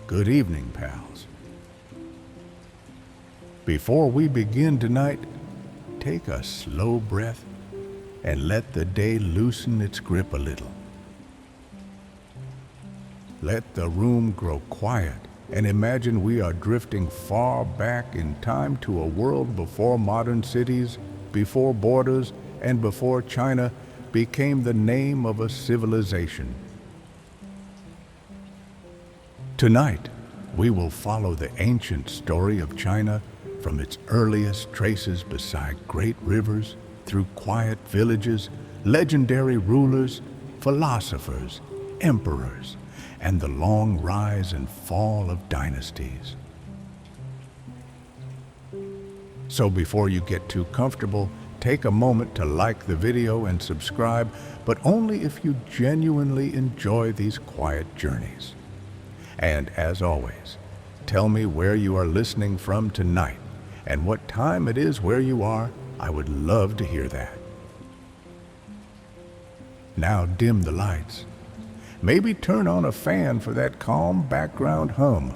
Good evening, pals. Before we begin tonight, take a slow breath and let the day loosen its grip a little. Let the room grow quiet and imagine we are drifting far back in time to a world before modern cities, before borders, and before China became the name of a civilization. Tonight, we will follow the ancient story of China from its earliest traces beside great rivers, through quiet villages, legendary rulers, philosophers, emperors, and the long rise and fall of dynasties. So before you get too comfortable, take a moment to like the video and subscribe, but only if you genuinely enjoy these quiet journeys. And as always, tell me where you are listening from tonight and what time it is where you are. I would love to hear that. Now dim the lights. Maybe turn on a fan for that calm background hum.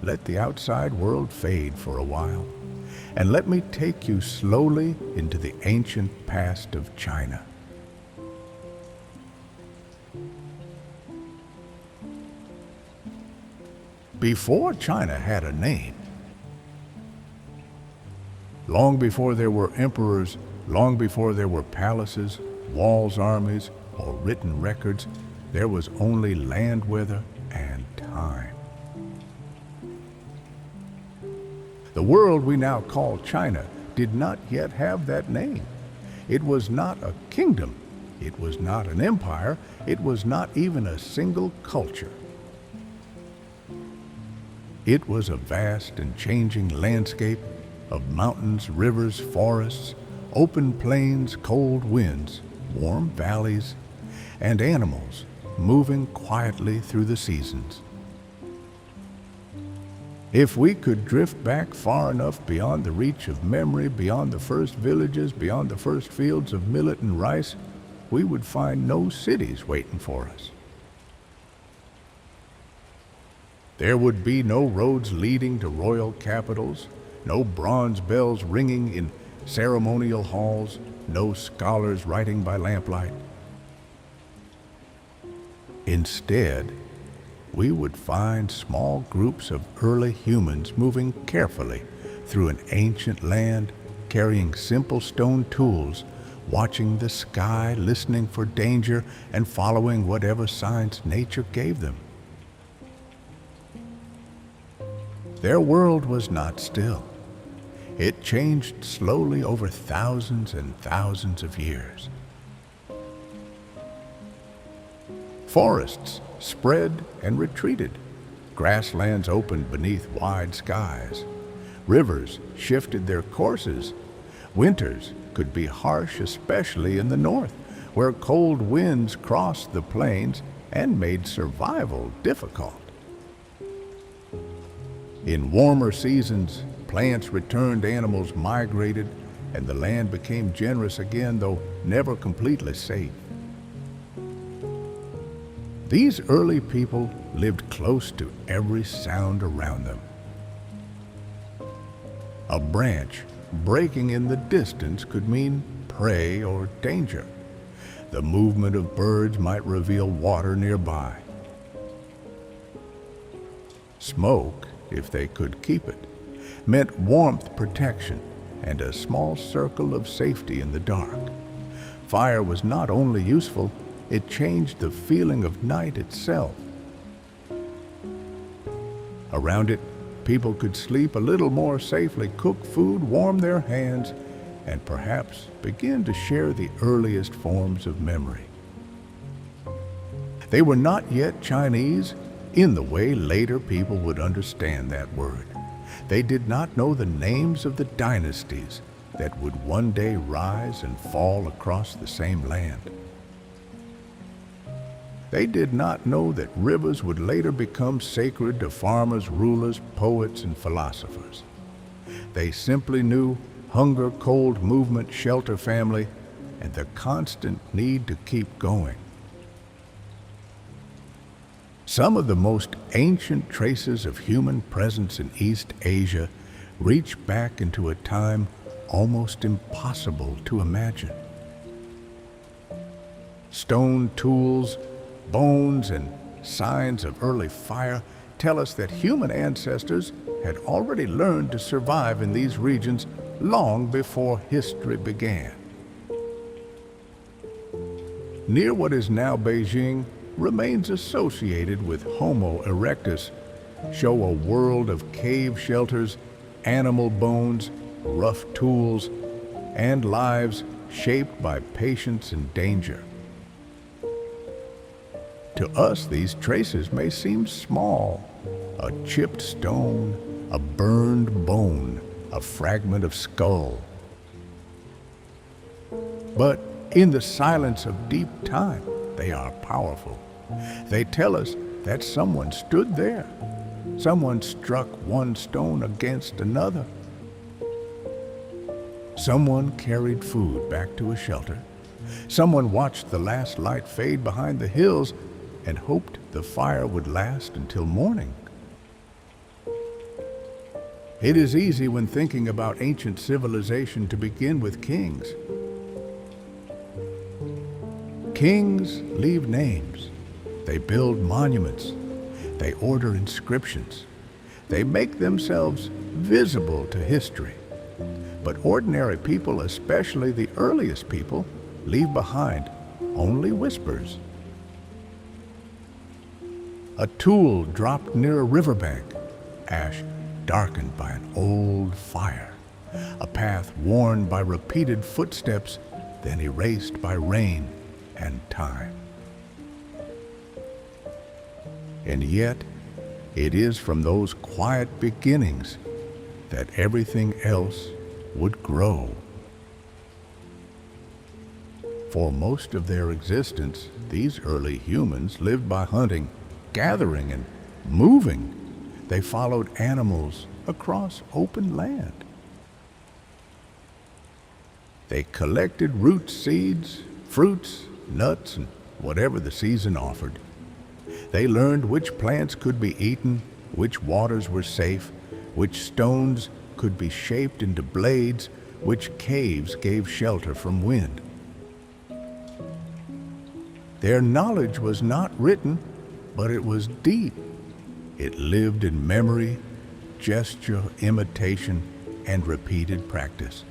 Let the outside world fade for a while, and let me take you slowly into the ancient past of China. Before China had a name, long before there were emperors, long before there were palaces, walls, armies, or written records, there was only land, weather, and time. The world we now call China did not yet have that name. It was not a kingdom. It was not an empire. It was not even a single culture. It was a vast and changing landscape of mountains, rivers, forests, open plains, cold winds, warm valleys, and animals moving quietly through the seasons. If we could drift back far enough beyond the reach of memory, beyond the first villages, beyond the first fields of millet and rice, we would find no cities waiting for us. There would be no roads leading to royal capitals, no bronze bells ringing in ceremonial halls, no scholars writing by lamplight. Instead, we would find small groups of early humans moving carefully through an ancient land, carrying simple stone tools, watching the sky, listening for danger, and following whatever signs nature gave them. Their world was not still. It changed slowly over thousands and thousands of years. Forests spread and retreated. Grasslands opened beneath wide skies. Rivers shifted their courses. Winters could be harsh, especially in the north, where cold winds crossed the plains and made survival difficult. In warmer seasons, plants returned, animals migrated, and the land became generous again, though never completely safe. These early people lived close to every sound around them. A branch breaking in the distance could mean prey or danger. The movement of birds might reveal water nearby. Smoke, if they could keep it, meant warmth, protection, and a small circle of safety in the dark. Fire was not only useful, it changed the feeling of night itself. Around it, people could sleep a little more safely, cook food, warm their hands, and perhaps begin to share the earliest forms of memory. They were not yet Chinese in the way later people would understand that word. They did not know the names of the dynasties that would one day rise and fall across the same land. They did not know that rivers would later become sacred to farmers, rulers, poets, and philosophers. They simply knew hunger, cold, movement, shelter, family, and the constant need to keep going. Some of the most ancient traces of human presence in East Asia reach back into a time almost impossible to imagine. Stone tools, bones, and signs of early fire tell us that human ancestors had already learned to survive in these regions long before history began. Near what is now Beijing, remains associated with Homo erectus show a world of cave shelters, animal bones, rough tools, and lives shaped by patience and danger. To us, these traces may seem small: a chipped stone, a burned bone, a fragment of skull. But in the silence of deep time, they are powerful. They tell us that someone stood there. Someone struck one stone against another. Someone carried food back to a shelter. Someone watched the last light fade behind the hills and hoped the fire would last until morning. It is easy when thinking about ancient civilization to begin with kings. Kings leave names. They build monuments. They order inscriptions. They make themselves visible to history. But ordinary people, especially the earliest people, leave behind only whispers. A tool dropped near a riverbank, ash darkened by an old fire, a path worn by repeated footsteps, then erased by rain and time. And yet, it is from those quiet beginnings that everything else would grow. For most of their existence, these early humans lived by hunting, gathering, and moving. They followed animals across open land. They collected roots, seeds, fruits, nuts, and whatever the season offered. They learned which plants could be eaten, which waters were safe, which stones could be shaped into blades, which caves gave shelter from wind. Their knowledge was not written, but it was deep. It lived in memory, gesture, imitation, and repeated practice.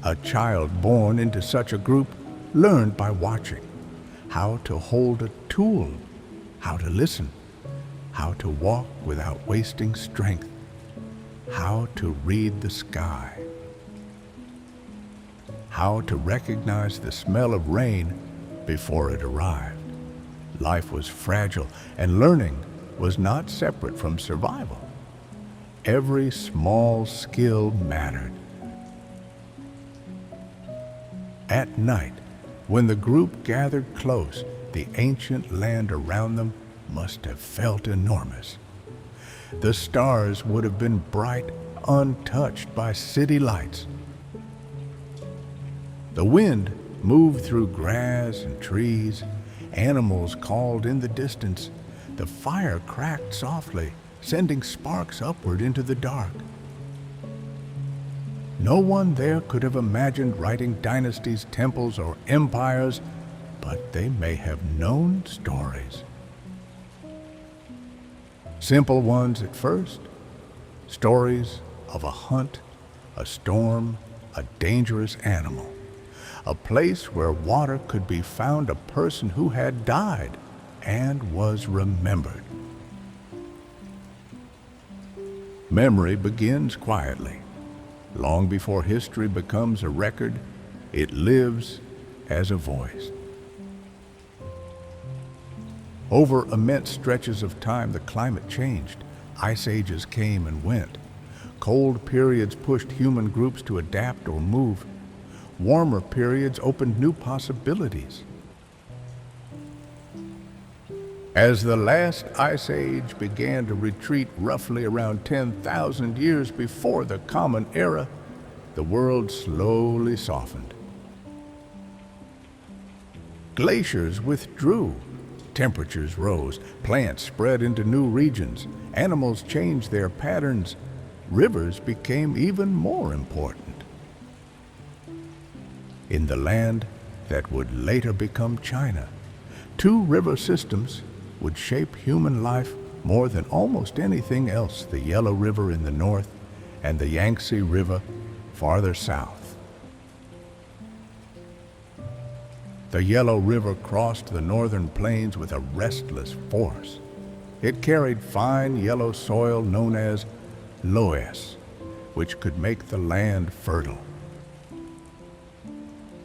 A child born into such a group learned by watching how to hold a tool, how to listen, how to walk without wasting strength, how to read the sky, how to recognize the smell of rain before it arrived. Life was fragile, and learning was not separate from survival. Every small skill mattered. At night, when the group gathered close, the ancient land around them must have felt enormous. The stars would have been bright, untouched by city lights. The wind moved through grass and trees. Animals called in the distance. The fire cracked softly, sending sparks upward into the dark. No one there could have imagined writing dynasties, temples, or empires, but they may have known stories. Simple ones at first, stories of a hunt, a storm, a dangerous animal, a place where water could be found, a person who had died and was remembered. Memory begins quietly. Long before history becomes a record, it lives as a voice. Over immense stretches of time, the climate changed. Ice ages came and went. Cold periods pushed human groups to adapt or move. Warmer periods opened new possibilities. As the last ice age began to retreat roughly around 10,000 years before the Common Era, the world slowly softened. Glaciers withdrew, Temperatures rose, plants spread into new regions, animals changed their patterns, rivers became even more important. In the land that would later become China, two river systems would shape human life more than almost anything else: the Yellow River in the north and the Yangtze River farther south. The Yellow River crossed the northern plains with a restless force. It carried fine yellow soil known as loess, which could make the land fertile.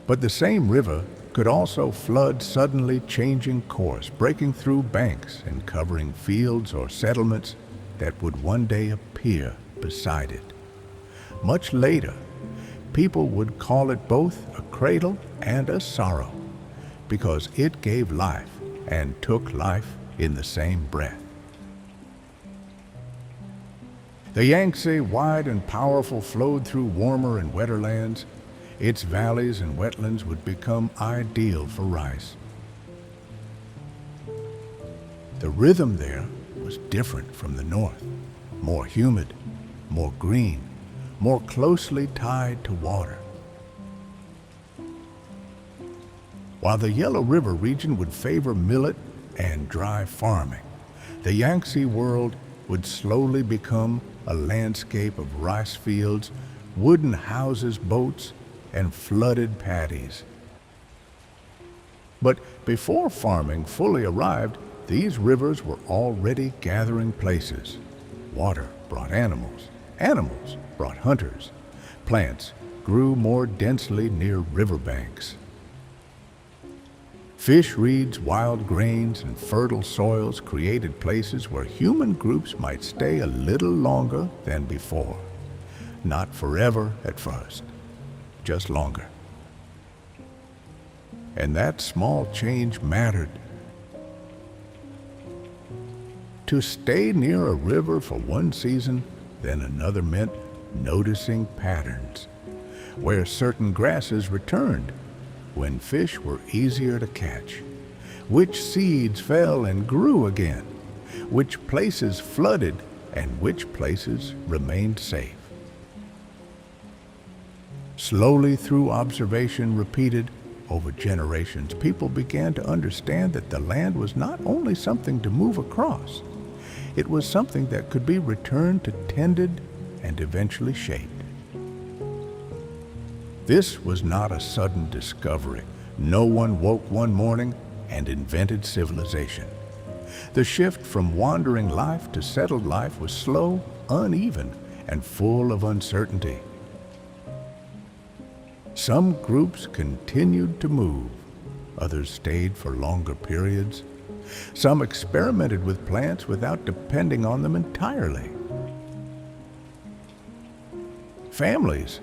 But the same river could also flood, suddenly changing course, breaking through banks and covering fields or settlements that would one day appear beside it. Much later, people would call it both a cradle and a sorrow, because it gave life and took life in the same breath. The Yangtze, wide and powerful, flowed through warmer and wetter lands. Its valleys and wetlands would become ideal for rice. The rhythm there was different from the north, more humid, more green, more closely tied to water. While the Yellow River region would favor millet and dry farming, the Yangtze world would slowly become a landscape of rice fields, wooden houses, boats, and flooded paddies. But before farming fully arrived, these rivers were already gathering places. Water brought animals, animals brought hunters. Plants grew more densely near riverbanks. Fish, reeds, wild grains, and fertile soils created places where human groups might stay a little longer than before. Not forever at first, just longer. And that small change mattered. To stay near a river for one season, then another meant noticing patterns, where certain grasses returned, when fish were easier to catch, which seeds fell and grew again, which places flooded and which places remained safe. Slowly, through observation repeated over generations, people began to understand that the land was not only something to move across, it was something that could be returned to, tended, and eventually shaped. This was not a sudden discovery. No one woke one morning and invented civilization. The shift from wandering life to settled life was slow, uneven, and full of uncertainty. Some groups continued to move, others stayed for longer periods. Some experimented with plants without depending on them entirely. Families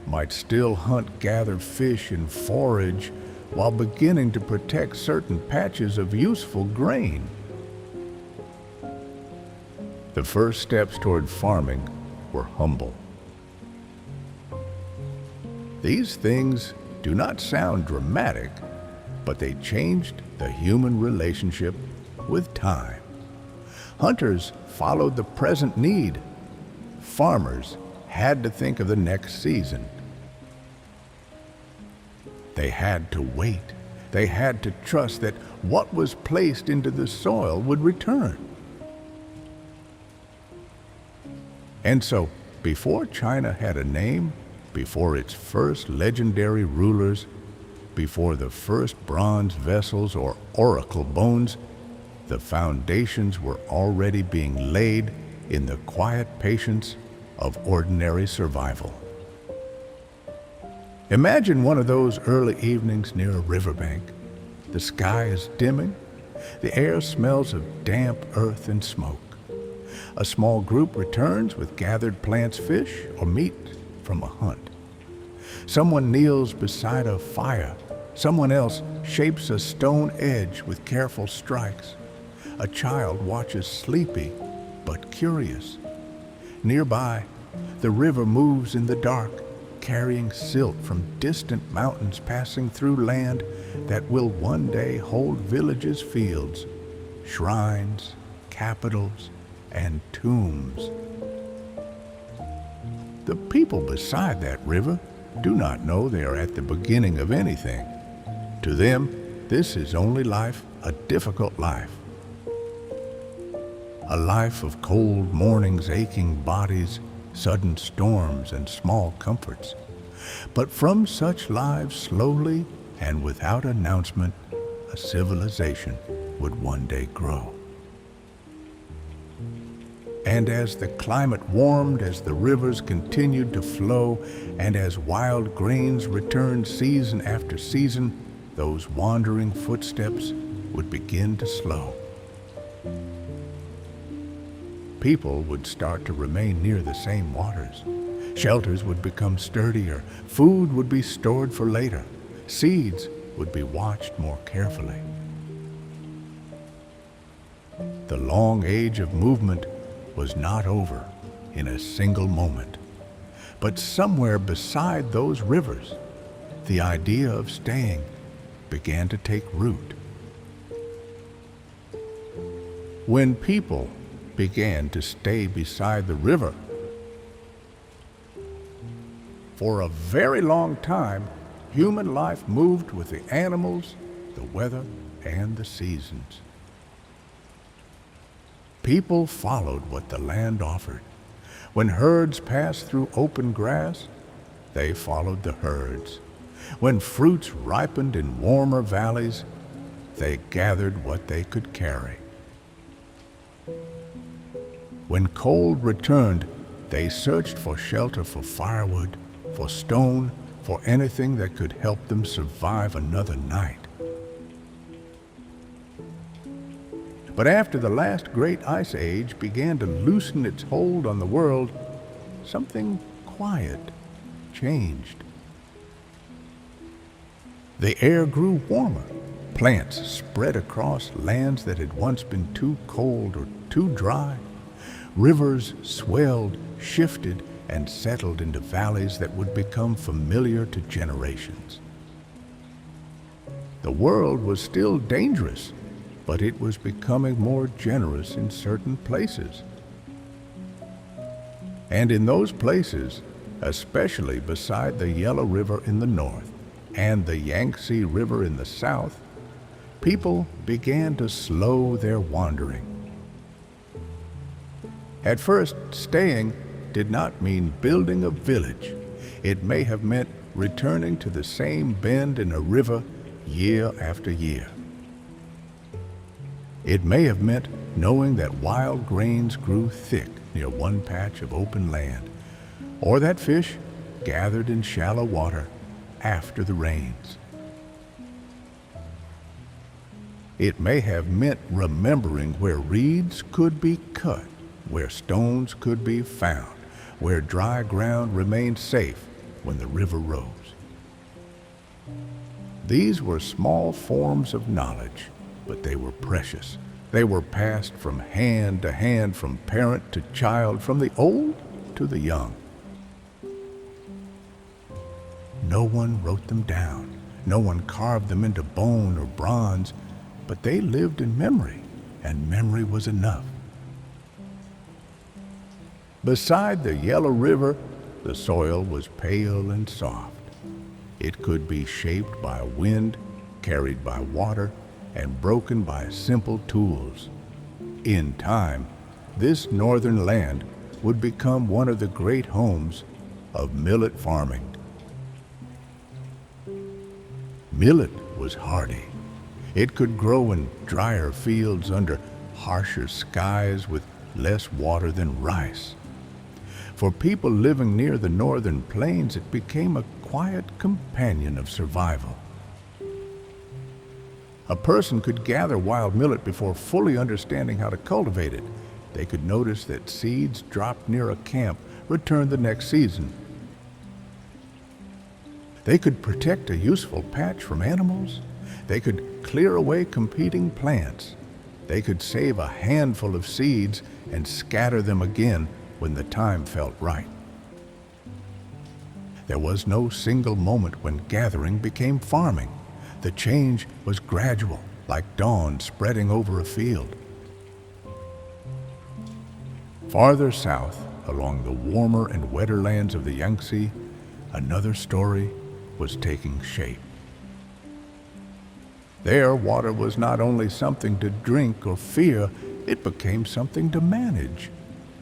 might still hunt, gather fish, and forage while beginning to protect certain patches of useful grain. The first steps toward farming were humble. These things do not sound dramatic, but they changed the human relationship with time. Hunters followed the present need. Farmers had to think of the next season. They had to wait. They had to trust that what was placed into the soil would return. And so, before China had a name, before its first legendary rulers, before the first bronze vessels or oracle bones, the foundations were already being laid in the quiet patience of ordinary survival. Imagine one of those early evenings near a riverbank. The sky is dimming. The air smells of damp earth and smoke. A small group returns with gathered plants, fish, or meat from a hunt. Someone kneels beside a fire. Someone else shapes a stone edge with careful strikes. A child watches, sleepy but curious. Nearby, the river moves in the dark, carrying silt from distant mountains passing through land that will one day hold villages, fields, shrines, capitals, and tombs. The people beside that river do not know they are at the beginning of anything. To them, this is only life, a difficult life. A life of cold mornings, aching bodies, sudden storms, and small comforts. But from such lives, slowly and without announcement, a civilization would one day grow. And as the climate warmed, as the rivers continued to flow, and as wild grains returned season after season, those wandering footsteps would begin to slow. People would start to remain near the same waters. Shelters would become sturdier. Food would be stored for later. Seeds would be watched more carefully. The long age of movement was not over in a single moment. But somewhere beside those rivers, the idea of staying began to take root. When people began to stay beside the river, for a very long time, human life moved with the animals, the weather, and the seasons. People followed what the land offered. When herds passed through open grass, they followed the herds. When fruits ripened in warmer valleys, they gathered what they could carry. When cold returned, they searched for shelter, for firewood, for stone, for anything that could help them survive another night. But after the last great ice age began to loosen its hold on the world, something quiet changed. The air grew warmer. Plants spread across lands that had once been too cold or too dry. Rivers swelled, shifted, and settled into valleys that would become familiar to generations. The world was still dangerous, but it was becoming more generous in certain places. And in those places, especially beside the Yellow River in the north and the Yangtze River in the south, people began to slow their wandering. At first, staying did not mean building a village. It may have meant returning to the same bend in a river year after year. It may have meant knowing that wild grains grew thick near one patch of open land, or that fish gathered in shallow water after the rains. It may have meant remembering where reeds could be cut, where stones could be found, where dry ground remained safe when the river rose. These were small forms of knowledge, but they were precious. They were passed from hand to hand, from parent to child, from the old to the young. No one wrote them down. No one carved them into bone or bronze, but they lived in memory, and memory was enough. Beside the Yellow River, the soil was pale and soft. It could be shaped by wind, carried by water, and broken by simple tools. In time, this northern land would become one of the great homes of millet farming. Millet was hardy. It could grow in drier fields under harsher skies with less water than rice. For people living near the northern plains, it became a quiet companion of survival. A person could gather wild millet before fully understanding how to cultivate it. They could notice that seeds dropped near a camp returned the next season. They could protect a useful patch from animals. They could clear away competing plants. They could save a handful of seeds and scatter them again when the time felt right. There was no single moment when gathering became farming. The change was gradual, like dawn spreading over a field. Farther south, along the warmer and wetter lands of the Yangtze, another story was taking shape. There, water was not only something to drink or fear, it became something to manage.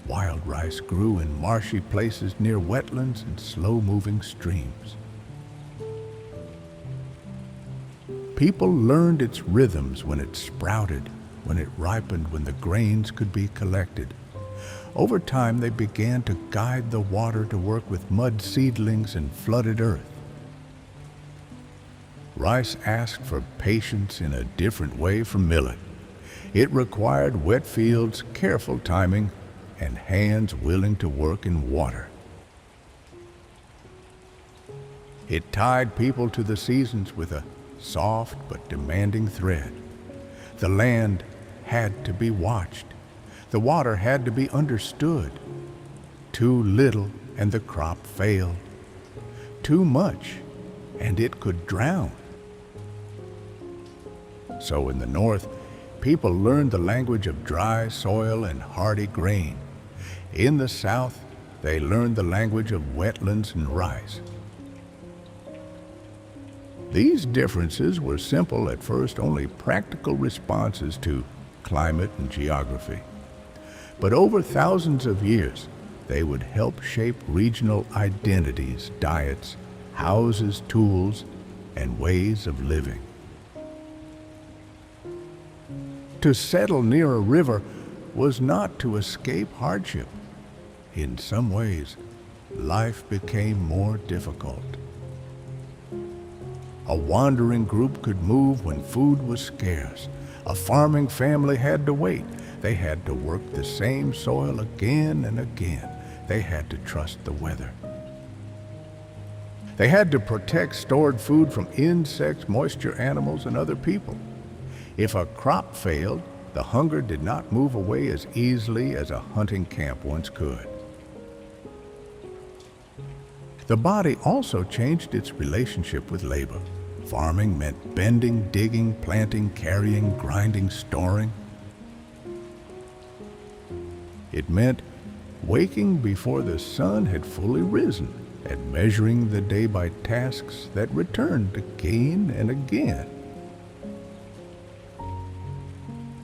Wild rice grew in marshy places near wetlands and slow-moving streams. People learned its rhythms when it sprouted, when it ripened, when the grains could be collected. Over time, they began to guide the water to work with mud seedlings and flooded earth. Rice asked for patience in a different way from millet. It required wet fields, careful timing, and hands willing to work in water. It tied people to the seasons with a soft but demanding thread. The land had to be watched. The water had to be understood. Too little and the crop failed. Too much and it could drown. So in the north, people learned the language of dry soil and hardy grain. In the south, they learned the language of wetlands and rice. These differences were simple at first, only practical responses to climate and geography. But over thousands of years, they would help shape regional identities, diets, houses, tools, and ways of living. To settle near a river was not to escape hardship. In some ways, life became more difficult. A wandering group could move when food was scarce. A farming family had to wait. They had to work the same soil again and again. They had to trust the weather. They had to protect stored food from insects, moisture animals, and other people. If a crop failed, the hunger did not move away as easily as a hunting camp once could. The body also changed its relationship with labor. Farming meant bending, digging, planting, carrying, grinding, storing. It meant waking before the sun had fully risen and measuring the day by tasks that returned again and again.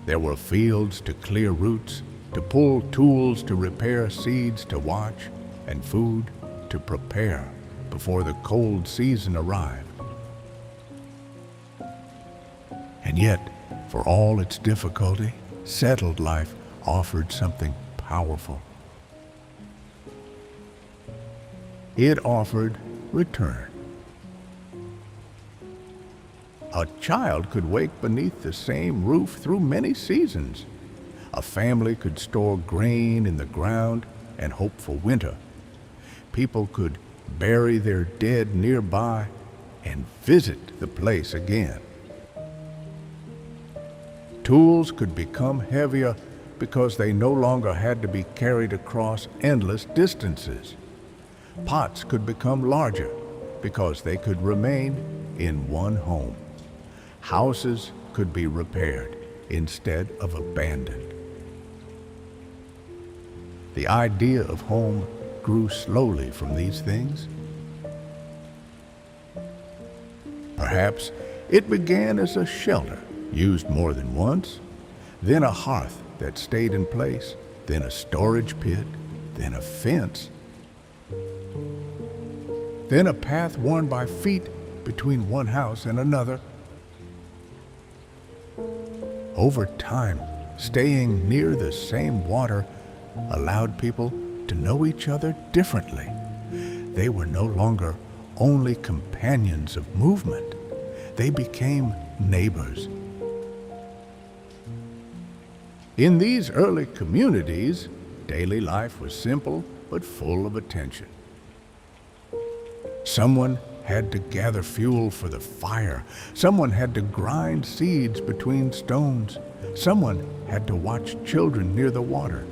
There were fields to clear roots, to pull tools to repair, seeds to watch, and food to prepare before the cold season arrived. And yet, for all its difficulty, settled life offered something powerful. It offered return. A child could wake beneath the same roof through many seasons. A family could store grain in the ground and hope for winter. People could bury their dead nearby and visit the place again. Tools could become heavier because they no longer had to be carried across endless distances. Pots could become larger because they could remain in one home. Houses could be repaired instead of abandoned. The idea of home grew slowly from these things. Perhaps it began as a shelter used more than once, then a hearth that stayed in place, then a storage pit, then a fence, then a path worn by feet between one house and another. Over time, staying near the same water allowed people to know each other differently. They were no longer only companions of movement. They became neighbors. In these early communities, daily life was simple but full of attention. Someone had to gather fuel for the fire. Someone had to grind seeds between stones. Someone had to watch children near the water.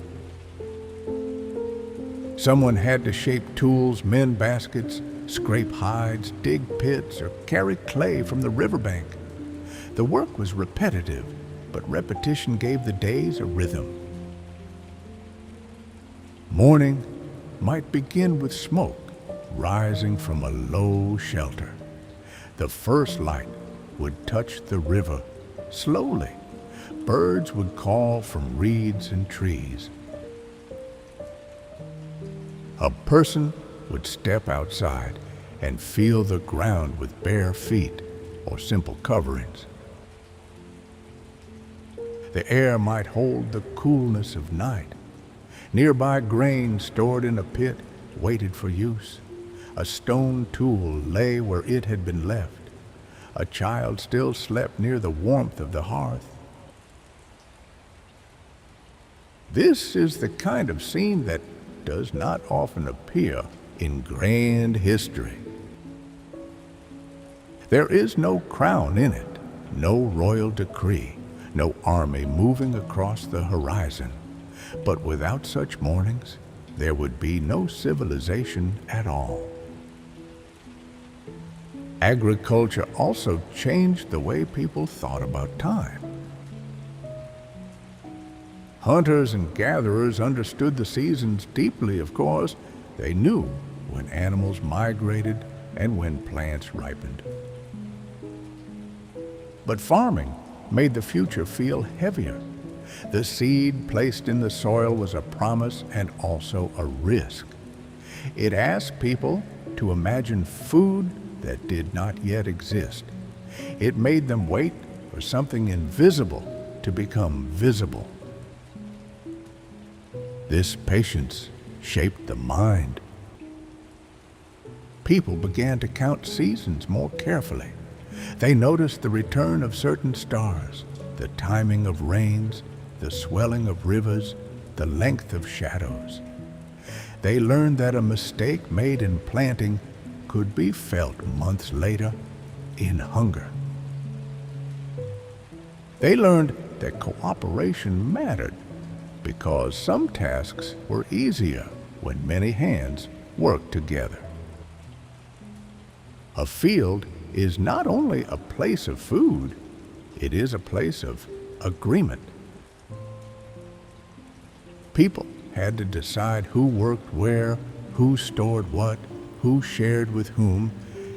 Someone had to shape tools, mend baskets, scrape hides, dig pits, or carry clay from the riverbank. The work was repetitive, but repetition gave the days a rhythm. Morning might begin with smoke rising from a low shelter. The first light would touch the river slowly. Birds would call from reeds and trees. A person would step outside and feel the ground with bare feet or simple coverings. The air might hold the coolness of night. Nearby grain stored in a pit waited for use. A stone tool lay where it had been left. A child still slept near the warmth of the hearth. This is the kind of scene that does not often appear in grand history. There is no crown in it, no royal decree, no army moving across the horizon. But without such mornings, there would be no civilization at all. Agriculture also changed the way people thought about time. Hunters and gatherers understood the seasons deeply, of course. They knew when animals migrated and when plants ripened. But farming made the future feel heavier. The seed placed in the soil was a promise and also a risk. It asked people to imagine food that did not yet exist. It made them wait for something invisible to become visible. This patience shaped the mind. People began to count seasons more carefully. They noticed the return of certain stars, the timing of rains, the swelling of rivers, the length of shadows. They learned that a mistake made in planting could be felt months later in hunger. They learned that cooperation mattered because some tasks were easier when many hands worked together. A field is not only a place of food, it is a place of agreement. People had to decide who worked where, who stored what, who shared with whom,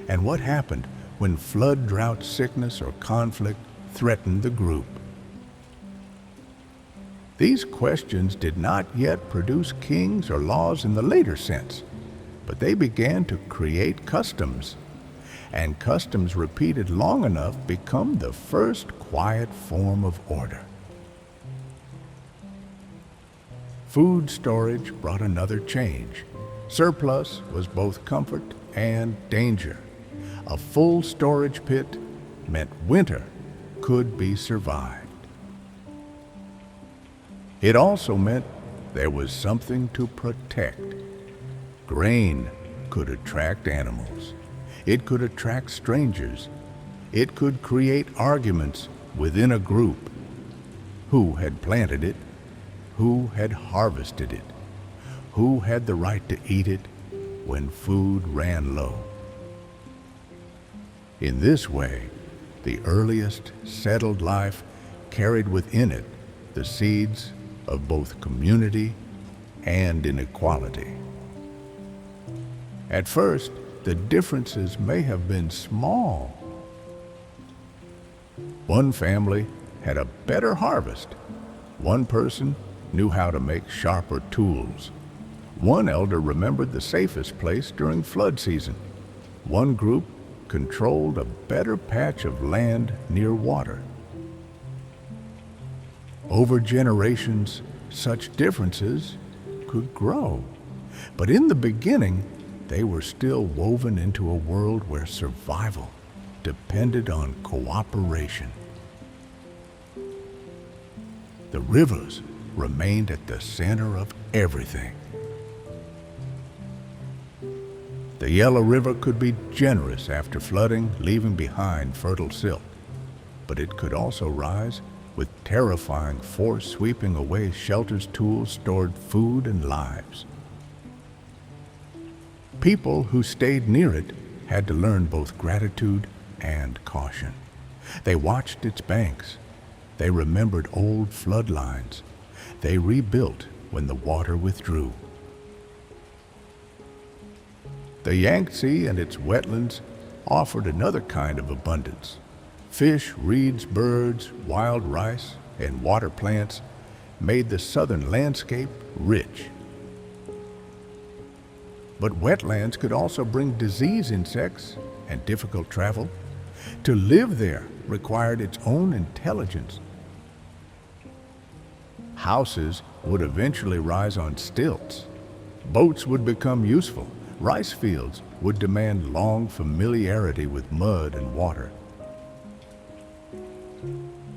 and what happened when flood, drought, sickness, or conflict threatened the group. These questions did not yet produce kings or laws in the later sense, but they began to create customs, and customs repeated long enough become the first quiet form of order. Food storage brought another change. Surplus was both comfort and danger. A full storage pit meant winter could be survived. It also meant there was something to protect. Grain could attract animals. It could attract strangers. It could create arguments within a group. Who had planted it? Who had harvested it? Who had the right to eat it when food ran low? In this way, the earliest settled life carried within it the seeds of both community and inequality. At first, the differences may have been small. One family had a better harvest. One person knew how to make sharper tools. One elder remembered the safest place during flood season. One group controlled a better patch of land near water. Over generations, such differences could grow. But in the beginning, they were still woven into a world where survival depended on cooperation. The rivers remained at the center of everything. The Yellow River could be generous after flooding, leaving behind fertile silt, but it could also rise with terrifying force, sweeping away shelters, tools, stored food, and lives. People who stayed near it had to learn both gratitude and caution. They watched its banks. They remembered old flood lines. They rebuilt when the water withdrew. The Yangtze and its wetlands offered another kind of abundance. Fish, reeds, birds, wild rice, and water plants made the southern landscape rich. But wetlands could also bring disease insects and difficult travel. To live there required its own intelligence. Houses would eventually rise on stilts. Boats would become useful. Rice fields would demand long familiarity with mud and water.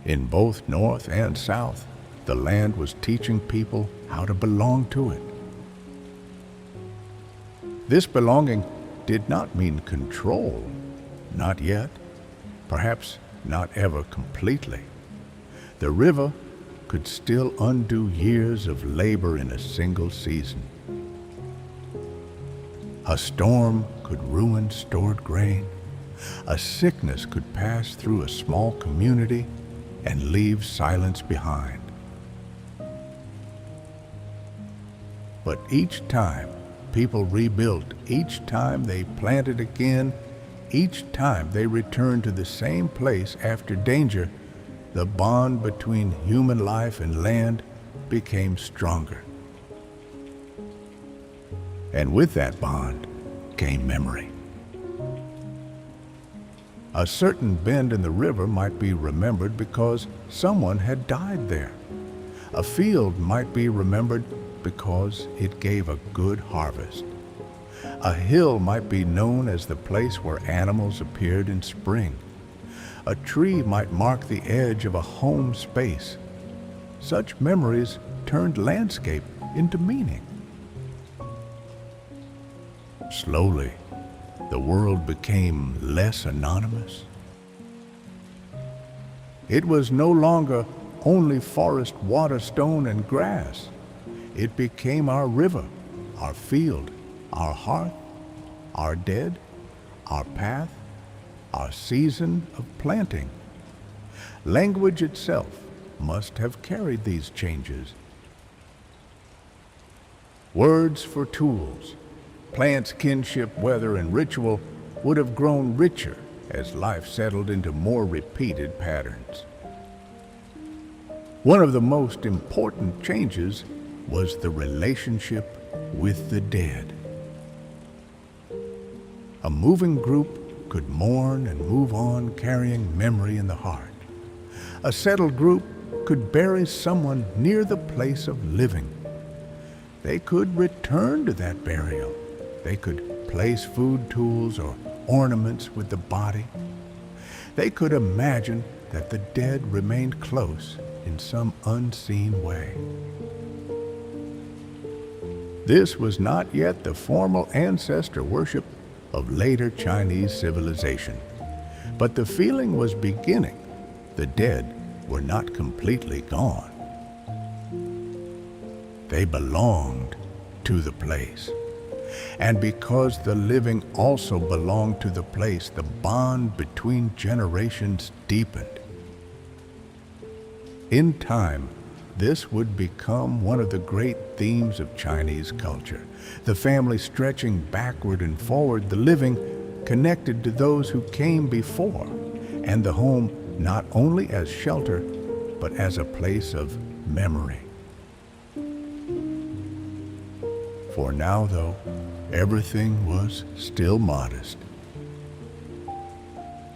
In both north and south, the land was teaching people how to belong to it. This belonging did not mean control, not yet, perhaps not ever completely. The river could still undo years of labor in a single season. A storm could ruin stored grain. A sickness could pass through a small community and leave silence behind. But each time people rebuilt, each time they planted again, each time they returned to the same place after danger, the bond between human life and land became stronger. And with that bond came memory. A certain bend in the river might be remembered because someone had died there. A field might be remembered because it gave a good harvest. A hill might be known as the place where animals appeared in spring. A tree might mark the edge of a home space. Such memories turned landscape into meaning. Slowly, the world became less anonymous. It was no longer only forest, water, stone, and grass. It became our river, our field, our hearth, our dead, our path, our season of planting. Language itself must have carried these changes. Words for tools, plants, kinship, weather, and ritual would have grown richer as life settled into more repeated patterns. One of the most important changes was the relationship with the dead. A moving group could mourn and move on carrying memory in the heart. A settled group could bury someone near the place of living. They could return to that burial. They could place food tools or ornaments with the body. They could imagine that the dead remained close in some unseen way. This was not yet the formal ancestor worship of later Chinese civilization, but the feeling was beginning. The dead were not completely gone. They belonged to the place. And because the living also belonged to the place, the bond between generations deepened. In time, this would become one of the great themes of Chinese culture. The family stretching backward and forward, the living connected to those who came before, and the home not only as shelter, but as a place of memory. For now, though, everything was still modest.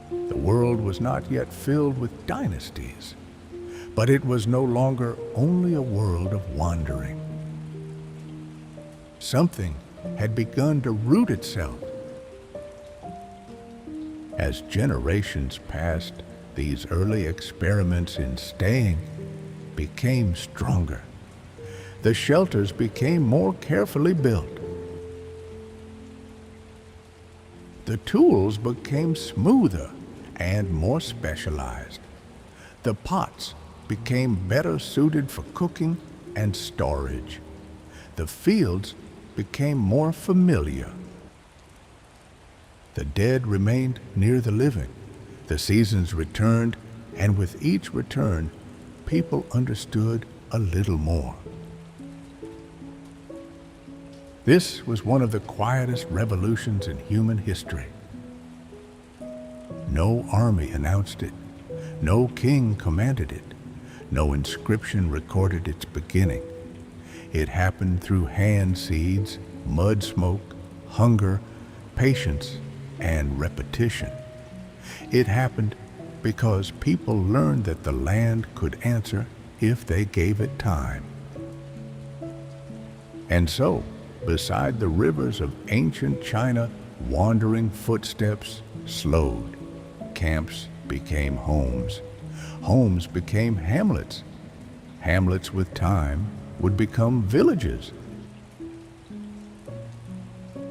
The world was not yet filled with dynasties, but it was no longer only a world of wandering. Something had begun to root itself. As generations passed, these early experiments in staying became stronger. The shelters became more carefully built. The tools became smoother and more specialized. The pots became better suited for cooking and storage. The fields became more familiar. The dead remained near the living. The seasons returned, and with each return, people understood a little more. This was one of the quietest revolutions in human history. No army announced it. No king commanded it. No inscription recorded its beginning. It happened through hand seeds, mud smoke, hunger, patience, and repetition. It happened because people learned that the land could answer if they gave it time. And so, beside the rivers of ancient China, wandering footsteps slowed. Camps became homes. Homes became hamlets. Hamlets with time would become villages.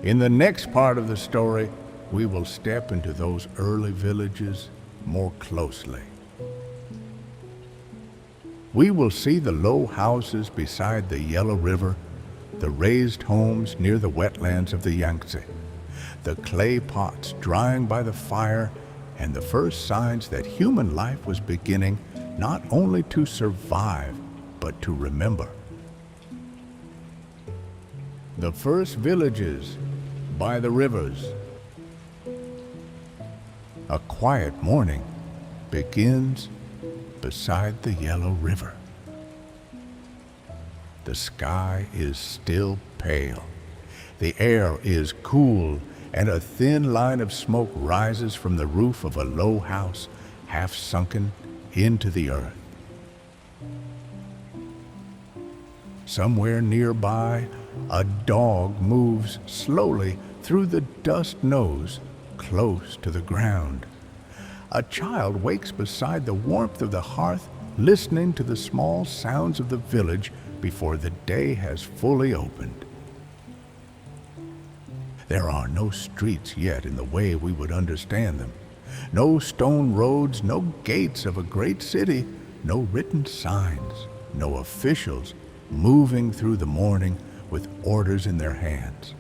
In the next part of the story, we will step into those early villages more closely. We will see the low houses beside the Yellow River, the raised homes near the wetlands of the Yangtze, the clay pots drying by the fire, and the first signs that human life was beginning not only to survive, but to remember. The first villages by the rivers. A quiet morning begins beside the Yellow River. The sky is still pale. The air is cool, and a thin line of smoke rises from the roof of a low house, half sunken into the earth. Somewhere nearby, a dog moves slowly through the dust nose, close to the ground. A child wakes beside the warmth of the hearth, listening to the small sounds of the village before the day has fully opened. There are no streets yet in the way we would understand them. No stone roads, no gates of a great city, no written signs, no officials moving through the morning with orders in their hands.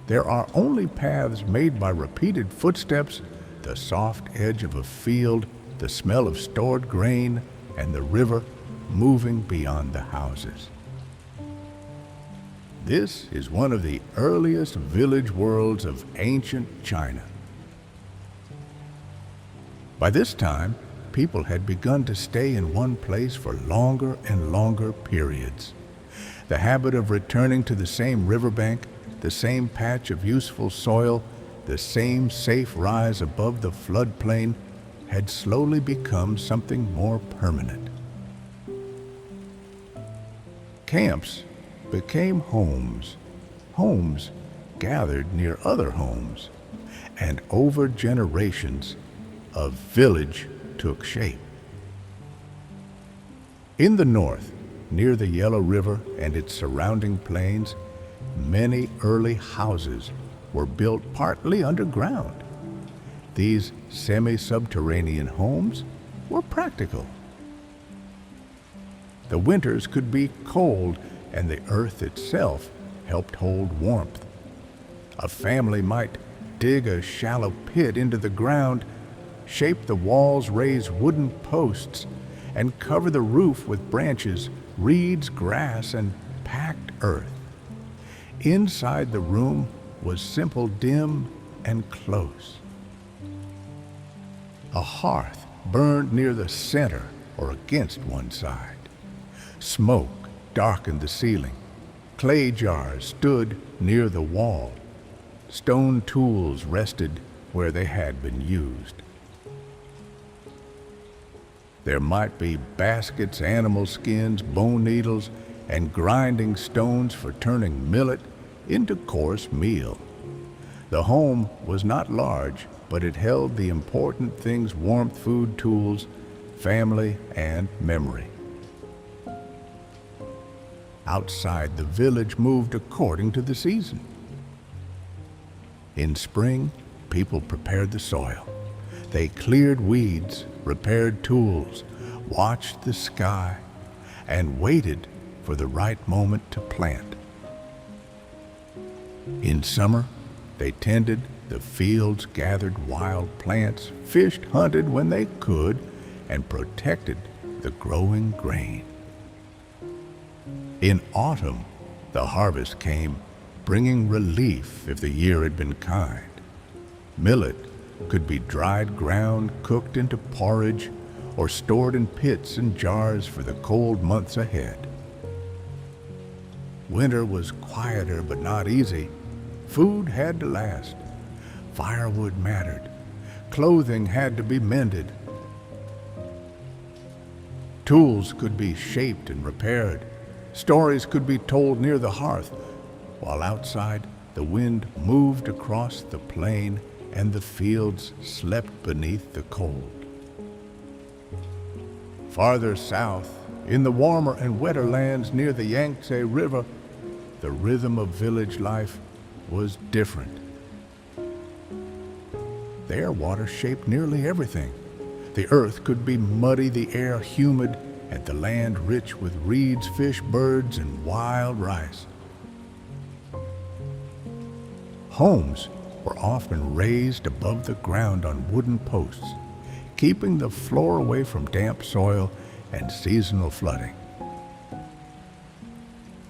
There are only paths made by repeated footsteps, the soft edge of a field, the smell of stored grain, and the river moving beyond the houses. This is one of the earliest village worlds of ancient China. By this time, people had begun to stay in one place for longer and longer periods. The habit of returning to the same riverbank, the same patch of useful soil, the same safe rise above the floodplain had slowly become something more permanent. Camps became homes. Homes gathered near other homes. And over generations, a village took shape. In the north, near the Yellow River and its surrounding plains, many early houses were built partly underground. These semi-subterranean homes were practical. The winters could be cold, and the earth itself helped hold warmth. A family might dig a shallow pit into the ground, shape the walls, raise wooden posts, and cover the roof with branches, reeds, grass, and packed earth. Inside the room was simple, dim, and close. A hearth burned near the center or against one side. Smoke darkened the ceiling. Clay jars stood near the wall. Stone tools rested where they had been used. There might be baskets, animal skins, bone needles, and grinding stones for turning millet into coarse meal. The home was not large, but it held the important things: warmth, food, tools, family, and memory. Outside, the village moved according to the season. In spring, people prepared the soil. They cleared weeds, repaired tools, watched the sky, and waited for the right moment to plant. In summer, They tended the fields, gathered wild plants, fished, hunted when they could, and protected the growing grain. In autumn, the harvest came, bringing relief if the year had been kind. Millet could be dried, ground, cooked into porridge, or stored in pits and jars for the cold months ahead. Winter was quieter but not easy. Food had to last. Firewood mattered. Clothing had to be mended. Tools could be shaped and repaired. Stories could be told near the hearth, while outside the wind moved across the plain and the fields slept beneath the cold. Farther south, in the warmer and wetter lands near the Yangtze River, the rhythm of village life was different. There, water shaped nearly everything. The earth could be muddy, the air humid, and the land rich with reeds, fish, birds, and wild rice. Homes were often raised above the ground on wooden posts, keeping the floor away from damp soil and seasonal flooding.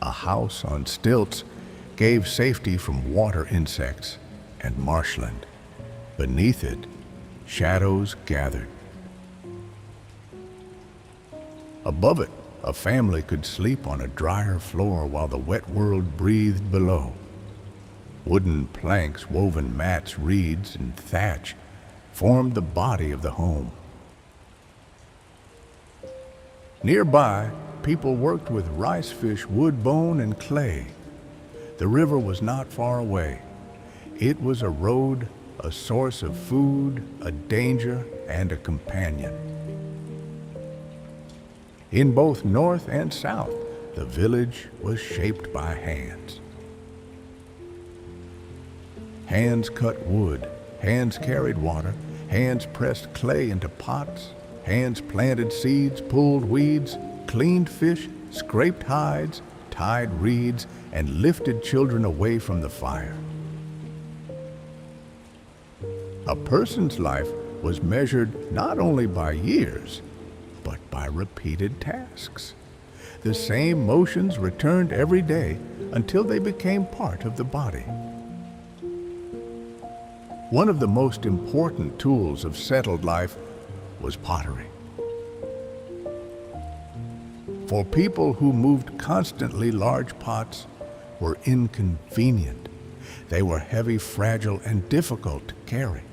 A house on stilts gave safety from water insects and marshland. Beneath it, shadows gathered. Above it, a family could sleep on a drier floor while the wet world breathed below. Wooden planks, woven mats, reeds, and thatch formed the body of the home. Nearby, people worked with rice fish, wood, bone, and clay. The river was not far away. It was a road, a source of food, a danger, and a companion. In both north and south, the village was shaped by hands. Hands cut wood, hands carried water, hands pressed clay into pots, hands planted seeds, pulled weeds, cleaned fish, scraped hides, tied reeds, and lifted children away from the fire. A person's life was measured not only by years, but by repeated tasks. The same motions returned every day until they became part of the body. One of the most important tools of settled life was pottery. For people who moved constantly, large pots were inconvenient. They were heavy, fragile, and difficult to carry.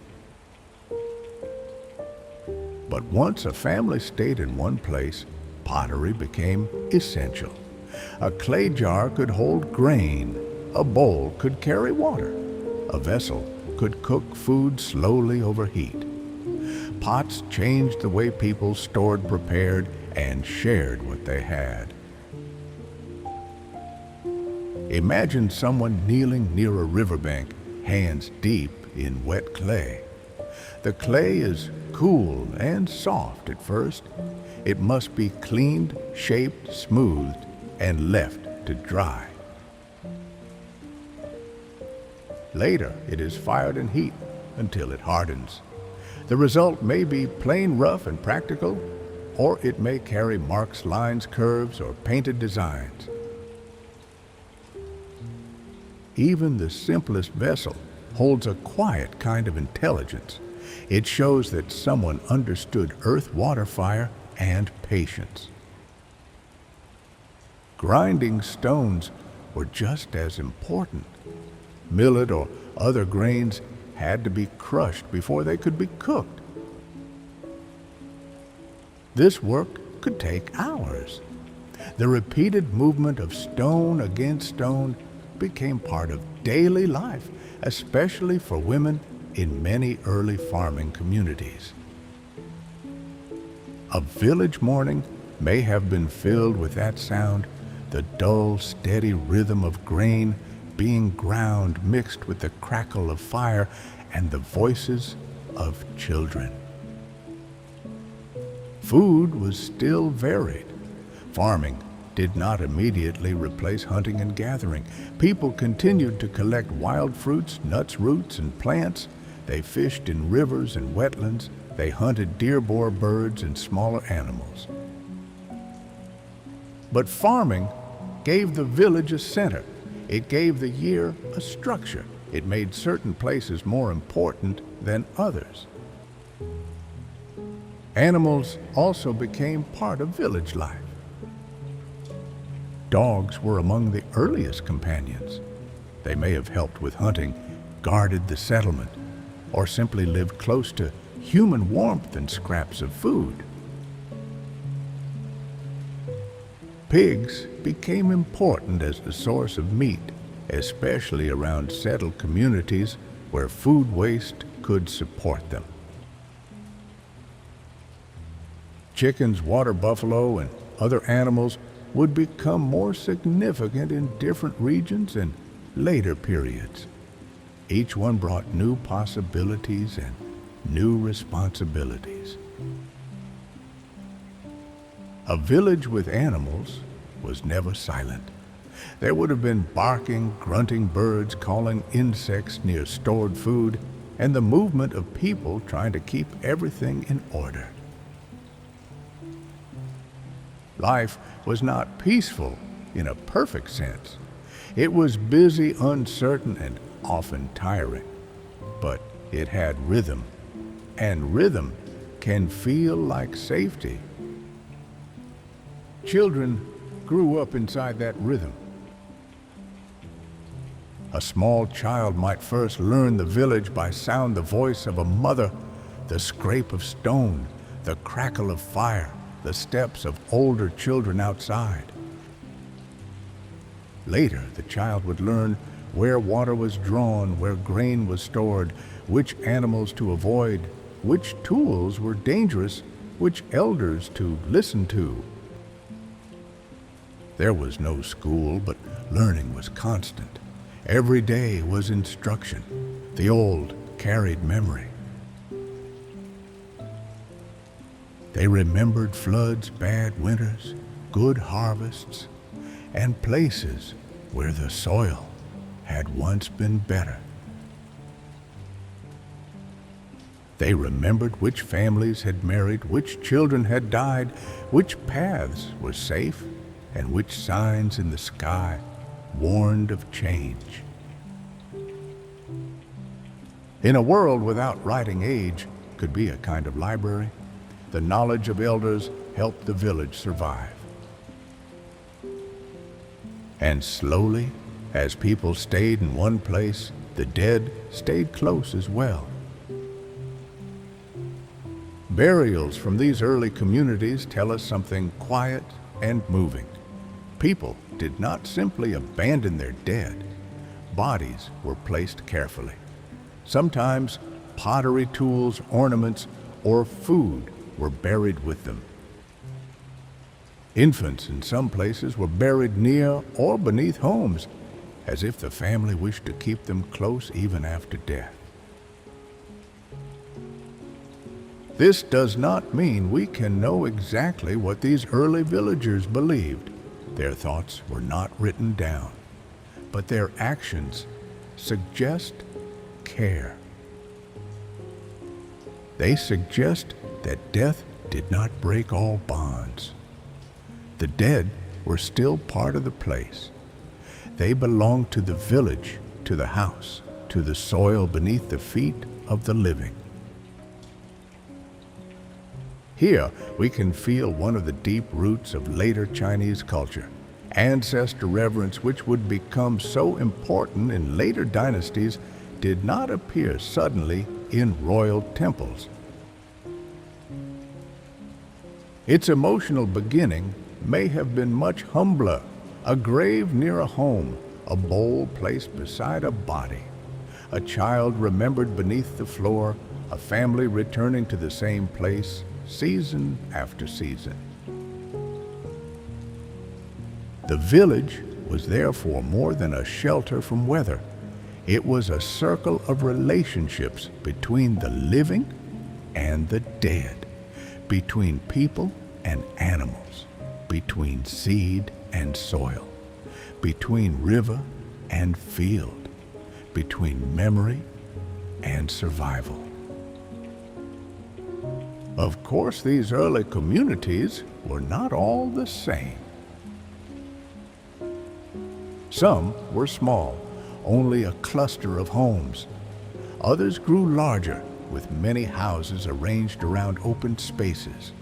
But once a family stayed in one place, pottery became essential. A clay jar could hold grain, a bowl could carry water, a vessel could cook food slowly over heat. Pots changed the way people stored, prepared, and shared what they had. Imagine someone kneeling near a riverbank, hands deep in wet clay. The clay is cool and soft at first. It must be cleaned, shaped, smoothed, and left to dry. Later, it is fired in heat until it hardens. The result may be plain rough and practical, or it may carry marks, lines, curves, or painted designs. Even the simplest vessel holds a quiet kind of intelligence. It shows that someone understood earth, water, fire, and patience. Grinding stones were just as important. Millet or other grains had to be crushed before they could be cooked. This work could take hours. The repeated movement of stone against stone became part of daily life, especially for women in many early farming communities. A village morning may have been filled with that sound, the dull, steady rhythm of grain being ground mixed with the crackle of fire and the voices of children. Food was still varied. Farming did not immediately replace hunting and gathering. People continued to collect wild fruits, nuts, roots, and plants. They fished in rivers and wetlands. They hunted deer, boar, birds, and smaller animals. But farming gave the village a center. It gave the year a structure. It made certain places more important than others. Animals also became part of village life. Dogs were among the earliest companions. They may have helped with hunting, guarded the settlement, or simply lived close to human warmth and scraps of food. Pigs became important as the source of meat, especially around settled communities where food waste could support them. Chickens, water buffalo, and other animals would become more significant in different regions and later periods. Each one brought new possibilities and new responsibilities. A village with animals was never silent. There would have been barking, grunting birds calling insects near stored food, and the movement of people trying to keep everything in order. Life was not peaceful in a perfect sense. It was busy, uncertain, and often tiring. But it had rhythm, and rhythm can feel like safety. Children grew up inside that rhythm. A small child might first learn the village by sound the voice of a mother, the scrape of stone, the crackle of fire, the steps of older children outside. Later, the child would learn where water was drawn, where grain was stored, which animals to avoid, which tools were dangerous, which elders to listen to. There was no school, but learning was constant. Every day was instruction. The old carried memory. They remembered floods, bad winters, good harvests, and places where the soil had once been better. They remembered which families had married, which children had died, which paths were safe, and which signs in the sky warned of change. In a world without writing age could be a kind of library. The knowledge of elders helped the village survive. And slowly, as people stayed in one place, the dead stayed close as well. Burials from these early communities tell us something quiet and moving. People did not simply abandon their dead. Bodies were placed carefully. Sometimes pottery tools, ornaments, or food were buried with them. Infants in some places were buried near or beneath homes, as if the family wished to keep them close even after death. This does not mean we can know exactly what these early villagers believed. Their thoughts were not written down, but their actions suggest care. They suggest that death did not break all bonds. The dead were still part of the place. They belonged to the village, to the house, to the soil beneath the feet of the living. Here we can feel one of the deep roots of later Chinese culture, ancestor reverence, which would become so important in later dynasties, did not appear suddenly in royal temples. Its emotional beginning may have been much humbler: a grave near a home, a bowl placed beside a body, a child remembered beneath the floor, a family returning to the same place season after season. The village was therefore more than a shelter from weather. It was a circle of relationships between the living and the dead, between people and animals, between seed and soil, between river and field, between memory and survival. Of course, these early communities were not all the same. Some were small, only a cluster of homes. Others grew larger, with many houses arranged around open spaces.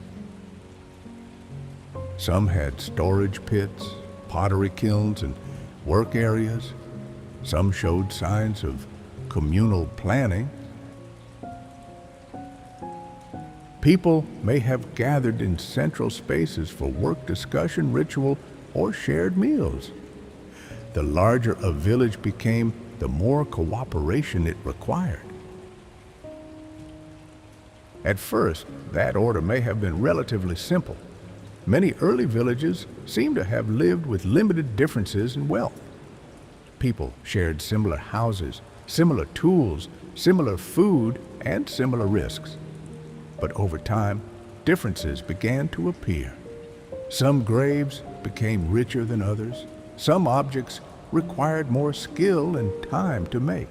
Some had storage pits, pottery kilns, and work areas. Some showed signs of communal planning. People may have gathered in central spaces for work discussion, ritual, or shared meals. The larger a village became, the more cooperation it required. At first, that order may have been relatively simple. Many early villages seem to have lived with limited differences in wealth. People shared similar houses, similar tools, similar food, and similar risks. But over time, differences began to appear. Some graves became richer than others. Some objects required more skill and time to make.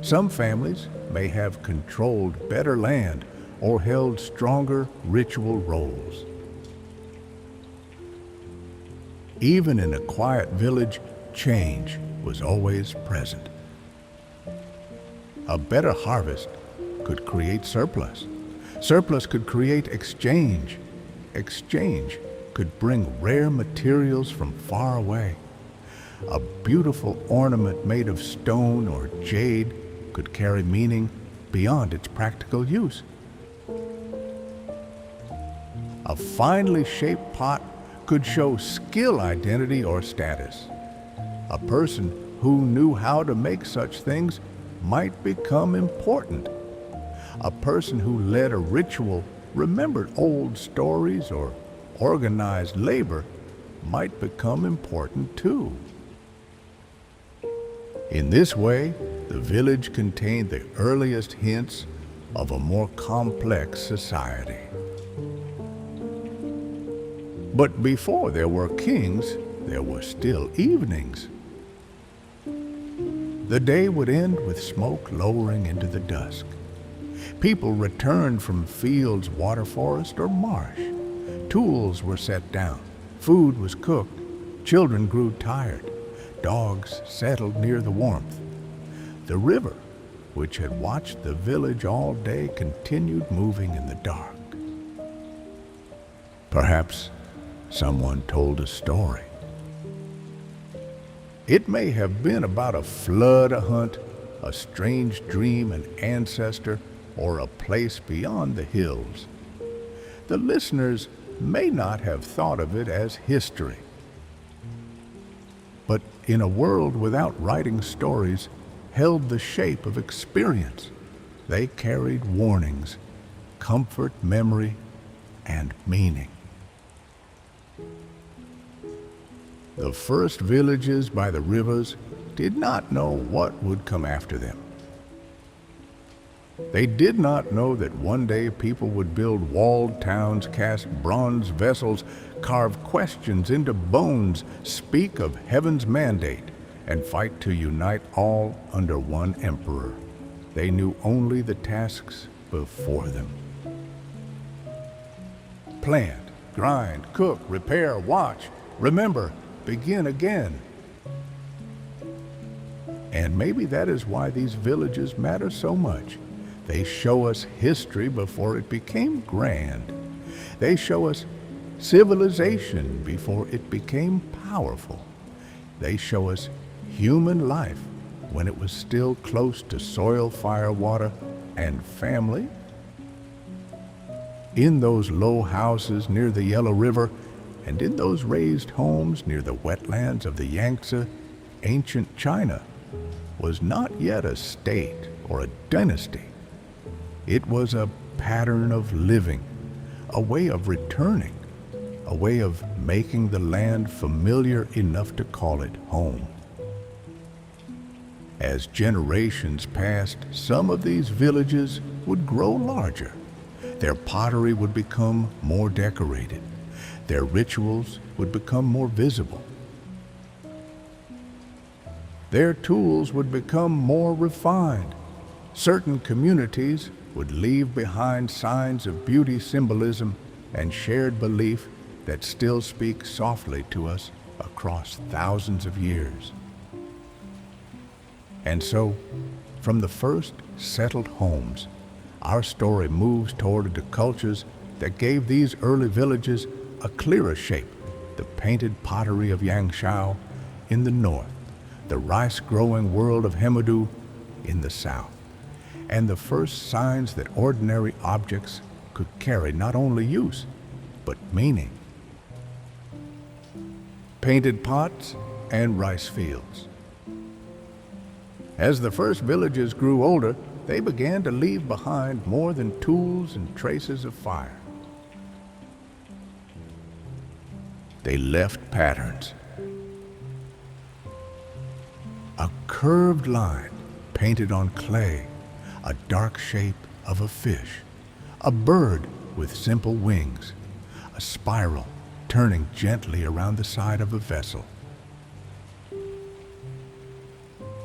Some families may have controlled better land or held stronger ritual roles. Even in a quiet village, change was always present. A better harvest could create surplus. Surplus could create exchange. Exchange could bring rare materials from far away. A beautiful ornament made of stone or jade could carry meaning beyond its practical use. A finely shaped pot could show skill, identity, or status. A person who knew how to make such things might become important. A person who led a ritual, remembered old stories, or organized labor might become important too. In this way, the village contained the earliest hints of a more complex society. But before there were kings, there were still evenings. The day would end with smoke lowering into the dusk. People returned from fields, water, forest, or marsh. Tools were set down. Food was cooked. Children grew tired. Dogs settled near the warmth. The river, which had watched the village all day, continued moving in the dark. Perhaps someone told a story. It may have been about a flood, a hunt, a strange dream, an ancestor, or a place beyond the hills. The listeners may not have thought of it as history. But in a world without writing, stories held the shape of experience. They carried warnings, comfort, memory, and meaning. The first villages by the rivers did not know what would come after them. They did not know that one day people would build walled towns, cast bronze vessels, carve questions into bones, speak of heaven's mandate, and fight to unite all under one emperor. They knew only the tasks before them. Plant, grind, cook, repair, watch, remember, begin again. And maybe that is why these villages matter so much. They show us history before it became grand. They show us civilization before it became powerful. They show us human life when it was still close to soil, fire, water, and family. In those low houses near the Yellow River, and in those raised homes near the wetlands of the Yangtze, ancient China was not yet a state or a dynasty. It was a pattern of living, a way of returning, a way of making the land familiar enough to call it home. As generations passed, some of these villages would grow larger. Their pottery would become more decorated. Their rituals would become more visible. Their tools would become more refined. Certain communities would leave behind signs of beauty symbolism and shared belief that still speak softly to us across thousands of years. And so, from the first settled homes, our story moves toward the cultures that gave these early villages a clearer shape: the painted pottery of Yangtze in the north, the rice-growing world of Hemidu in the south, and the first signs that ordinary objects could carry not only use, but meaning. Painted pots and rice fields. As the first villages grew older, they began to leave behind more than tools and traces of fire. They left patterns. A curved line painted on clay, a dark shape of a fish, a bird with simple wings, a spiral turning gently around the side of a vessel.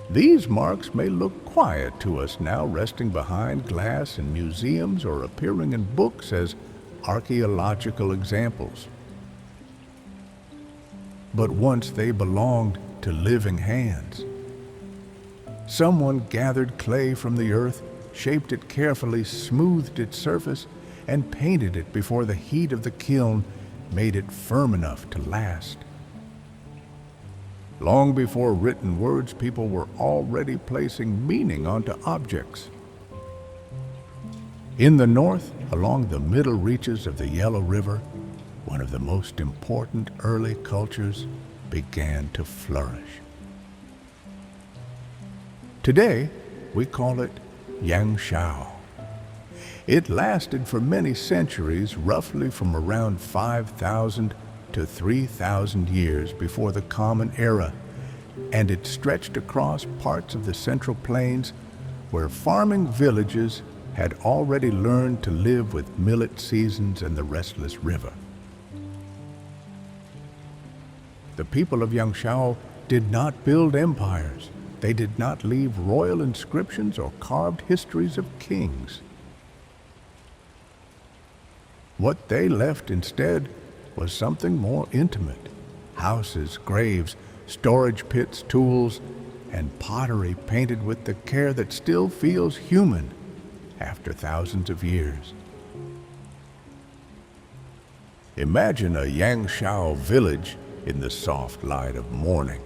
These marks may look quiet to us now, resting behind glass in museums or appearing in books as archaeological examples. But once they belonged to living hands. Someone gathered clay from the earth, shaped it carefully, smoothed its surface, and painted it before the heat of the kiln made it firm enough to last. Long before written words, people were already placing meaning onto objects. In the north, along the middle reaches of the Yellow River, one of the most important early cultures began to flourish. Today, we call it Yangtze. It lasted for many centuries, roughly from around 5,000 to 3,000 years before the Common Era, and it stretched across parts of the Central Plains where farming villages had already learned to live with millet seasons and the restless river. The people of Yangtze did not build empires. They did not leave royal inscriptions or carved histories of kings. What they left instead was something more intimate: houses, graves, storage pits, tools, and pottery painted with the care that still feels human after thousands of years. Imagine a Yangtze village in the soft light of morning.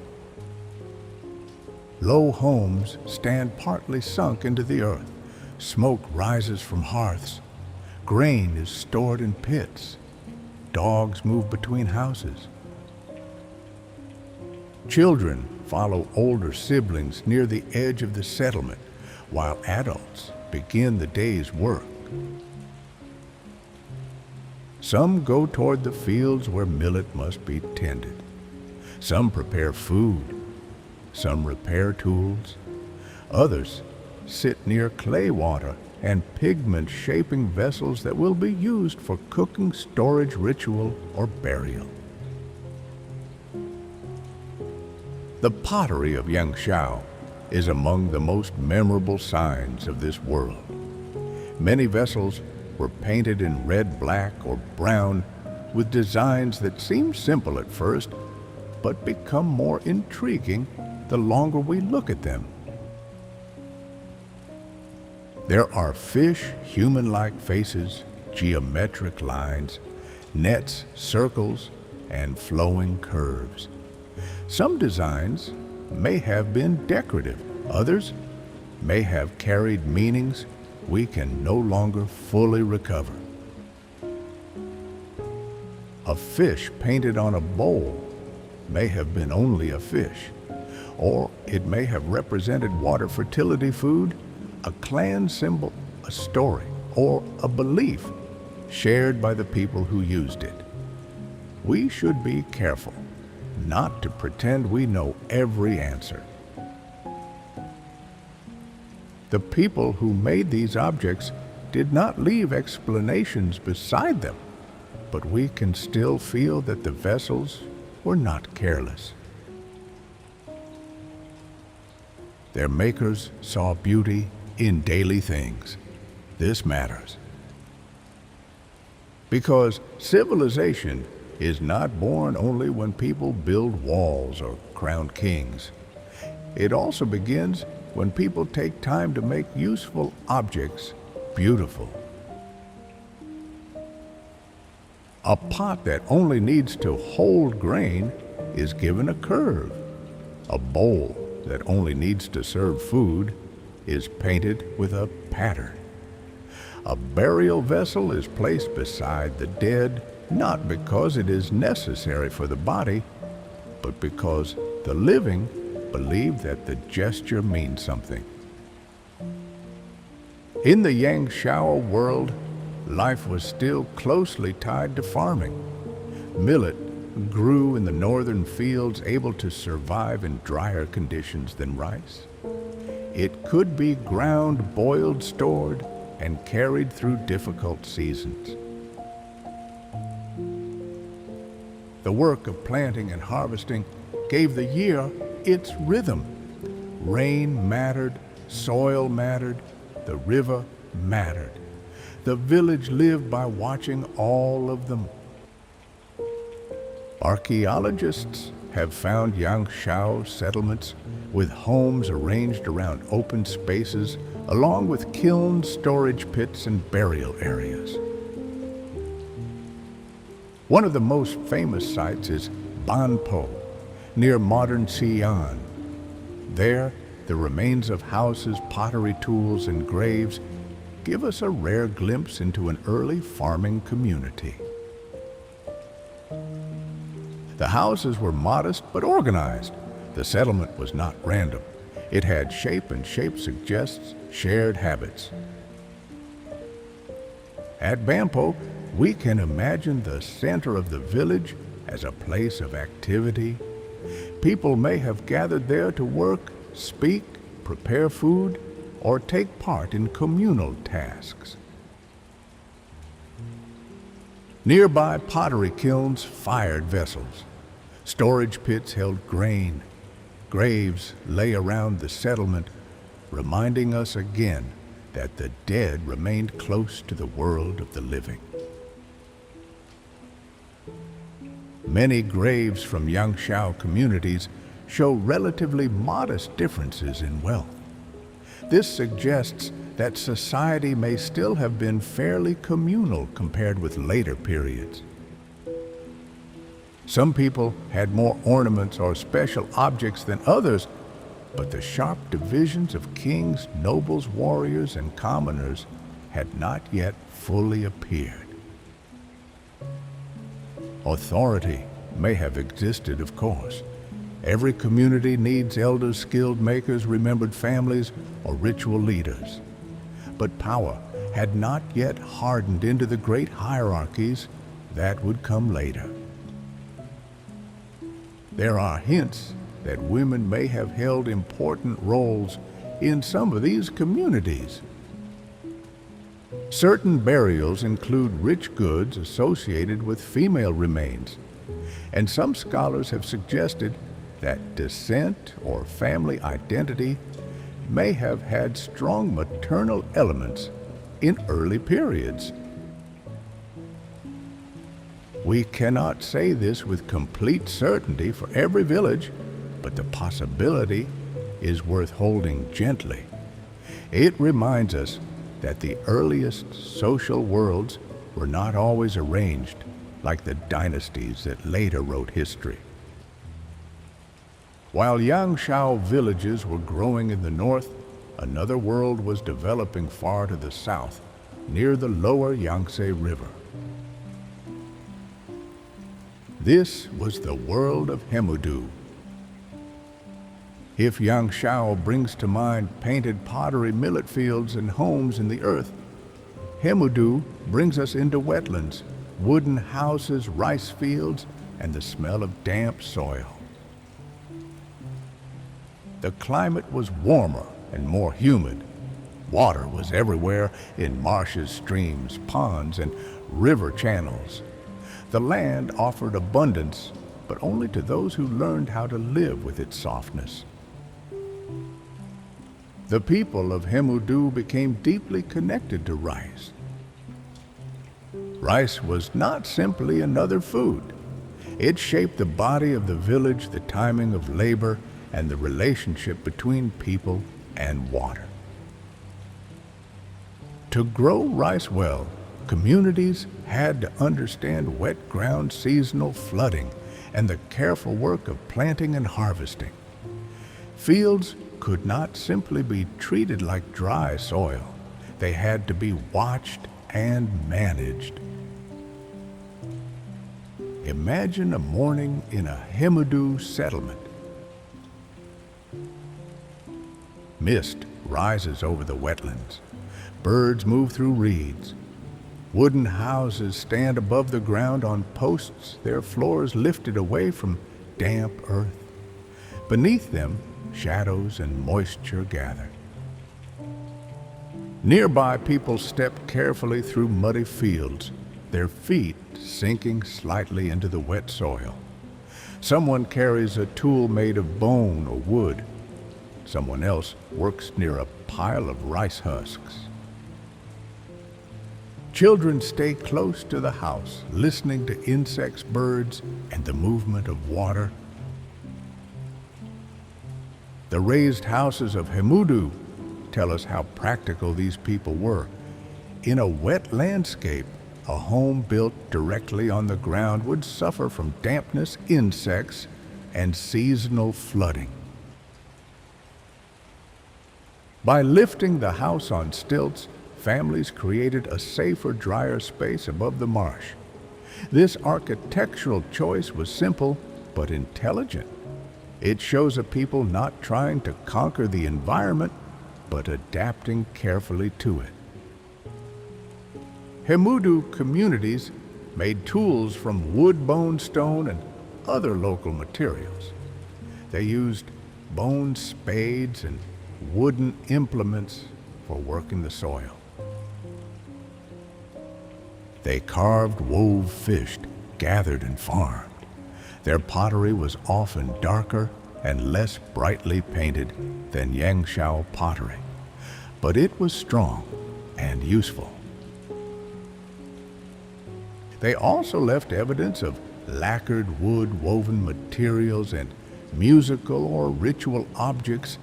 Low homes stand partly sunk into the earth. Smoke rises from hearths. Grain is stored in pits. Dogs move between houses. Children follow older siblings near the edge of the settlement, while adults begin the day's work. Some go toward the fields where millet must be tended. Some prepare food. Some repair tools. Others sit near clay water and pigment shaping vessels that will be used for cooking, storage, ritual, or burial. The pottery of Yangtze is among the most memorable signs of this world. Many vessels were painted in red, black, or brown with designs that seem simple at first, but become more intriguing the longer we look at them. There are fish, human-like faces, geometric lines, nets, circles, and flowing curves. Some designs may have been decorative. Others may have carried meanings we can no longer fully recover. A fish painted on a bowl may have been only a fish, or it may have represented water fertility food, a clan symbol, a story, or a belief shared by the people who used it. We should be careful not to pretend we know every answer. The people who made these objects did not leave explanations beside them. but we can still feel that the vessels were not careless. Their makers saw beauty in daily things. This matters. Because civilization is not born only when people build walls or crown kings. It also begins when people take time to make useful objects beautiful. A pot that only needs to hold grain is given a curve. A bowl that only needs to serve food is painted with a pattern. A burial vessel is placed beside the dead, not because it is necessary for the body, but because the living believe that the gesture means something. In the Yangtze world, life was still closely tied to farming. Millet grew in the northern fields, able to survive in drier conditions than rice. It could be ground, boiled, stored, and carried through difficult seasons. The work of planting and harvesting gave the year its rhythm. Rain mattered, soil mattered, the river mattered. The village lived by watching all of them. Archaeologists have found Yangtze settlements with homes arranged around open spaces, along with kilns, storage pits, and burial areas. One of the most famous sites is Banpo, near modern Xi'an. There, the remains of houses, pottery tools, and graves give us a rare glimpse into an early farming community. The houses were modest but organized. The settlement was not random. It had shape, and shape suggests shared habits. At Banpo, we can imagine the center of the village as a place of activity. People may have gathered there to work, speak, prepare food, or take part in communal tasks. Nearby pottery kilns fired vessels. Storage pits held grain. Graves lay around the settlement, reminding us again that the dead remained close to the world of the living. Many graves from Yangtze communities show relatively modest differences in wealth. This suggests that society may still have been fairly communal compared with later periods. Some people had more ornaments or special objects than others, but the sharp divisions of kings, nobles, warriors, and commoners had not yet fully appeared. Authority may have existed, of course. Every community needs elders, skilled makers, remembered families, or ritual leaders. But power had not yet hardened into the great hierarchies that would come later. There are hints that women may have held important roles in some of these communities. Certain burials include rich goods associated with female remains, and some scholars have suggested that descent or family identity may have had strong maternal elements in early periods. We cannot say this with complete certainty for every village, but the possibility is worth holding gently. It reminds us that the earliest social worlds were not always arranged like the dynasties that later wrote history. While Yangtze villages were growing in the north, another world was developing far to the south, near the lower Yangtze River. This was the world of Hemudu. If Yangtze brings to mind painted pottery, millet fields, and homes in the earth, Hemudu brings us into wetlands, wooden houses, rice fields, and the smell of damp soil. The climate was warmer and more humid. Water was everywhere in marshes, streams, ponds, and river channels. The land offered abundance, but only to those who learned how to live with its softness. The people of Hemudu became deeply connected to rice. Rice was not simply another food. It shaped the body of the village, the timing of labor, and the relationship between people and water. To grow rice well, communities had to understand wet ground seasonal flooding and the careful work of planting and harvesting. Fields could not simply be treated like dry soil. They had to be watched and managed. Imagine a morning in a Hemudu settlement. Mist rises over the wetlands. Birds move through reeds. Wooden houses stand above the ground on posts, their floors lifted away from damp earth. Beneath them, shadows and moisture gathered. Nearby, people step carefully through muddy fields, their feet sinking slightly into the wet soil. Someone carries a tool made of bone or wood. Someone else works near a pile of rice husks. Children stay close to the house, listening to insects, birds, and the movement of water. The raised houses of Hemudu tell us how practical these people were. In a wet landscape, a home built directly on the ground would suffer from dampness, insects, and seasonal flooding. By lifting the house on stilts, families created a safer, drier space above the marsh. This architectural choice was simple but intelligent. It shows a people not trying to conquer the environment, but adapting carefully to it. Hemudu communities made tools from wood, bone, stone, and other local materials. They used bone spades and wooden implements for working the soil. They carved, wove, fished, gathered, and farmed. Their pottery was often darker and less brightly painted than Yangtze pottery, but it was strong and useful. They also left evidence of lacquered wood, woven materials, and musical or ritual objects,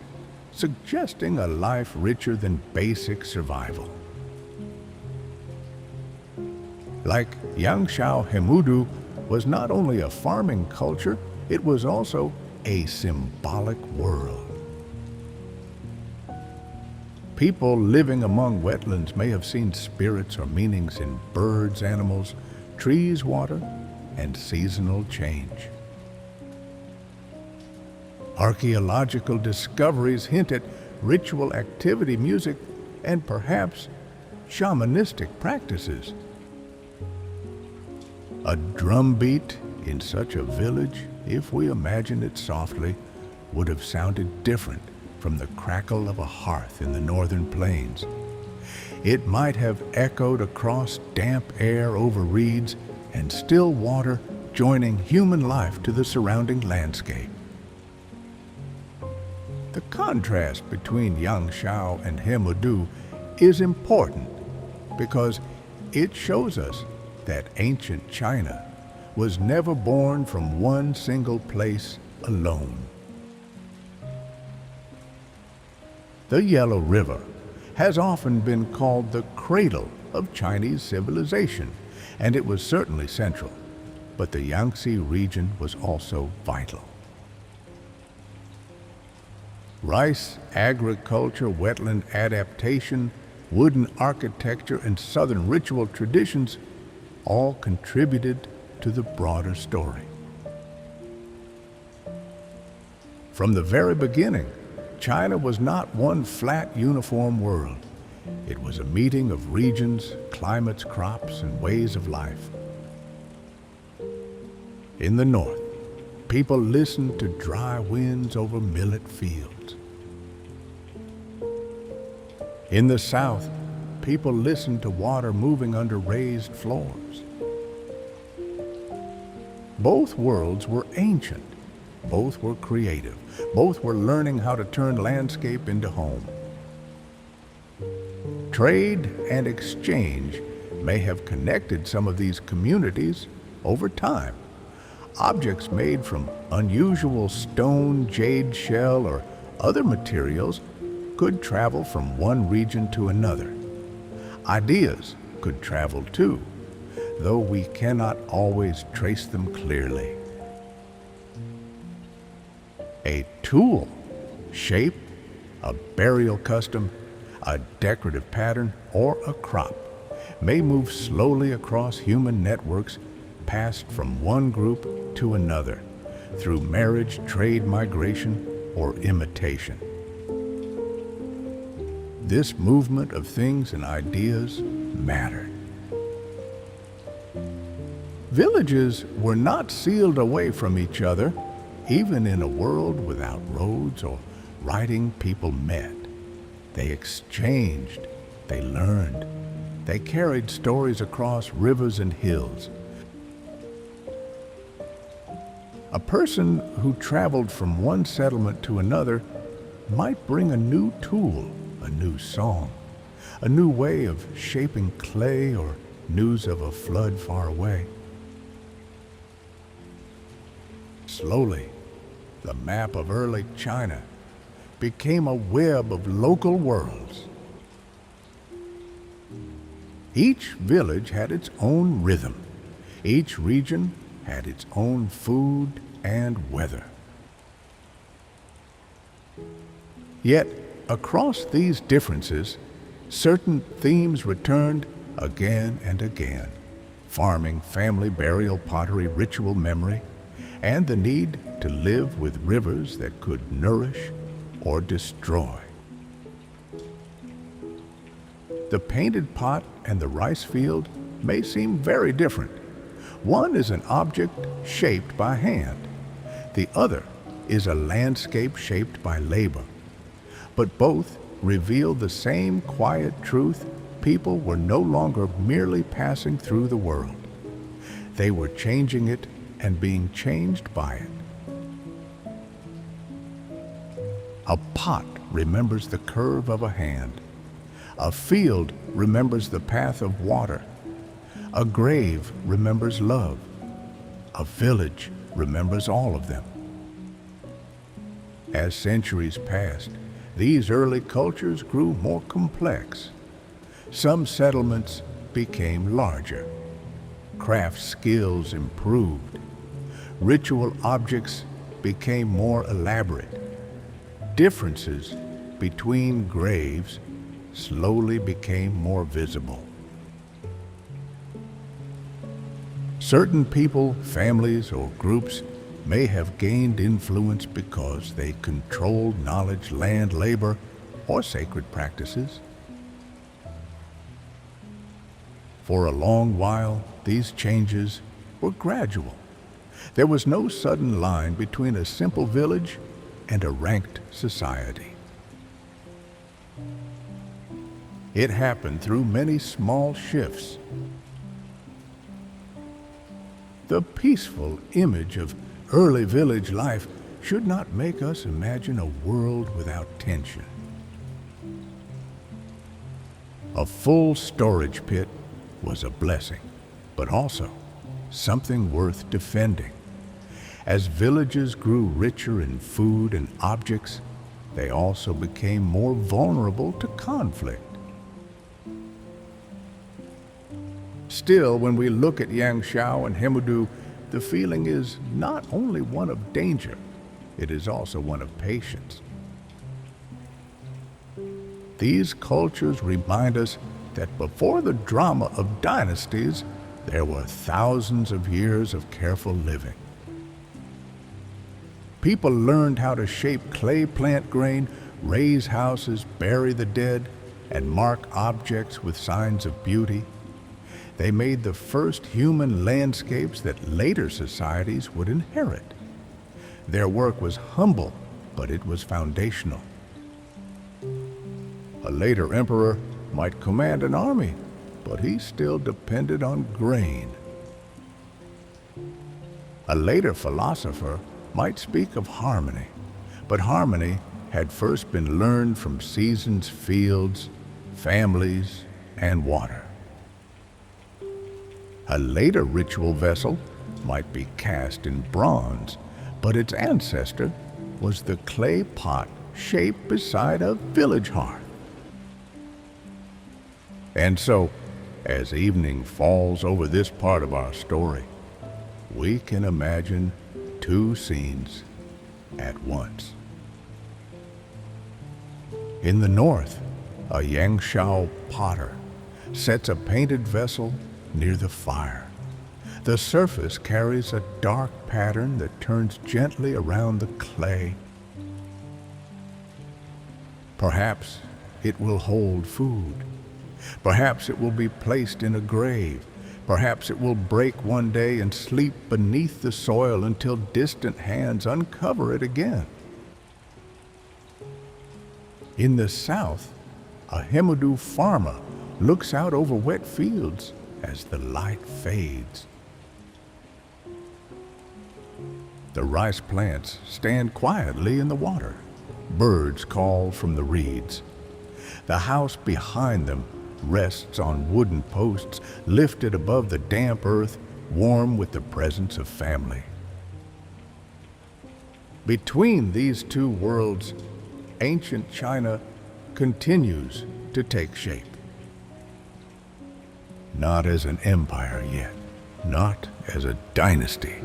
suggesting a life richer than basic survival. Like Yangtze, Hemudu was not only a farming culture, it was also a symbolic world. People living among wetlands may have seen spirits or meanings in birds, animals, trees, water, and seasonal change. Archaeological discoveries hint at ritual activity, music, and perhaps shamanistic practices. A drumbeat in such a village, if we imagine it softly, would have sounded different from the crackle of a hearth in the northern plains. It might have echoed across damp air over reeds and still water, joining human life to the surrounding landscape. The contrast between Yangtze and Hemudu is important because it shows us that ancient China was never born from one single place alone. The Yellow River has often been called the cradle of Chinese civilization, and it was certainly central, but the Yangtze region was also vital. Rice agriculture, wetland adaptation, wooden architecture, and southern ritual traditions all contributed to the broader story. From the very beginning, China was not one flat, uniform world. It was a meeting of regions, climates, crops, and ways of life. In the north, people listened to dry winds over millet fields. In the south, people listened to water moving under raised floors. Both worlds were ancient. Both were creative. Both were learning how to turn landscape into home. Trade and exchange may have connected some of these communities over time. Objects made from unusual stone, jade shell, or other materials could travel from one region to another. Ideas could travel too, though we cannot always trace them clearly. A tool, shape, a burial custom, a decorative pattern, or a crop may move slowly across human networks, passed from one group to another through marriage, trade, migration, or imitation. This movement of things and ideas mattered. Villages were not sealed away from each other. Even in a world without roads or writing, people met. They exchanged, they learned, they carried stories across rivers and hills. A person who traveled from one settlement to another might bring a new tool, a new song, a new way of shaping clay, or news of a flood far away. Slowly, the map of early China became a web of local worlds. Each village had its own rhythm. Each region had its own food and weather. Yet, across these differences, certain themes returned again and again: farming, family, burial, pottery, ritual, memory, and the need to live with rivers that could nourish or destroy. The painted pot and the rice field may seem very different. One is an object shaped by hand. The other is a landscape shaped by labor. But both reveal the same quiet truth: people were no longer merely passing through the world. They were changing it and being changed by it. A pot remembers the curve of a hand. A field remembers the path of water. A grave remembers love. A village remembers all of them. As centuries passed, these early cultures grew more complex. Some settlements became larger. Craft skills improved. Ritual objects became more elaborate. Differences between graves slowly became more visible. Certain people, families, or groups may have gained influence because they controlled knowledge, land, labor, or sacred practices. For a long while, these changes were gradual. There was no sudden line between a simple village and a ranked society. It happened through many small shifts. The peaceful image of early village life should not make us imagine a world without tension. A full storage pit was a blessing, but also something worth defending. As villages grew richer in food and objects, they also became more vulnerable to conflict. Still, when we look at Yangzhou and Hemudu, the feeling is not only one of danger, it is also one of patience. These cultures remind us that before the drama of dynasties, there were thousands of years of careful living. People learned how to shape clay, plant grain, raise houses, bury the dead, and mark objects with signs of beauty. They made the first human landscapes that later societies would inherit. Their work was humble, but it was foundational. A later emperor might command an army, but he still depended on grain. A later philosopher might speak of harmony, but harmony had first been learned from seasons, fields, families, and water. A later ritual vessel might be cast in bronze, but its ancestor was the clay pot shaped beside a village hearth. And so, as evening falls over this part of our story, we can imagine two scenes at once. In the north, a Yangtze potter sets a painted vessel near the fire. The surface carries a dark pattern that turns gently around the clay. Perhaps it will hold food. Perhaps it will be placed in a grave. Perhaps it will break one day and sleep beneath the soil until distant hands uncover it again. In the south, a Himadu farmer looks out over wet fields as the light fades. The rice plants stand quietly in the water. Birds call from the reeds. The house behind them rests on wooden posts lifted above the damp earth, warm with the presence of family. Between these two worlds, ancient China continues to take shape. Not as an empire yet, not as a dynasty,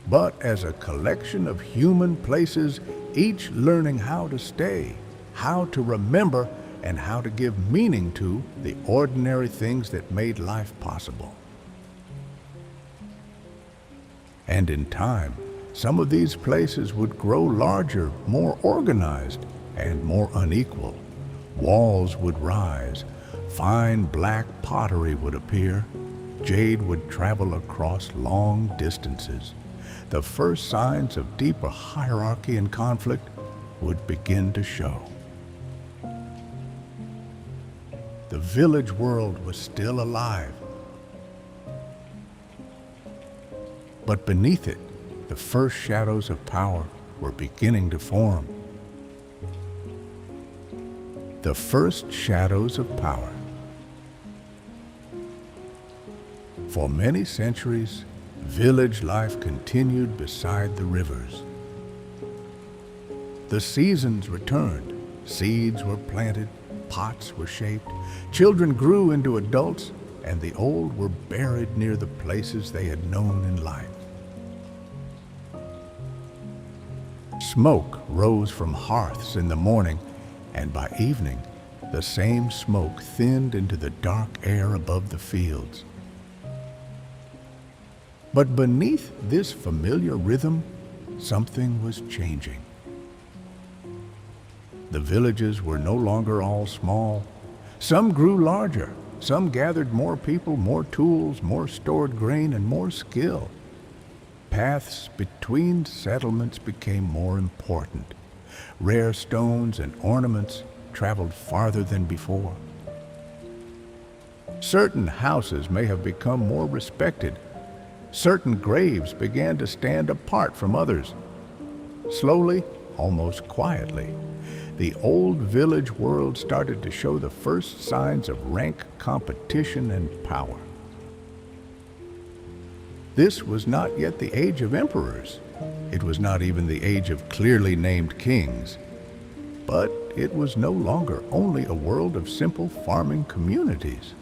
but as a collection of human places, each learning how to stay, how to remember, and how to give meaning to the ordinary things that made life possible. And in time, some of these places would grow larger, more organized, and more unequal. Walls would rise, fine black pottery would appear, jade would travel across long distances. The first signs of deeper hierarchy and conflict would begin to show. The village world was still alive, but beneath it, the first shadows of power were beginning to form. The first shadows of power. For many centuries, village life continued beside the rivers. The seasons returned, seeds were planted, pots were shaped, children grew into adults, and the old were buried near the places they had known in life. Smoke rose from hearths in the morning, and by evening, the same smoke thinned into the dark air above the fields. But beneath this familiar rhythm, something was changing. The villages were no longer all small. Some grew larger. Some gathered more people, more tools, more stored grain, and more skill. Paths between settlements became more important. Rare stones and ornaments traveled farther than before. Certain houses may have become more respected. Certain graves began to stand apart from others. Slowly, almost quietly, the old village world started to show the first signs of rank competition and power. This was not yet the age of emperors. It was not even the age of clearly named kings. But it was no longer only a world of simple farming communities.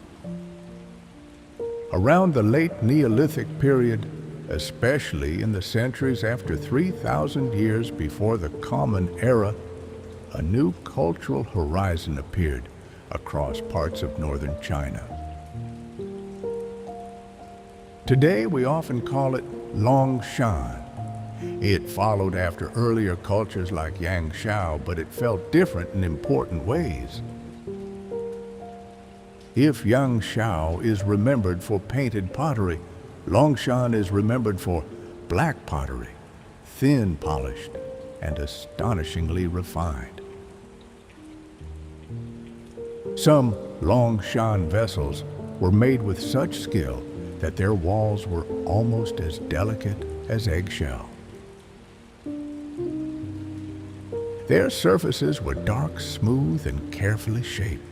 Around the late Neolithic period, especially in the centuries after 3,000 years before the Common Era, a new cultural horizon appeared across parts of northern China. Today we often call it Longshan. It followed after earlier cultures like Yangtze, but it felt different in important ways. If Yangtze is remembered for painted pottery, Longshan is remembered for black pottery, thin polished, and astonishingly refined. Some Longshan vessels were made with such skill that their walls were almost as delicate as eggshell. Their surfaces were dark, smooth, and carefully shaped.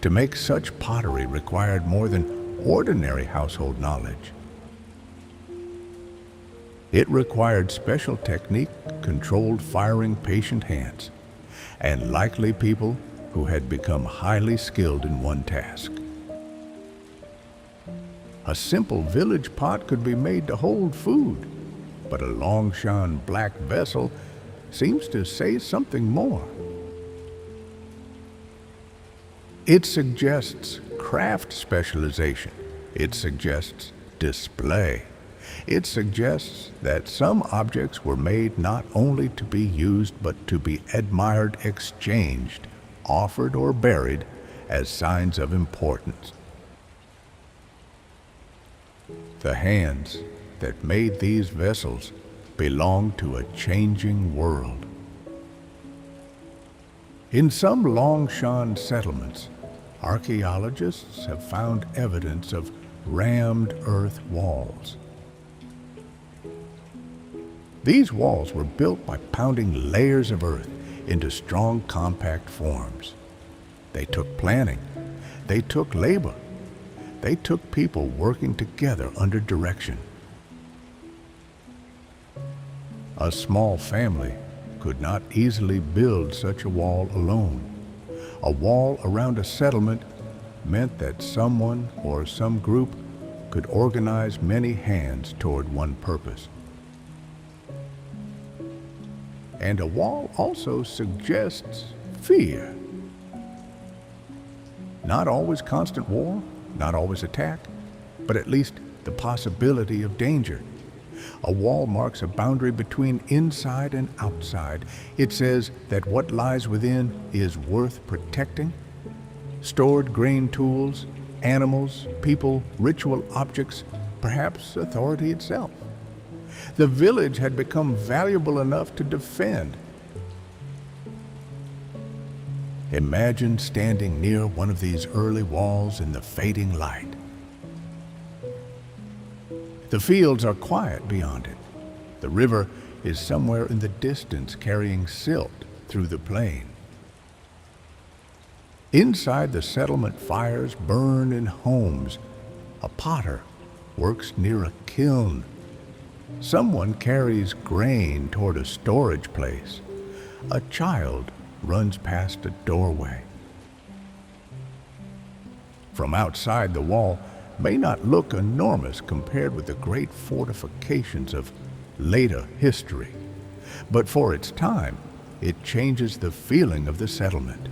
To make such pottery required more than ordinary household knowledge. It required special technique, controlled firing patient hands, and likely people who had become highly skilled in one task. A simple village pot could be made to hold food, but a Longshan black vessel seems to say something more. It suggests craft specialization. It suggests display. It suggests that some objects were made not only to be used but to be admired, exchanged, offered, or buried as signs of importance. The hands that made these vessels belong to a changing world. In some Longshan settlements, archaeologists have found evidence of rammed earth walls. These walls were built by pounding layers of earth into strong, compact forms. They took planning. They took labor. They took people working together under direction. A small family could not easily build such a wall alone. A wall around a settlement meant that someone or some group could organize many hands toward one purpose. And a wall also suggests fear. Not always constant war, not always attack, but at least the possibility of danger. A wall marks a boundary between inside and outside. It says that what lies within is worth protecting. Stored grain tools, animals, people, ritual objects, perhaps authority itself. The village had become valuable enough to defend. Imagine standing near one of these early walls in the fading light. The fields are quiet beyond it. The river is somewhere in the distance carrying silt through the plain. Inside the settlement, fires burn in homes. A potter works near a kiln. Someone carries grain toward a storage place. A child runs past a doorway. From outside, the wall may not look enormous compared with the great fortifications of later history, but for its time, it changes the feeling of the settlement.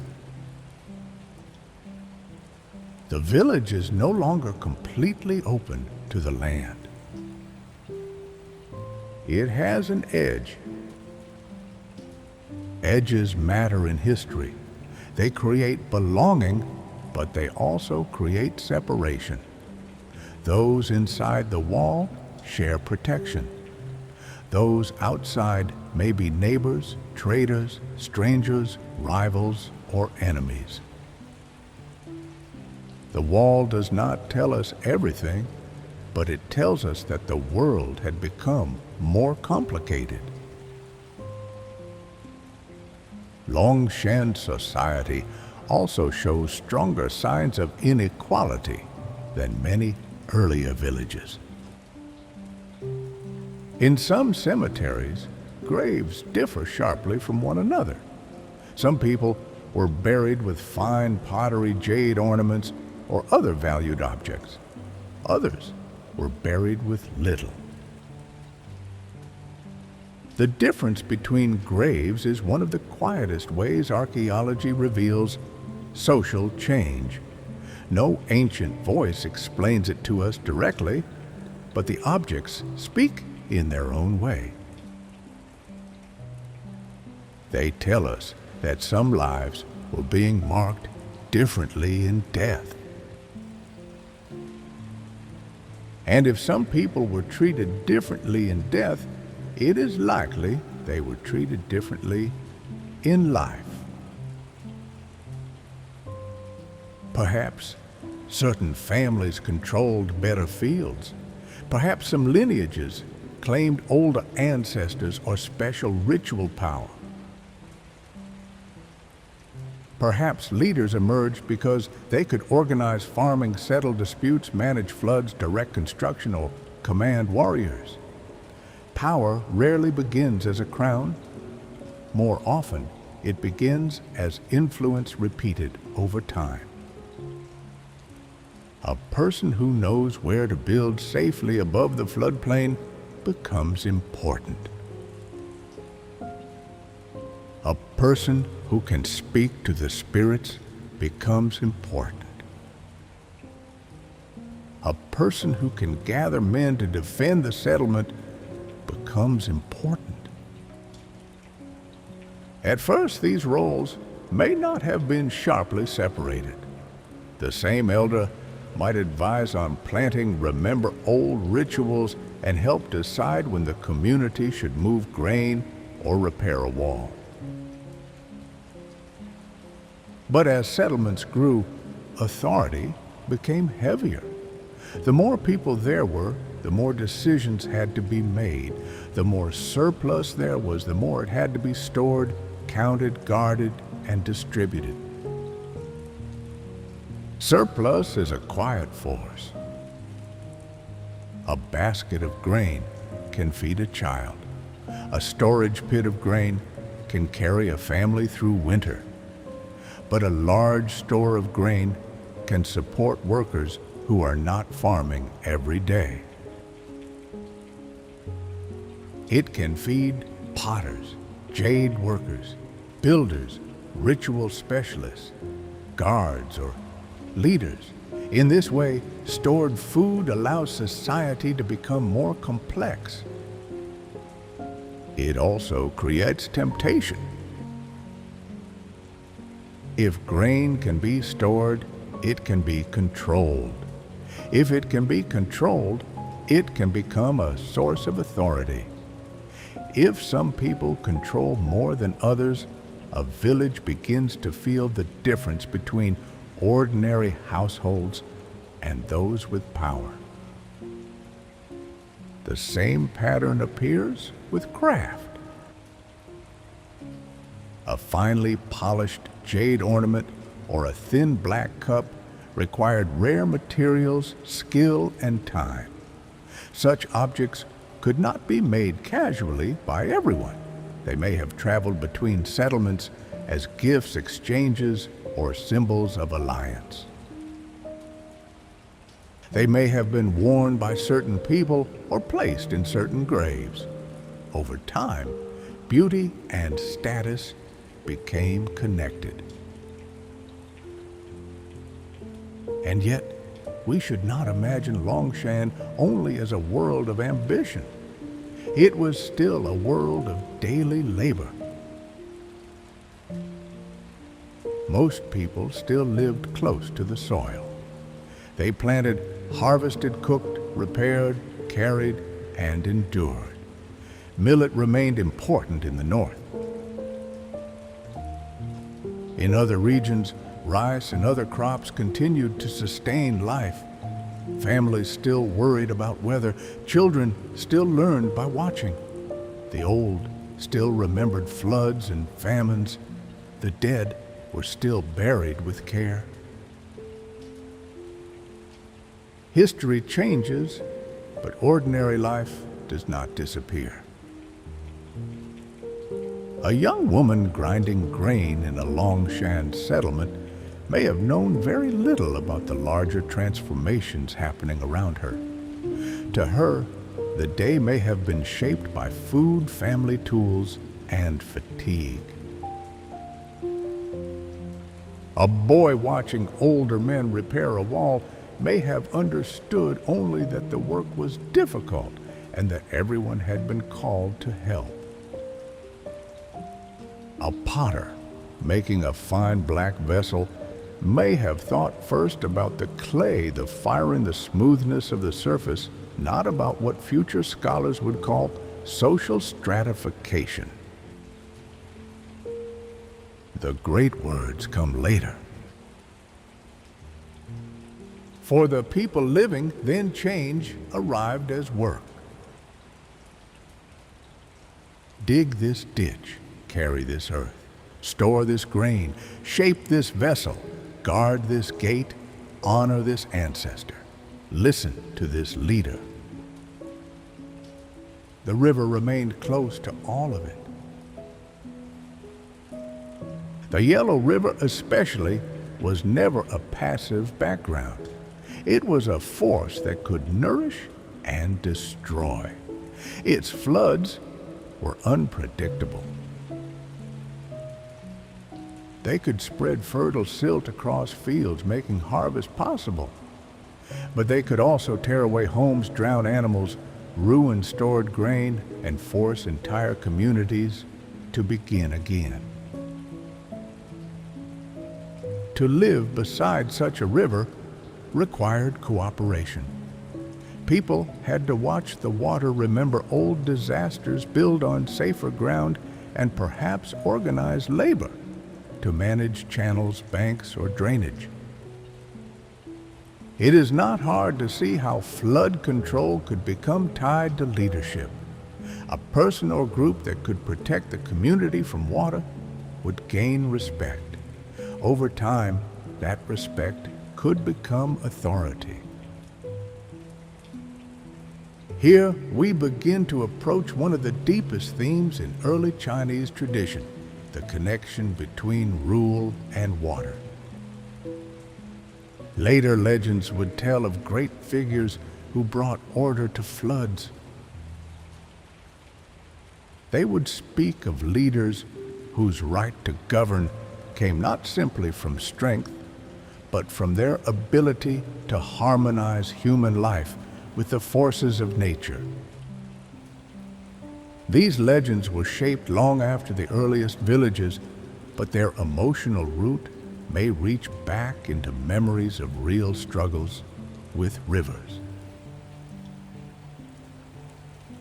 The village is no longer completely open to the land. It has an edge. Edges matter in history. They create belonging, but they also create separation. Those inside the wall share protection. Those outside may be neighbors, traders, strangers, rivals, or enemies. The wall does not tell us everything, but it tells us that the world had become more complicated. Longshan society also shows stronger signs of inequality than many earlier villages. In some cemeteries, graves differ sharply from one another. Some people were buried with fine pottery, jade ornaments, or other valued objects. Others were buried with little. The difference between graves is one of the quietest ways archaeology reveals social change. No ancient voice explains it to us directly, but the objects speak in their own way. They tell us that some lives were being marked differently in death. And if some people were treated differently in death, it is likely they were treated differently in life. Perhaps Certain families controlled better fields. Perhaps some lineages claimed older ancestors or special ritual power. Perhaps leaders emerged because they could organize farming, settle disputes, manage floods, direct construction, or command warriors. Power rarely begins as a crown. More often, it begins as influence repeated over time. A person who knows where to build safely above the floodplain becomes important. A person who can speak to the spirits becomes important. A person who can gather men to defend the settlement becomes important. At first, these roles may not have been sharply separated. The same elder might advise on planting, remember old rituals, and help decide when the community should move grain or repair a wall. But as settlements grew, authority became heavier. The more people there were, the more decisions had to be made. The more surplus there was, the more it had to be stored, counted, guarded, and distributed. Surplus is a quiet force. A basket of grain can feed a child. A storage pit of grain can carry a family through winter. But a large store of grain can support workers who are not farming every day. It can feed potters, jade workers, builders, ritual specialists, guards, or leaders. In this way, stored food allows society to become more complex. It also creates temptation. If grain can be stored, it can be controlled. If it can be controlled, it can become a source of authority. If some people control more than others, a village begins to feel the difference between ordinary households and those with power. The same pattern appears with craft. A finely polished jade ornament or a thin black cup required rare materials, skill, and time. Such objects could not be made casually by everyone. They may have traveled between settlements as gifts, exchanges, or symbols of alliance. They may have been worn by certain people or placed in certain graves. Over time, beauty and status became connected. And yet, we should not imagine Longshan only as a world of ambition. It was still a world of daily labor. Most people still lived close to the soil. They planted, harvested, cooked, repaired, carried, and endured. Millet remained important in the north. In other regions, rice and other crops continued to sustain life. Families still worried about weather. Children still learned by watching. The old still remembered floods and famines. The dead were still buried with care. History changes, but ordinary life does not disappear. A young woman grinding grain in a Longshan settlement may have known very little about the larger transformations happening around her. To her, the day may have been shaped by food, family tools, and fatigue. A boy watching older men repair a wall may have understood only that the work was difficult and that everyone had been called to help. A potter making a fine black vessel may have thought first about the clay, the fire, and the smoothness of the surface, not about what future scholars would call social stratification. The great words come later. For the people living, then change arrived as work. Dig this ditch, carry this earth, store this grain, shape this vessel, guard this gate, honor this ancestor, listen to this leader. The river remained close to all of it. The Yellow River especially was never a passive background. It was a force that could nourish and destroy. Its floods were unpredictable. They could spread fertile silt across fields, making harvest possible. But they could also tear away homes, drown animals, ruin stored grain, and force entire communities to begin again. To live beside such a river required cooperation. People had to watch the water, remember old disasters, build on safer ground, and perhaps organize labor to manage channels, banks, or drainage. It is not hard to see how flood control could become tied to leadership. A person or group that could protect the community from water would gain respect. Over time, that respect could become authority. Here, we begin to approach one of the deepest themes in early Chinese tradition, the connection between rule and water. Later legends would tell of great figures who brought order to floods. They would speak of leaders whose right to govern came not simply from strength, but from their ability to harmonize human life with the forces of nature. These legends were shaped long after the earliest villages, but their emotional root may reach back into memories of real struggles with rivers.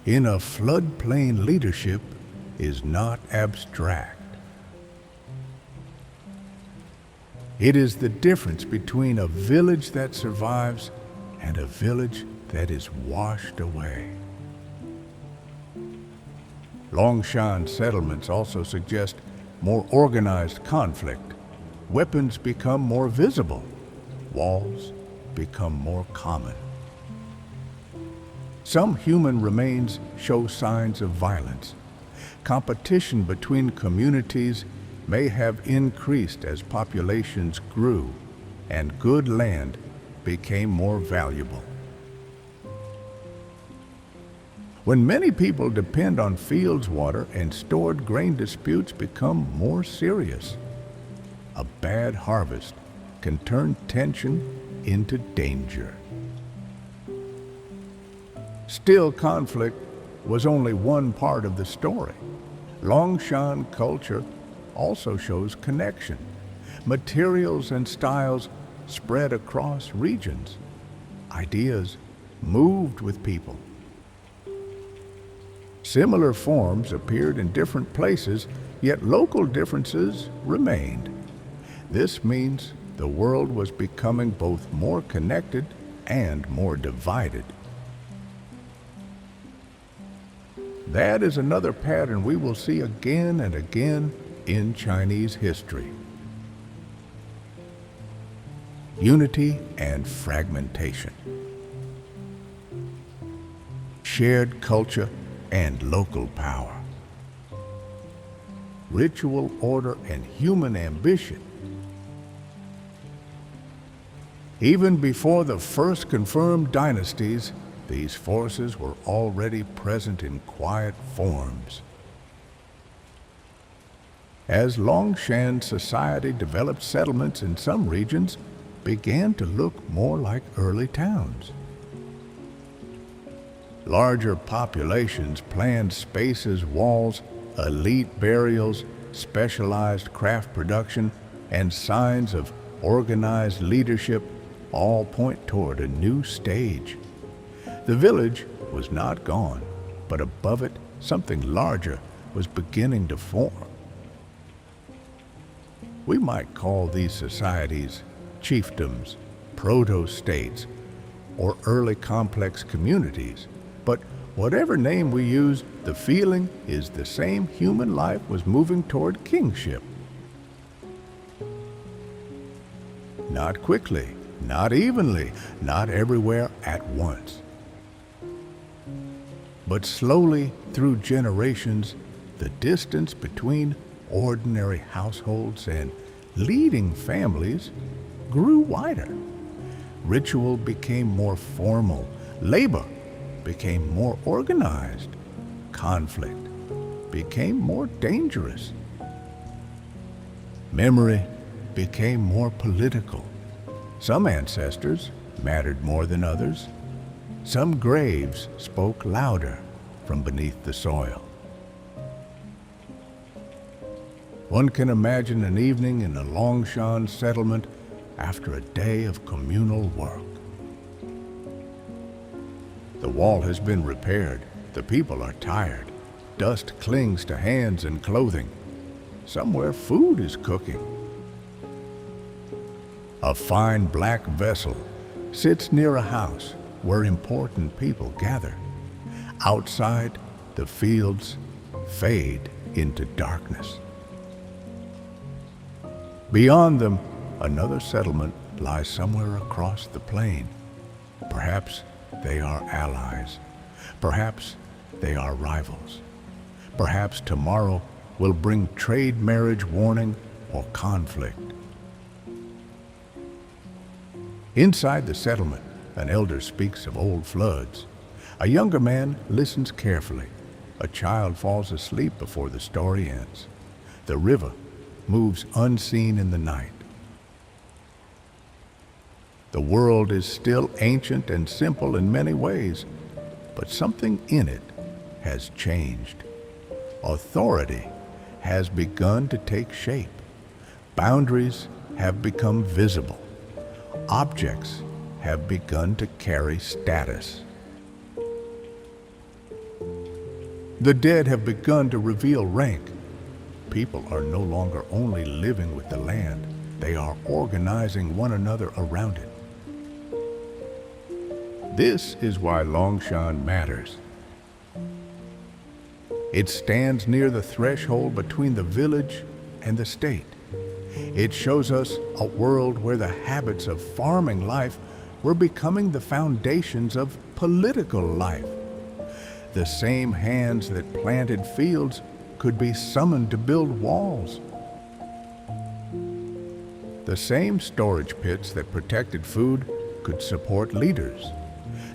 In a floodplain, leadership is not abstract. It is the difference between a village that survives and a village that is washed away. Longshan settlements also suggest more organized conflict. Weapons become more visible. Walls become more common. Some human remains show signs of violence. Competition between communities may have increased as populations grew and good land became more valuable. When many people depend on fields water and stored grain, disputes become more serious. A bad harvest can turn tension into danger. Still, conflict was only one part of the story. Longshan culture also shows connection. Materials and styles spread across regions. Ideas moved with people. Similar forms appeared in different places, yet local differences remained. This means the world was becoming both more connected and more divided. That is another pattern we will see again and again in Chinese history. Unity and fragmentation. Shared culture and local power. Ritual order and human ambition. Even before the first confirmed dynasties, these forces were already present in quiet forms. As Longshan society developed, settlements in some regions began to look more like early towns. Larger populations, planned spaces, walls, elite burials, specialized craft production, and signs of organized leadership all point toward a new stage. The village was not gone, but above it, something larger was beginning to form. We might call these societies chiefdoms, proto-states, or early complex communities. But whatever name we use, the feeling is the same: human life was moving toward kingship. Not quickly, not evenly, not everywhere at once. But slowly, through generations, the distance between ordinary households and leading families grew wider. Ritual became more formal. Labor became more organized. Conflict became more dangerous. Memory became more political. Some ancestors mattered more than others. Some graves spoke louder from beneath the soil. One can imagine an evening in a Longshan settlement after a day of communal work. The wall has been repaired. The people are tired. Dust clings to hands and clothing. Somewhere food is cooking. A fine black vessel sits near a house where important people gather. Outside, the fields fade into darkness. Beyond them, another settlement lies somewhere across the plain. Perhaps they are allies. Perhaps they are rivals. Perhaps tomorrow will bring trade marriage warning or conflict. Inside the settlement, an elder speaks of old floods. A younger man listens carefully. A child falls asleep before the story ends. The river moves unseen in the night. The world is still ancient and simple in many ways, but something in it has changed. Authority has begun to take shape. Boundaries have become visible. Objects have begun to carry status. The dead have begun to reveal rank. People are no longer only living with the land, they are organizing one another around it. This is why Longshan matters. It stands near the threshold between the village and the state. It shows us a world where the habits of farming life were becoming the foundations of political life. The same hands that planted fields could be summoned to build walls. The same storage pits that protected food could support leaders.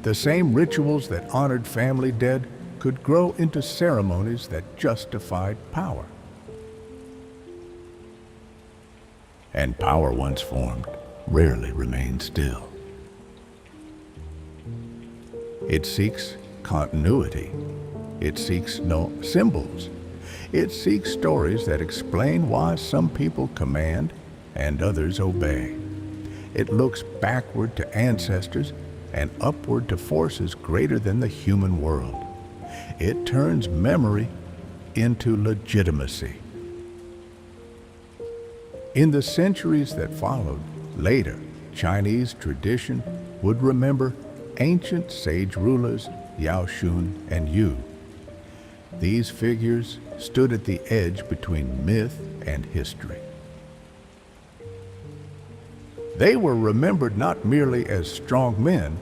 The same rituals that honored family dead could grow into ceremonies that justified power. And power once formed rarely remains still. It seeks continuity. It seeks no symbols. It seeks stories that explain why some people command and others obey. It looks backward to ancestors and upward to forces greater than the human world. It turns memory into legitimacy. In the centuries that followed, later, Chinese tradition would remember ancient sage rulers Yao Shun and Yu. These figures stood at the edge between myth and history. They were remembered not merely as strong men,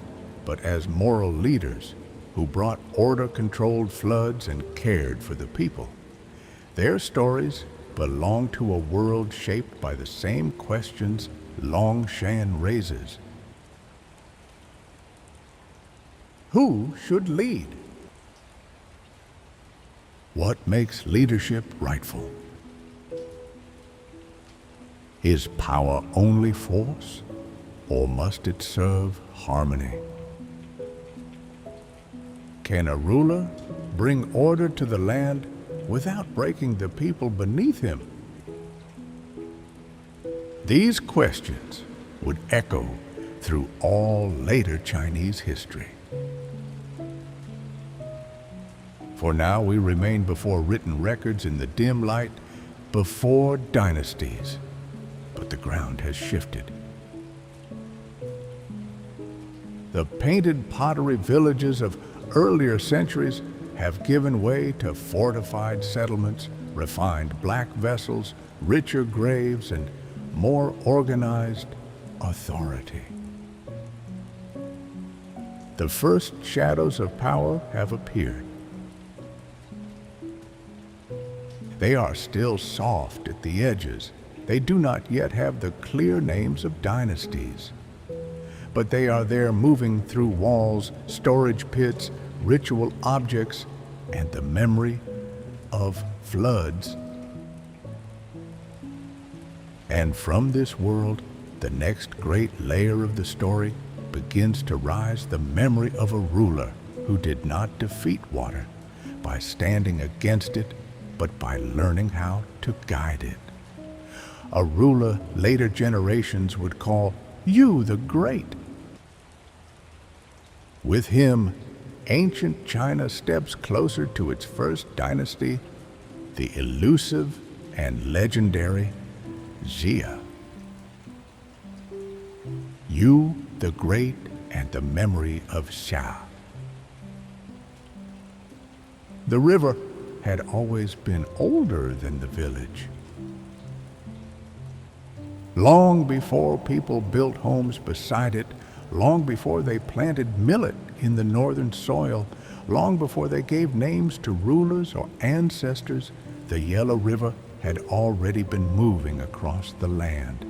but as moral leaders who brought order-controlled floods and cared for the people. Their stories belong to a world shaped by the same questions Longshan raises. Who should lead? What makes leadership rightful? Is power only force, or must it serve harmony? Can a ruler bring order to the land without breaking the people beneath him? These questions would echo through all later Chinese history. For now, we remain before written records in the dim light, before dynasties. But the ground has shifted. The painted pottery villages of earlier centuries have given way to fortified settlements, refined black vessels, richer graves, and more organized authority. The first shadows of power have appeared. They are still soft at the edges. They do not yet have the clear names of dynasties. But they are there, moving through walls, storage pits, ritual objects, and the memory of floods. And from this world, the next great layer of the story begins to rise, the memory of a ruler who did not defeat water by standing against it, but by learning how to guide it. A ruler later generations would call Yu the Great. With him, ancient China steps closer to its first dynasty, the elusive and legendary Xia. Yu the Great and the memory of Xia. The river had always been older than the village. Long before people built homes beside it, long before they planted millet in the northern soil, long before they gave names to rulers or ancestors, the Yellow River had already been moving across the land.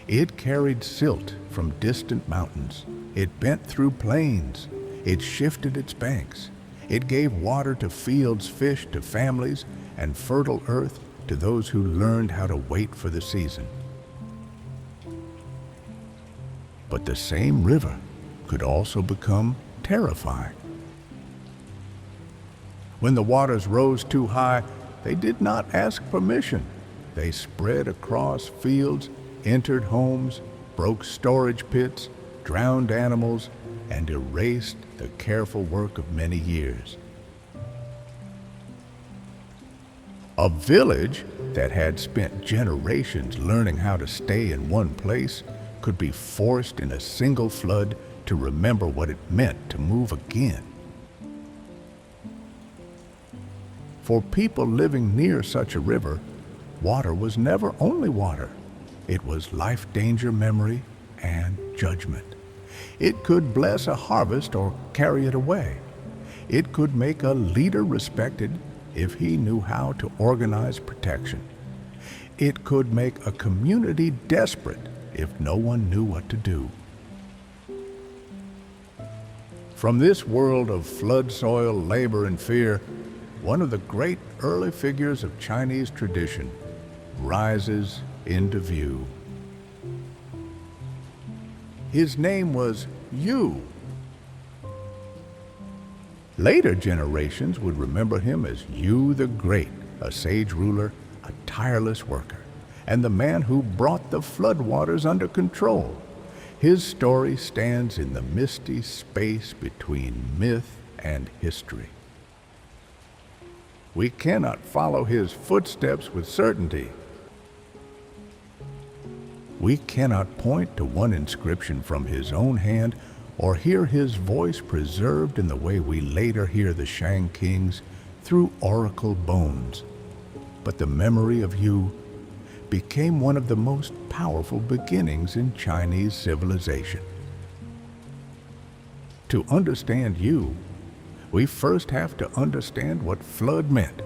It carried silt from distant mountains. It bent through plains. It shifted its banks. It gave water to fields, fish to families, and fertile earth to those who learned how to wait for the season. But the same river could also become terrifying. When the waters rose too high, they did not ask permission. They spread across fields, entered homes, broke storage pits, drowned animals, and erased the careful work of many years. A village that had spent generations learning how to stay in one place could be forced in a single flood to remember what it meant to move again. For people living near such a river, water was never only water. It was life danger memory and judgment. It could bless a harvest or carry it away. It could make a leader respected if he knew how to organize protection. It could make a community desperate if no one knew what to do. From this world of flood soil, labor, and fear, one of the great early figures of Chinese tradition rises into view. His name was Yu. Later generations would remember him as Yu the Great, a sage ruler, a tireless worker, and the man who brought the floodwaters under control. His story stands in the misty space between myth and history. We cannot follow his footsteps with certainty. We cannot point to one inscription from his own hand or hear his voice preserved in the way we later hear the Shang kings through oracle bones. But the memory of Yu became one of the most powerful beginnings in Chinese civilization. To understand Yu, we first have to understand what flood meant.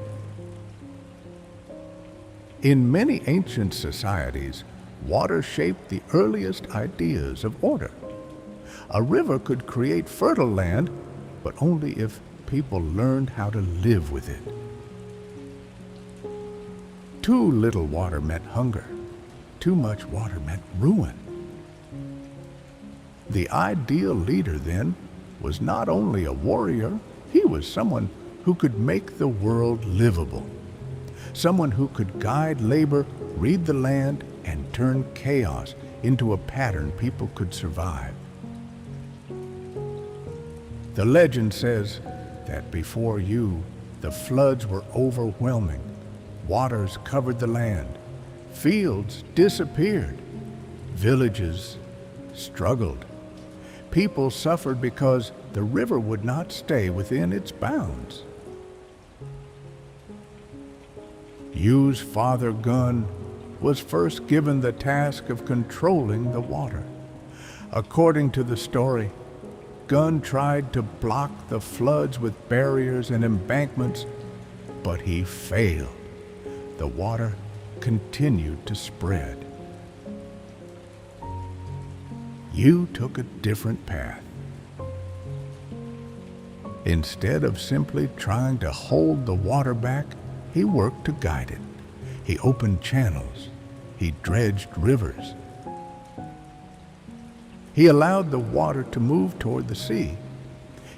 In many ancient societies, water shaped the earliest ideas of order. A river could create fertile land, but only if people learned how to live with it. Too little water meant hunger. Too much water meant ruin. The ideal leader, then, was not only a warrior, he was someone who could make the world livable. Someone who could guide labor, read the land, and turn chaos into a pattern people could survive. The legend says that before Yu, the floods were overwhelming. Waters covered the land. Fields disappeared. Villages struggled. People suffered because the river would not stay within its bounds. Yu's father Gun was first given the task of controlling the water. According to the story, Gun tried to block the floods with barriers and embankments, but he failed. The water continued to spread. Yu took a different path. Instead of simply trying to hold the water back, he worked to guide it. He opened channels. He dredged rivers. He allowed the water to move toward the sea.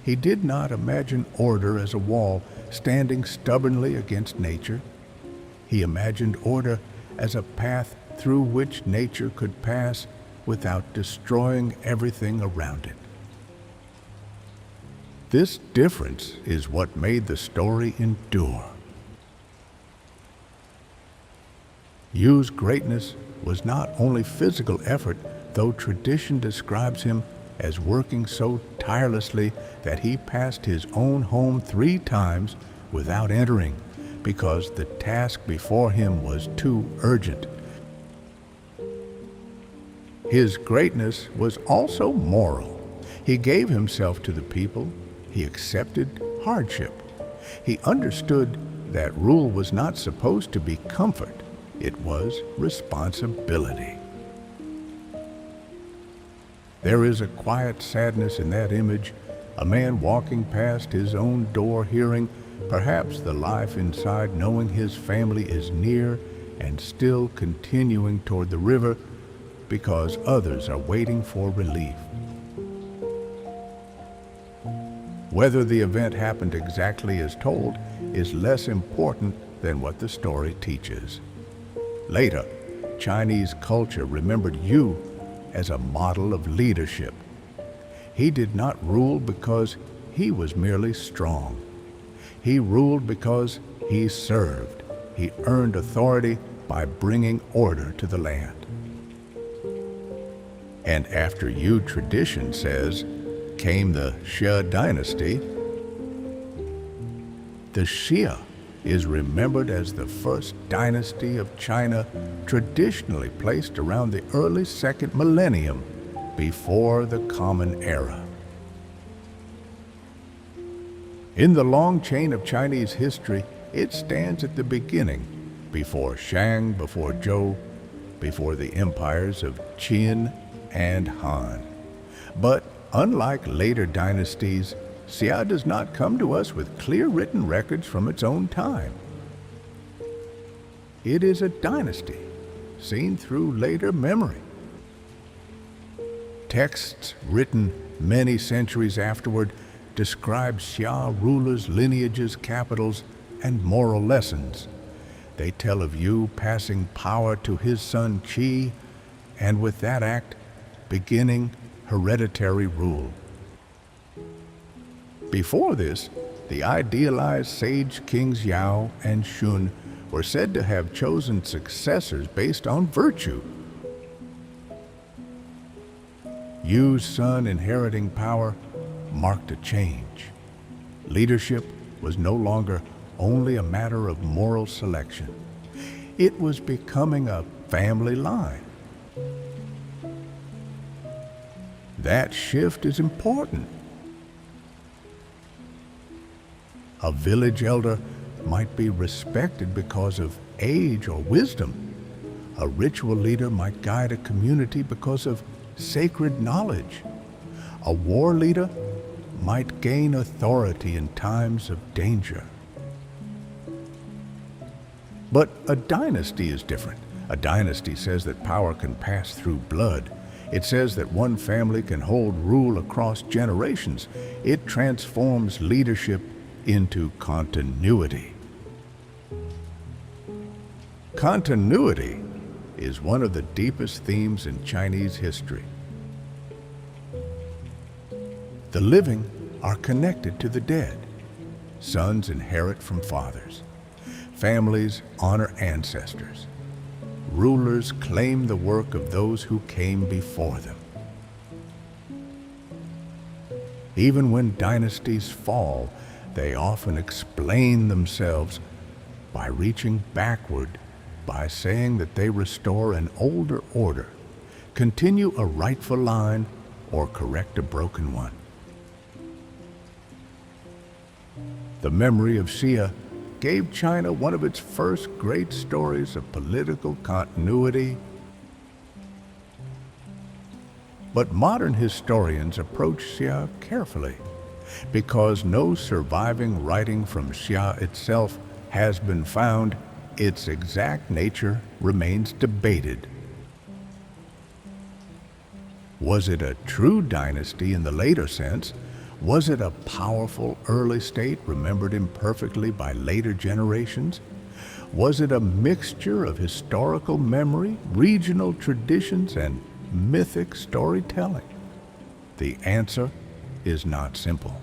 He did not imagine order as a wall standing stubbornly against nature. He imagined order as a path through which nature could pass without destroying everything around it. This difference is what made the story endure. Yu's greatness was not only physical effort, though tradition describes him as working so tirelessly that he passed his own home 3 times without entering because the task before him was too urgent. His greatness was also moral. He gave himself to the people. He accepted hardship. He understood that rule was not supposed to be comfort. It was responsibility. There is a quiet sadness in that image, a man walking past his own door hearing perhaps the life inside, knowing his family is near and still continuing toward the river because others are waiting for relief. Whether the event happened exactly as told is less important than what the story teaches. Later, Chinese culture remembered Yu as a model of leadership. He did not rule because he was merely strong. He ruled because he served. He earned authority by bringing order to the land. And after Yu tradition says, came the Shang dynasty. The Xia is remembered as the first dynasty of China, traditionally placed around the early 2nd millennium before the Common Era. In the long chain of Chinese history, it stands at the beginning, before Shang, before Zhou, before the empires of Qin and Han. But unlike later dynasties, Xia does not come to us with clear written records from its own time. It is a dynasty, seen through later memory. Texts written many centuries afterward describe Xia rulers' lineages, capitals, and moral lessons. They tell of Yu passing power to his son Qi, and with that act, beginning hereditary rule. Before this, the idealized sage kings Yao and Shun were said to have chosen successors based on virtue. Yu's son inheriting power marked a change. Leadership was no longer only a matter of moral selection. It was becoming a family line. That shift is important. A village elder might be respected because of age or wisdom. A ritual leader might guide a community because of sacred knowledge. A war leader might gain authority in times of danger. But a dynasty is different. A dynasty says that power can pass through blood. It says that one family can hold rule across generations. It transforms leadership into continuity. Continuity is one of the deepest themes in Chinese history. The living are connected to the dead. Sons inherit from fathers. Families honor ancestors. Rulers claim the work of those who came before them. Even when dynasties fall, they often explain themselves by reaching backward, by saying that they restore an older order, continue a rightful line, or correct a broken one. The memory of Xia gave China one of its first great stories of political continuity. But modern historians approach Xia carefully, because no surviving writing from Xia itself has been found. Its exact nature remains debated. Was it a true dynasty in the later sense? Was it a powerful early state remembered imperfectly by later generations? Was it a mixture of historical memory, regional traditions, and mythic storytelling? The answer is not simple.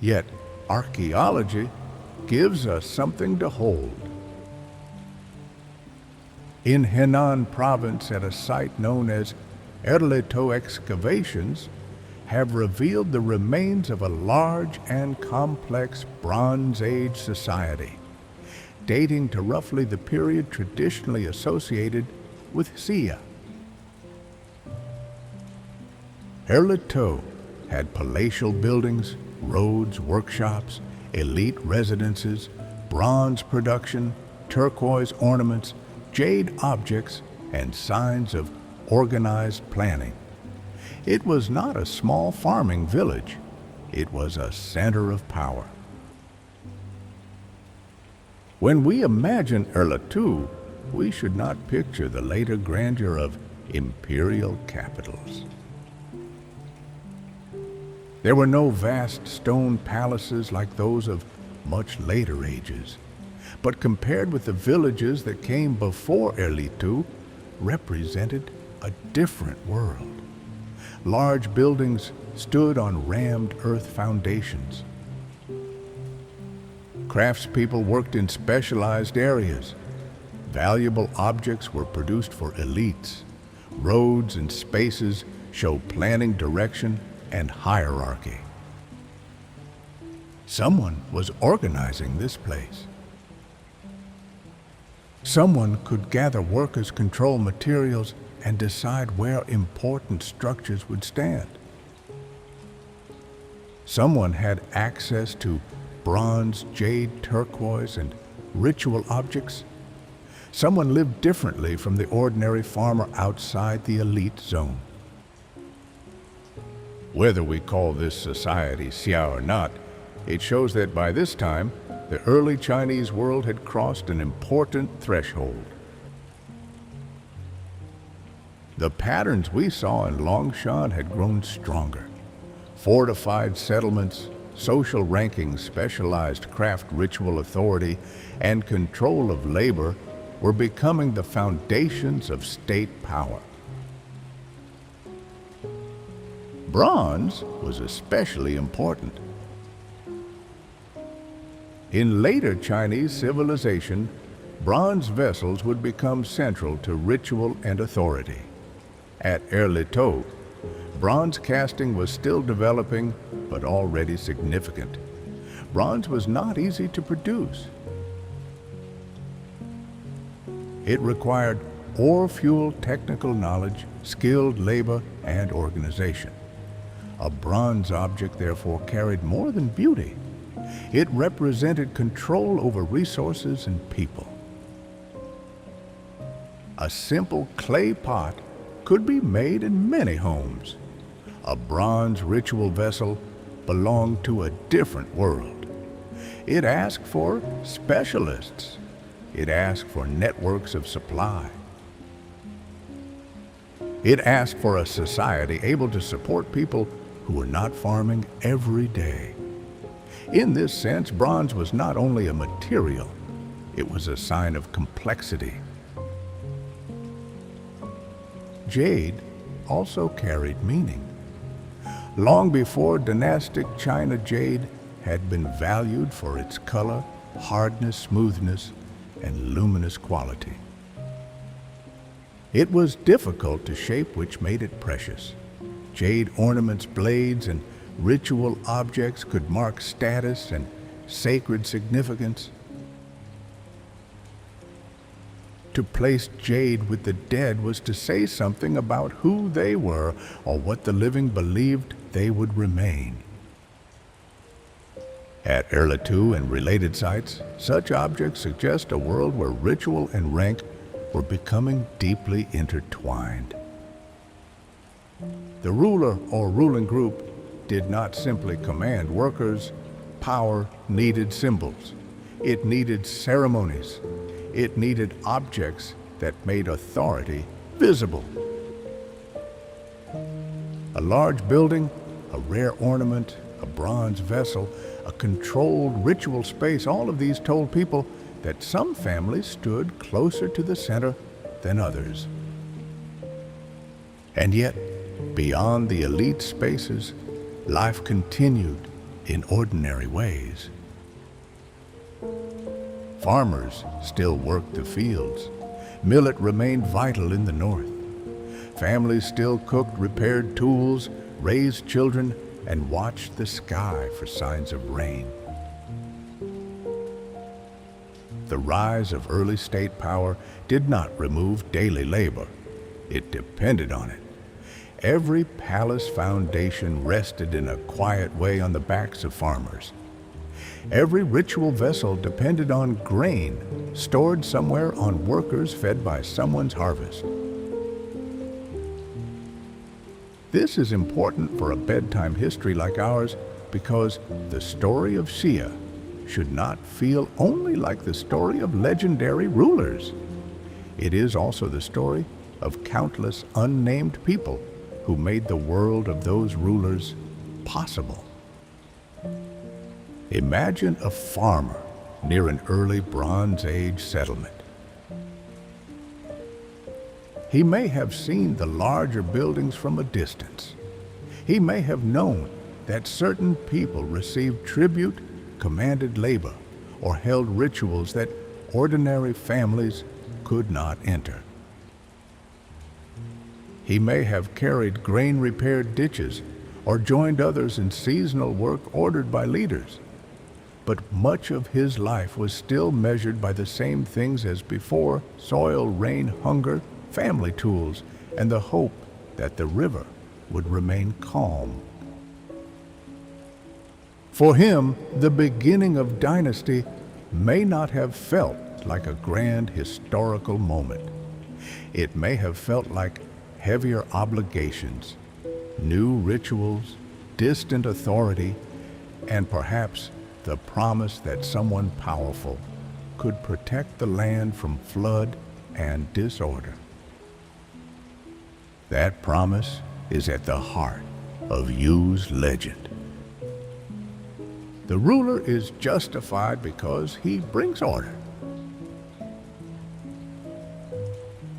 Yet, archaeology gives us something to hold. In Henan province, at a site known as Erletou, excavations have revealed the remains of a large and complex Bronze Age society, dating to roughly the period traditionally associated with Xia. Erletou had palatial buildings, roads, workshops, elite residences, bronze production, turquoise ornaments, jade objects, and signs of organized planning. It was not a small farming village. It was a center of power. When we imagine Erletou, we should not picture the later grandeur of imperial capitals. There were no vast stone palaces like those of much later ages, but compared with the villages that came before Erletou, represented a different world. Large buildings stood on rammed earth foundations. Craftspeople worked in specialized areas. Valuable objects were produced for elites. Roads and spaces show planning direction and hierarchy. Someone was organizing this place. Someone could gather workers, control materials, and decide where important structures would stand. Someone had access to bronze, jade, turquoise, and ritual objects. Someone lived differently from the ordinary farmer outside the elite zone. Whether we call this society Xia or not, it shows that by this time, the early Chinese world had crossed an important threshold. The patterns we saw in Longshan had grown stronger. Fortified settlements, social rankings, specialized craft ritual authority, and control of labor were becoming the foundations of state power. Bronze was especially important. In later Chinese civilization, bronze vessels would become central to ritual and authority. At Erletou, bronze casting was still developing, but already significant. Bronze was not easy to produce. It required ore-fuel technical knowledge, skilled labor, and organization. A bronze object, therefore, carried more than beauty. It represented control over resources and people. A simple clay pot could be made in many homes. A bronze ritual vessel belonged to a different world. It asked for specialists. It asked for networks of supply. It asked for a society able to support people who were not farming every day. In this sense, bronze was not only a material, it was a sign of complexity. Jade also carried meaning. Long before dynastic China, jade had been valued for its color, hardness, smoothness, and luminous quality. It was difficult to shape, which made it precious. Jade ornaments, blades, and ritual objects could mark status and sacred significance. To place jade with the dead was to say something about who they were or what the living believed they would remain. At Erlitou and related sites, such objects suggest a world where ritual and rank were becoming deeply intertwined. The ruler or ruling group did not simply command workers. Power needed symbols. It needed ceremonies. It needed objects that made authority visible. A large building, a rare ornament, a bronze vessel, a controlled ritual space, all of these told people that some families stood closer to the center than others. And yet, beyond the elite spaces, life continued in ordinary ways. Farmers still worked the fields. Millet remained vital in the north. Families still cooked, repaired tools, raised children, and watched the sky for signs of rain. The rise of early state power did not remove daily labor. It depended on it. Every palace foundation rested in a quiet way on the backs of farmers. Every ritual vessel depended on grain stored somewhere on workers fed by someone's harvest. This is important for a bedtime history like ours because the story of Xia should not feel only like the story of legendary rulers. It is also the story of countless unnamed people who made the world of those rulers possible. Imagine a farmer near an early Bronze Age settlement. He may have seen the larger buildings from a distance. He may have known that certain people received tribute, commanded labor, or held rituals that ordinary families could not enter. He may have carried grain-repaired ditches or joined others in seasonal work ordered by leaders. But much of his life was still measured by the same things as before: soil, rain, hunger, family tools, and the hope that the river would remain calm. For him, the beginning of dynasty may not have felt like a grand historical moment. It may have felt like heavier obligations, new rituals, distant authority, and perhaps the promise that someone powerful could protect the land from flood and disorder. That promise is at the heart of Yu's legend. The ruler is justified because he brings order.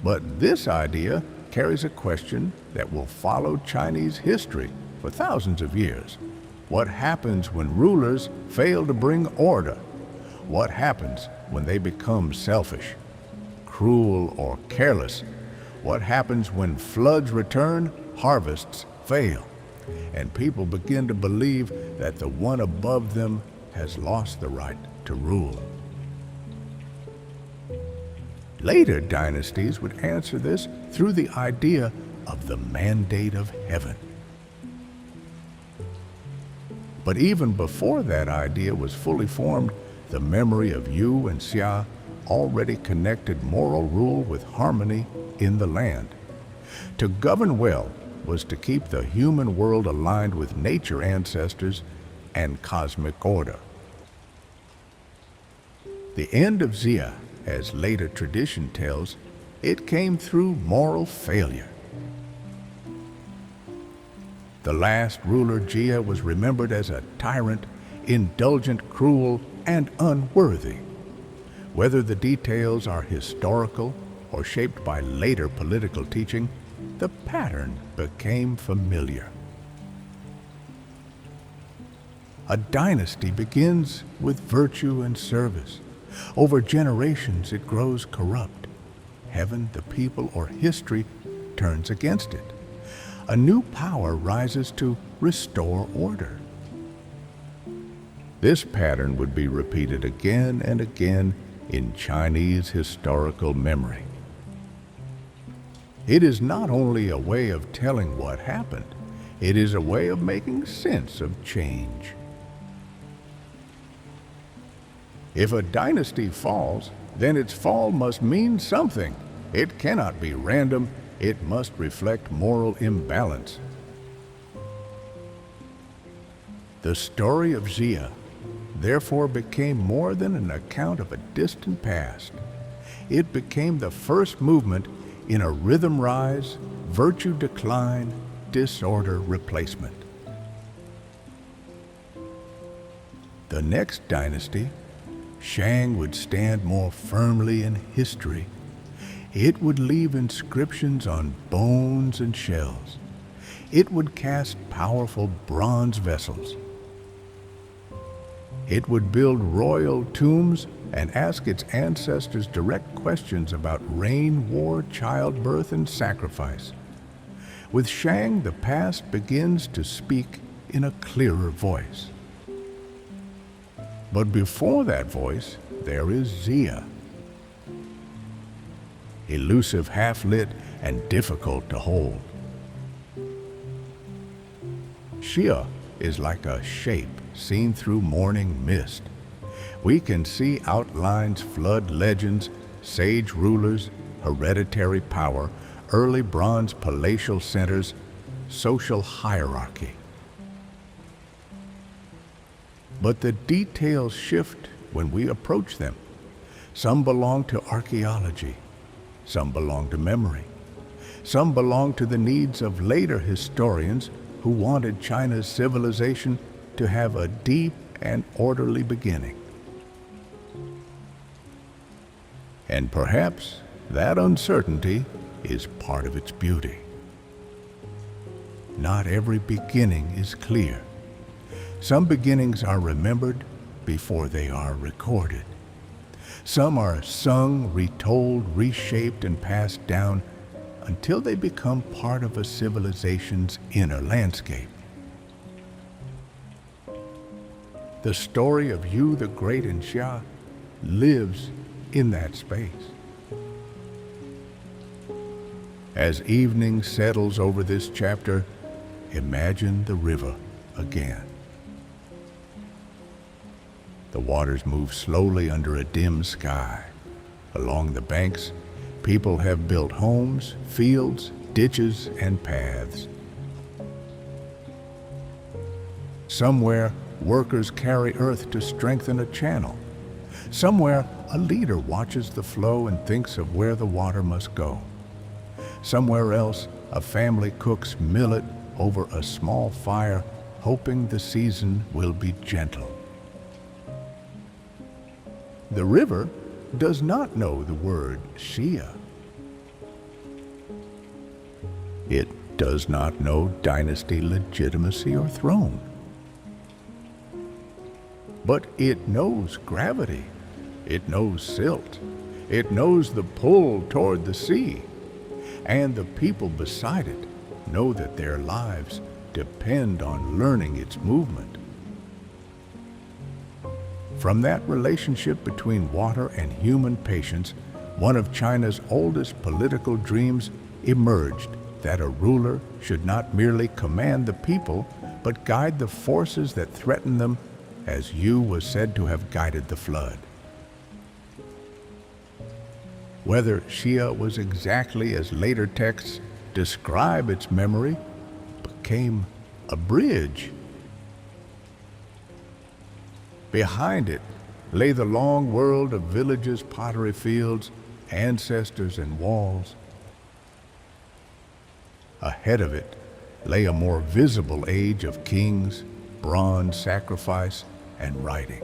But this idea carries a question that will follow Chinese history for thousands of years. What happens when rulers fail to bring order? What happens when they become selfish, cruel, or careless? What happens when floods return, harvests fail, and people begin to believe that the one above them has lost the right to rule? Later dynasties would answer this through the idea of the mandate of heaven. But even before that idea was fully formed, the memory of Yu and Xia already connected moral rule with harmony in the land. To govern well was to keep the human world aligned with nature ancestors and cosmic order. The end of Xia, as later tradition tells, it came through moral failure. The last ruler, Jia, was remembered as a tyrant, indulgent, cruel, and unworthy. Whether the details are historical or shaped by later political teaching, the pattern became familiar. A dynasty begins with virtue and service. Over generations, it grows corrupt. Heaven, the people, or history turns against it. a new power rises to restore order. This pattern would be repeated again and again in Chinese historical memory. It is not only a way of telling what happened, it is a way of making sense of change. If a dynasty falls, then its fall must mean something. It cannot be random. It must reflect moral imbalance. The story of Zhou therefore became more than an account of a distant past. It became the first movement in a rhythm rise, virtue decline, disorder replacement. The next dynasty, Shang, would stand more firmly in history. It would leave inscriptions on bones and shells. It would cast powerful bronze vessels. It would build royal tombs and ask its ancestors direct questions about reign, war, childbirth, and sacrifice. With Shang, the past begins to speak in a clearer voice. But before that voice, there is Zhou. Elusive, half-lit, and difficult to hold. Zhou is like a shape seen through morning mist. We can see outlines, flood legends, sage rulers, hereditary power, early bronze palatial centers, social hierarchy. But the details shift when we approach them. Some belong to archaeology. Some belong to memory. Some belong to the needs of later historians who wanted China's civilization to have a deep and orderly beginning. And perhaps that uncertainty is part of its beauty. Not every beginning is clear. Some beginnings are remembered before they are recorded. Some are sung, retold, reshaped, and passed down until they become part of a civilization's inner landscape. The story of Yu the Great and Xia lives in that space. As evening settles over this chapter, imagine the river again. The waters move slowly under a dim sky. Along the banks, people have built homes, fields, ditches, and paths. Somewhere, workers carry earth to strengthen a channel. Somewhere, a leader watches the flow and thinks of where the water must go. Somewhere else, a family cooks millet over a small fire, hoping the season will be gentle. The river does not know the word Xia. It does not know dynasty legitimacy or throne. But it knows gravity. It knows silt. It knows the pull toward the sea. And the people beside it know that their lives depend on learning its movement. From that relationship between water and human patience, one of China's oldest political dreams emerged, that a ruler should not merely command the people, but guide the forces that threaten them, as Yu was said to have guided the flood. Whether Xia was exactly as later texts describe its memory became a bridge. Behind it lay the long world of villages, pottery fields, ancestors, and walls. Ahead of it lay a more visible age of kings, bronze, sacrifice, and writing.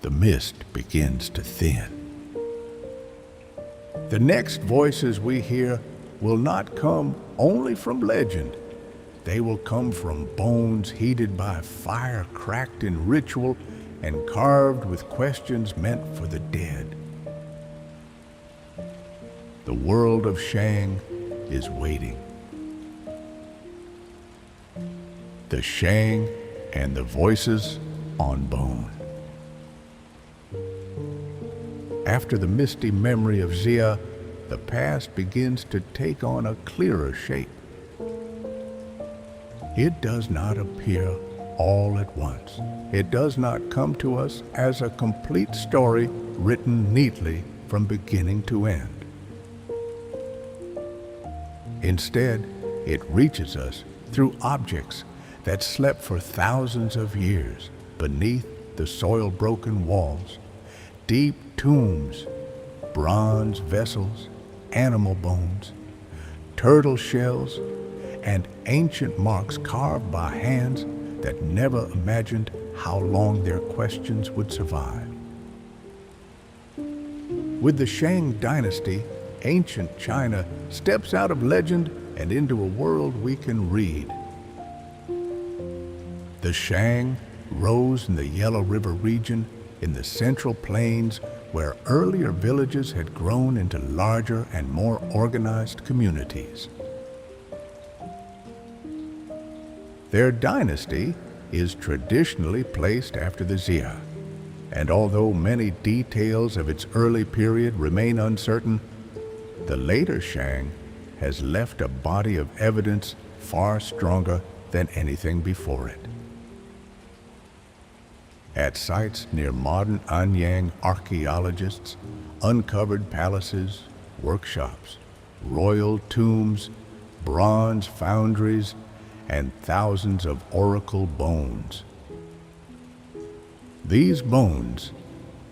The mist begins to thin. The next voices we hear will not come only from legend. They will come from bones heated by fire, cracked in ritual, and carved with questions meant for the dead. The world of Shang is waiting. The Shang and the voices on bone. After the misty memory of Zhou, the past begins to take on a clearer shape. It does not appear all at once. It does not come to us as a complete story written neatly from beginning to end. Instead, it reaches us through objects that slept for thousands of years beneath the soil-broken walls, deep tombs, bronze vessels, animal bones, turtle shells, and ancient marks carved by hands that never imagined how long their questions would survive. With the Shang dynasty, ancient China steps out of legend and into a world we can read. The Shang rose in the Yellow River region in the Central Plains, where earlier villages had grown into larger and more organized communities. Their dynasty is traditionally placed after the Zhou, and although many details of its early period remain uncertain, the later Shang has left a body of evidence far stronger than anything before it. At sites near modern Anyang, archaeologists uncovered palaces, workshops, royal tombs, bronze foundries, and thousands of oracle bones. These bones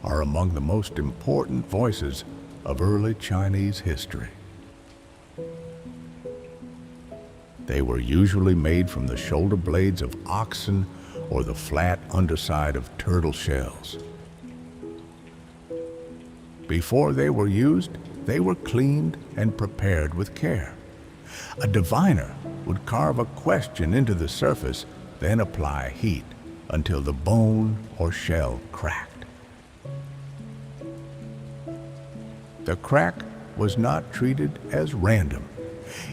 are among the most important voices of early Chinese history. They were usually made from the shoulder blades of oxen or the flat underside of turtle shells. Before they were used, they were cleaned and prepared with care. A diviner would carve a question into the surface, then apply heat until the bone or shell cracked. The crack was not treated as random.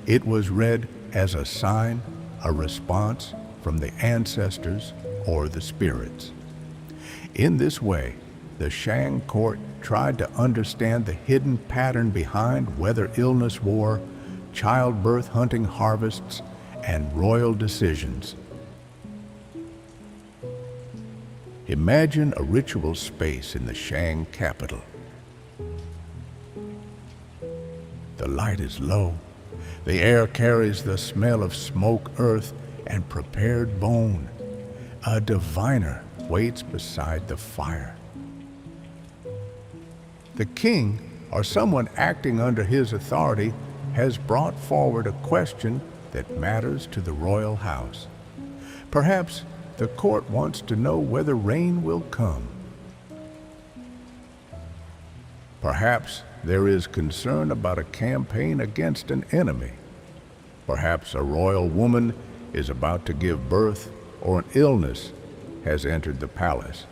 It was read as a sign, a response from the ancestors or the spirits. In this way, the Shang court tried to understand the hidden pattern behind whether illness war, childbirth hunting harvests, and royal decisions. Imagine a ritual space in the Shang capital. The light is low. The air carries the smell of smoke, earth, and prepared bone. A diviner waits beside the fire. The king, or someone acting under his authority, has brought forward a question that matters to the royal house. Perhaps the court wants to know whether rain will come. Perhaps there is concern about a campaign against an enemy. Perhaps a royal woman is about to give birth, or an illness has entered the palace.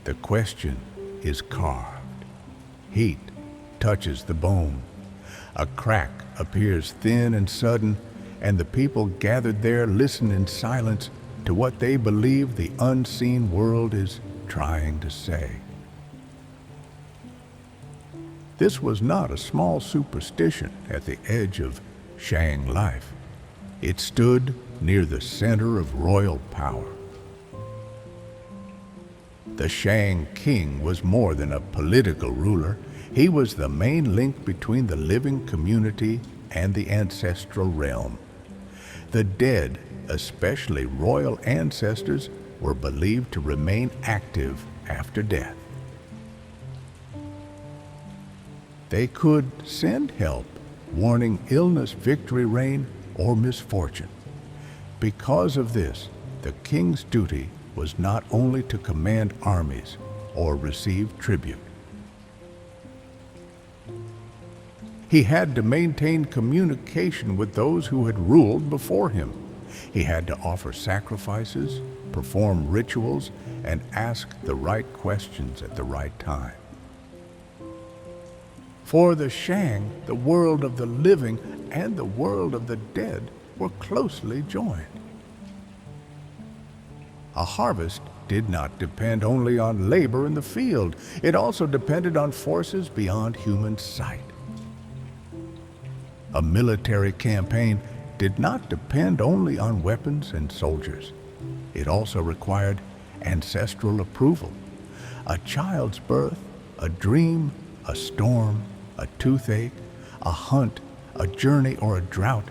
The question is carved. Heat touches the bone. A crack appears thin and sudden, and the people gathered there listen in silence to what they believe the unseen world is trying to say. This was not a small superstition at the edge of Shang life. It stood near the center of royal power. The Shang king was more than a political ruler. He was the main link between the living community and the ancestral realm. The dead, especially royal ancestors, were believed to remain active after death. They could send help, warning illness, victory, reign, or misfortune. Because of this, the king's duty was not only to command armies or receive tribute. He had to maintain communication with those who had ruled before him. He had to offer sacrifices, perform rituals, and ask the right questions at the right time. For the Shang, the world of the living and the world of the dead were closely joined. A harvest did not depend only on labor in the field. It also depended on forces beyond human sight. A military campaign did not depend only on weapons and soldiers. It also required ancestral approval. A child's birth, a dream, a storm, a toothache, a hunt, a journey, or a drought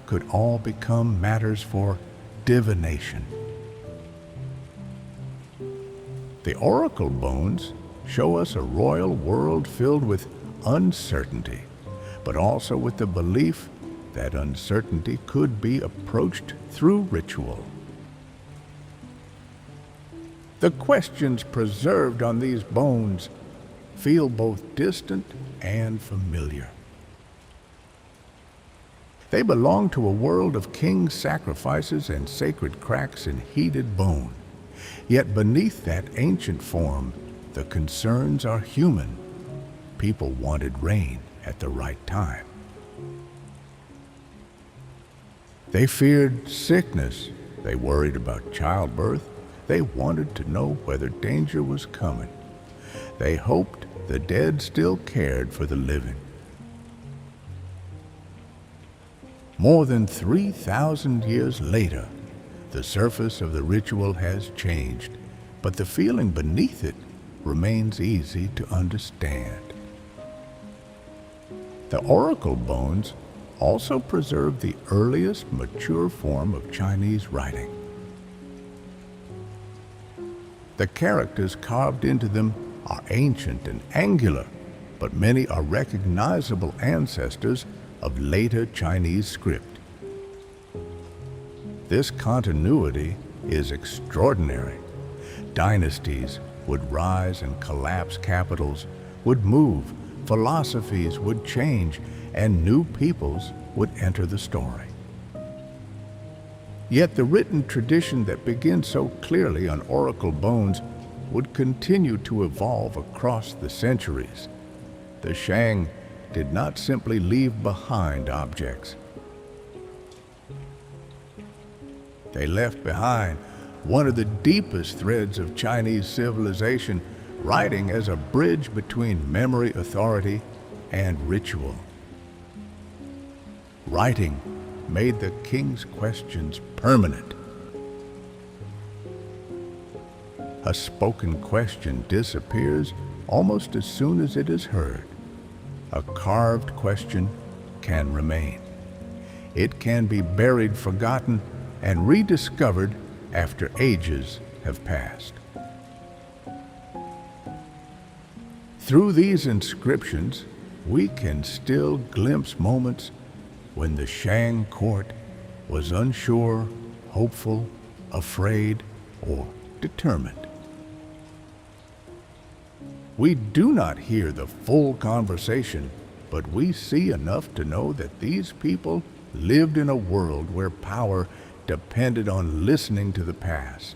could all become matters for divination. The oracle bones show us a royal world filled with uncertainty, but also with the belief that uncertainty could be approached through ritual. The questions preserved on these bones feel both distant and familiar. They belong to a world of king sacrifices and sacred cracks in heated bone. Yet beneath that ancient form, the concerns are human. People wanted rain at the right time. They feared sickness. They worried about childbirth. They wanted to know whether danger was coming. They hoped the dead still cared for the living. More than 3,000 years later, the surface of the ritual has changed, but the feeling beneath it remains easy to understand. The oracle bones also preserve the earliest mature form of Chinese writing. The characters carved into them are ancient and angular, but many are recognizable ancestors of later Chinese script. This continuity is extraordinary. Dynasties would rise and collapse, capitals would move, philosophies would change, and new peoples would enter the story. Yet the written tradition that begins so clearly on oracle bones would continue to evolve across the centuries. The Shang did not simply leave behind objects. They left behind one of the deepest threads of Chinese civilization, writing as a bridge between memory, authority, and ritual. Writing made the king's questions permanent. A spoken question disappears almost as soon as it is heard. A carved question can remain. It can be buried, forgotten, and rediscovered after ages have passed. Through these inscriptions, we can still glimpse moments when the Shang court was unsure, hopeful, afraid, or determined. We do not hear the full conversation, but we see enough to know that these people lived in a world where power depended on listening to the past.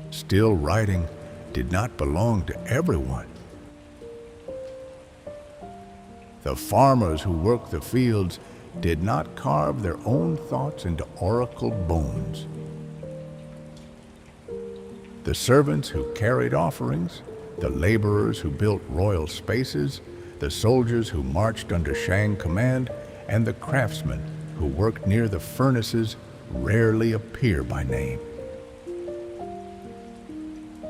Still, writing did not belong to everyone. The farmers who worked the fields did not carve their own thoughts into oracle bones. The servants who carried offerings, the laborers who built royal spaces, the soldiers who marched under Shang command, and the craftsmen who worked near the furnaces rarely appear by name.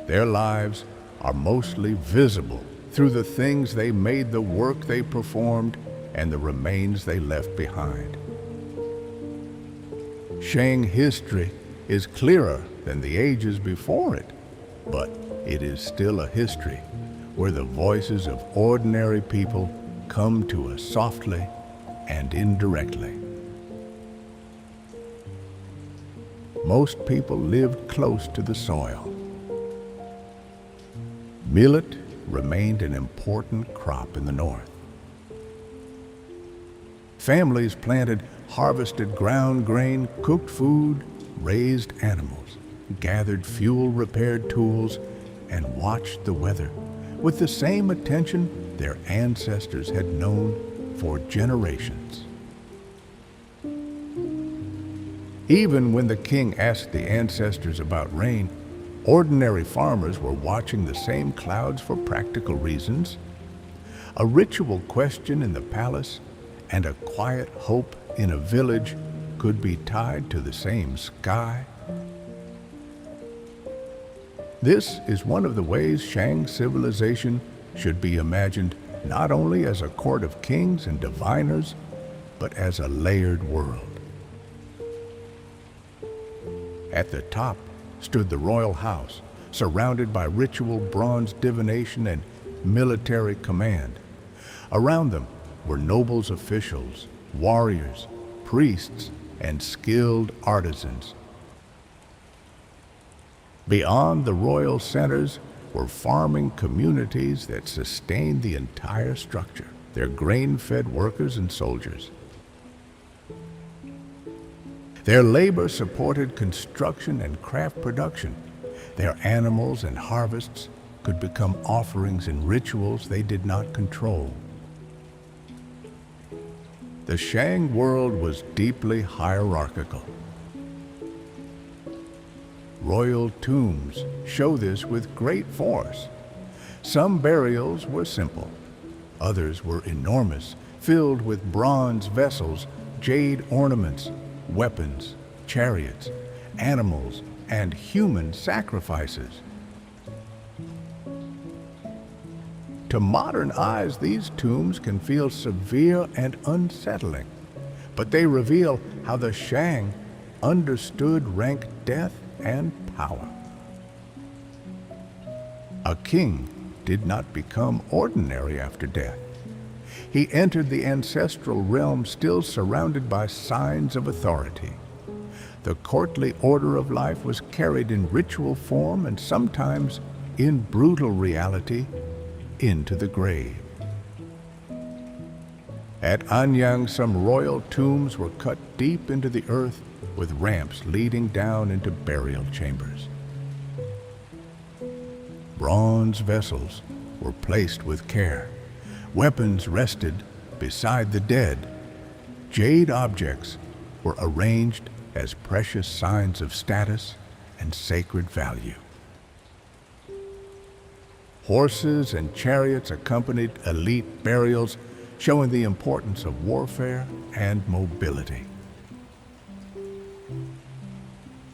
Their lives are mostly visible through the things they made, the work they performed, and the remains they left behind. Shang history is clearer than the ages before it, but it is still a history where the voices of ordinary people come to us softly and indirectly. Most people lived close to the soil. Millet remained an important crop in the north. Families planted harvested ground grain, cooked food, raised animals, gathered fuel, repaired tools, and watched the weather, with the same attention their ancestors had known for generations. Even when the king asked the ancestors about rain, ordinary farmers were watching the same clouds for practical reasons. A ritual question in the palace and a quiet hope in a village could be tied to the same sky. This is one of the ways Shang civilization should be imagined, not only as a court of kings and diviners, but as a layered world. At the top stood the royal house, surrounded by ritual bronze divination and military command. Around them were nobles, officials, warriors, priests, and skilled artisans. Beyond the royal centers were farming communities that sustained the entire structure, their grain-fed workers and soldiers. Their labor supported construction and craft production. Their animals and harvests could become offerings in rituals they did not control. The Shang world was deeply hierarchical. Royal tombs show this with great force. Some burials were simple. Others were enormous, filled with bronze vessels, jade ornaments, weapons, chariots, animals, and human sacrifices. To modern eyes, these tombs can feel severe and unsettling, but they reveal how the Shang understood rank, death, and power. A king did not become ordinary after death. He entered the ancestral realm still surrounded by signs of authority. The courtly order of life was carried in ritual form and sometimes in brutal reality into the grave. At Anyang, some royal tombs were cut deep into the earth with ramps leading down into burial chambers. Bronze vessels were placed with care. Weapons rested beside the dead. Jade objects were arranged as precious signs of status and sacred value. Horses and chariots accompanied elite burials, showing the importance of warfare and mobility.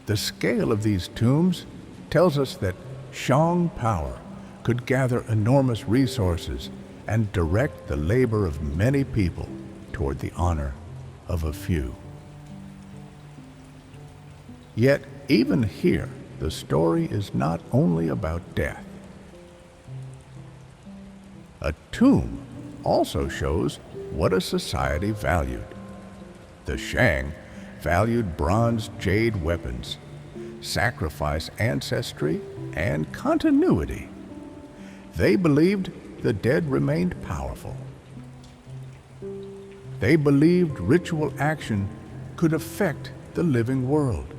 The scale of these tombs tells us that Shang power could gather enormous resources and direct the labor of many people toward the honor of a few. Yet, even here, the story is not only about death. A tomb also shows what a society valued. The Shang valued bronze jade weapons, sacrifice, ancestry, and continuity. They believed the dead remained powerful. They believed ritual action could affect the living world.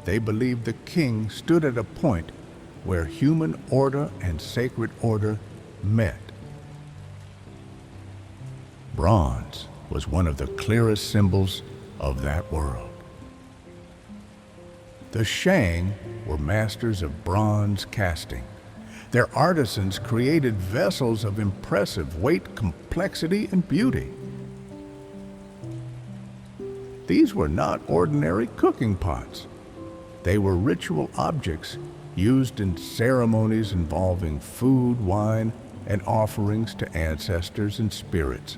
They believed the king stood at a point where human order and sacred order met. Bronze was one of the clearest symbols of that world. The Shang were masters of bronze casting. Their artisans created vessels of impressive weight, complexity, and beauty. These were not ordinary cooking pots. They were ritual objects used in ceremonies involving food, wine, and offerings to ancestors and spirits.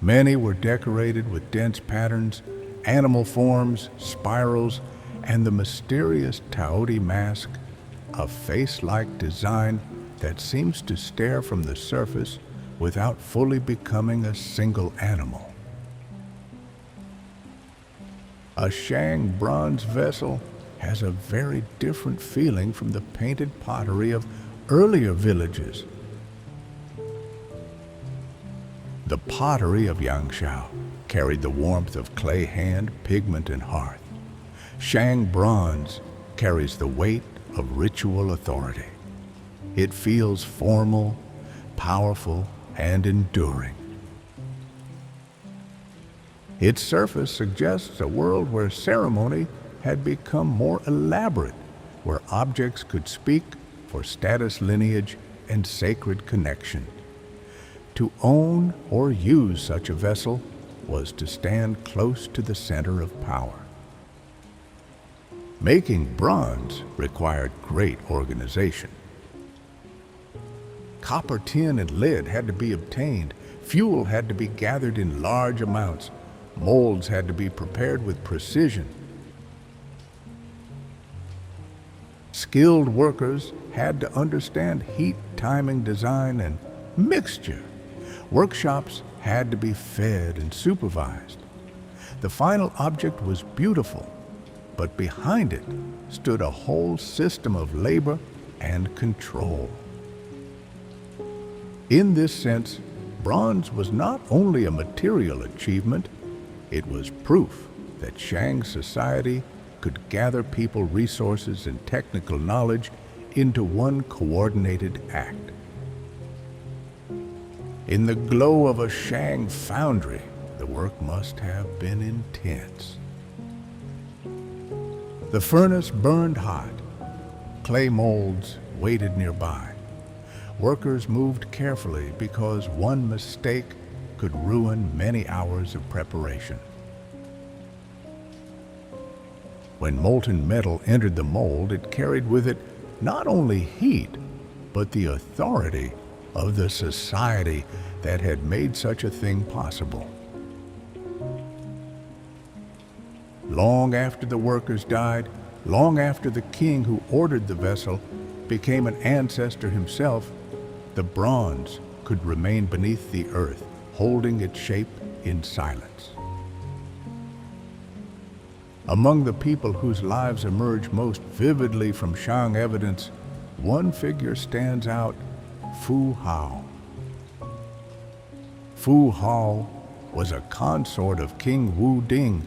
Many were decorated with dense patterns, animal forms, spirals, and the mysterious Taoti mask, a face-like design that seems to stare from the surface without fully becoming a single animal. A Shang bronze vessel has a very different feeling from the painted pottery of earlier villages. The pottery of Yangtze carried the warmth of clay hand, pigment, and hearth. Shang bronze carries the weight of ritual authority. It feels formal, powerful, and enduring. Its surface suggests a world where ceremony had become more elaborate, where objects could speak for status, lineage, and sacred connection. To own or use such a vessel was to stand close to the center of power. Making bronze required great organization. Copper, tin, and lead had to be obtained. Fuel had to be gathered in large amounts. Molds had to be prepared with precision. Skilled workers had to understand heat, timing, design, and mixture. Workshops had to be fed and supervised. The final object was beautiful, but behind it stood a whole system of labor and control. In this sense, bronze was not only a material achievement, it was proof that Shang society could gather people, resources, and technical knowledge into one coordinated act. In the glow of a Shang foundry, the work must have been intense. The furnace burned hot. Clay molds waited nearby. Workers moved carefully because one mistake could ruin many hours of preparation. When molten metal entered the mold, it carried with it not only heat, but the authority of the society that had made such a thing possible. Long after the workers died, long after the king who ordered the vessel became an ancestor himself, the bronze could remain beneath the earth, holding its shape in silence. Among the people whose lives emerge most vividly from Shang evidence, one figure stands out: Fu Hao. Fu Hao was a consort of King Wu Ding,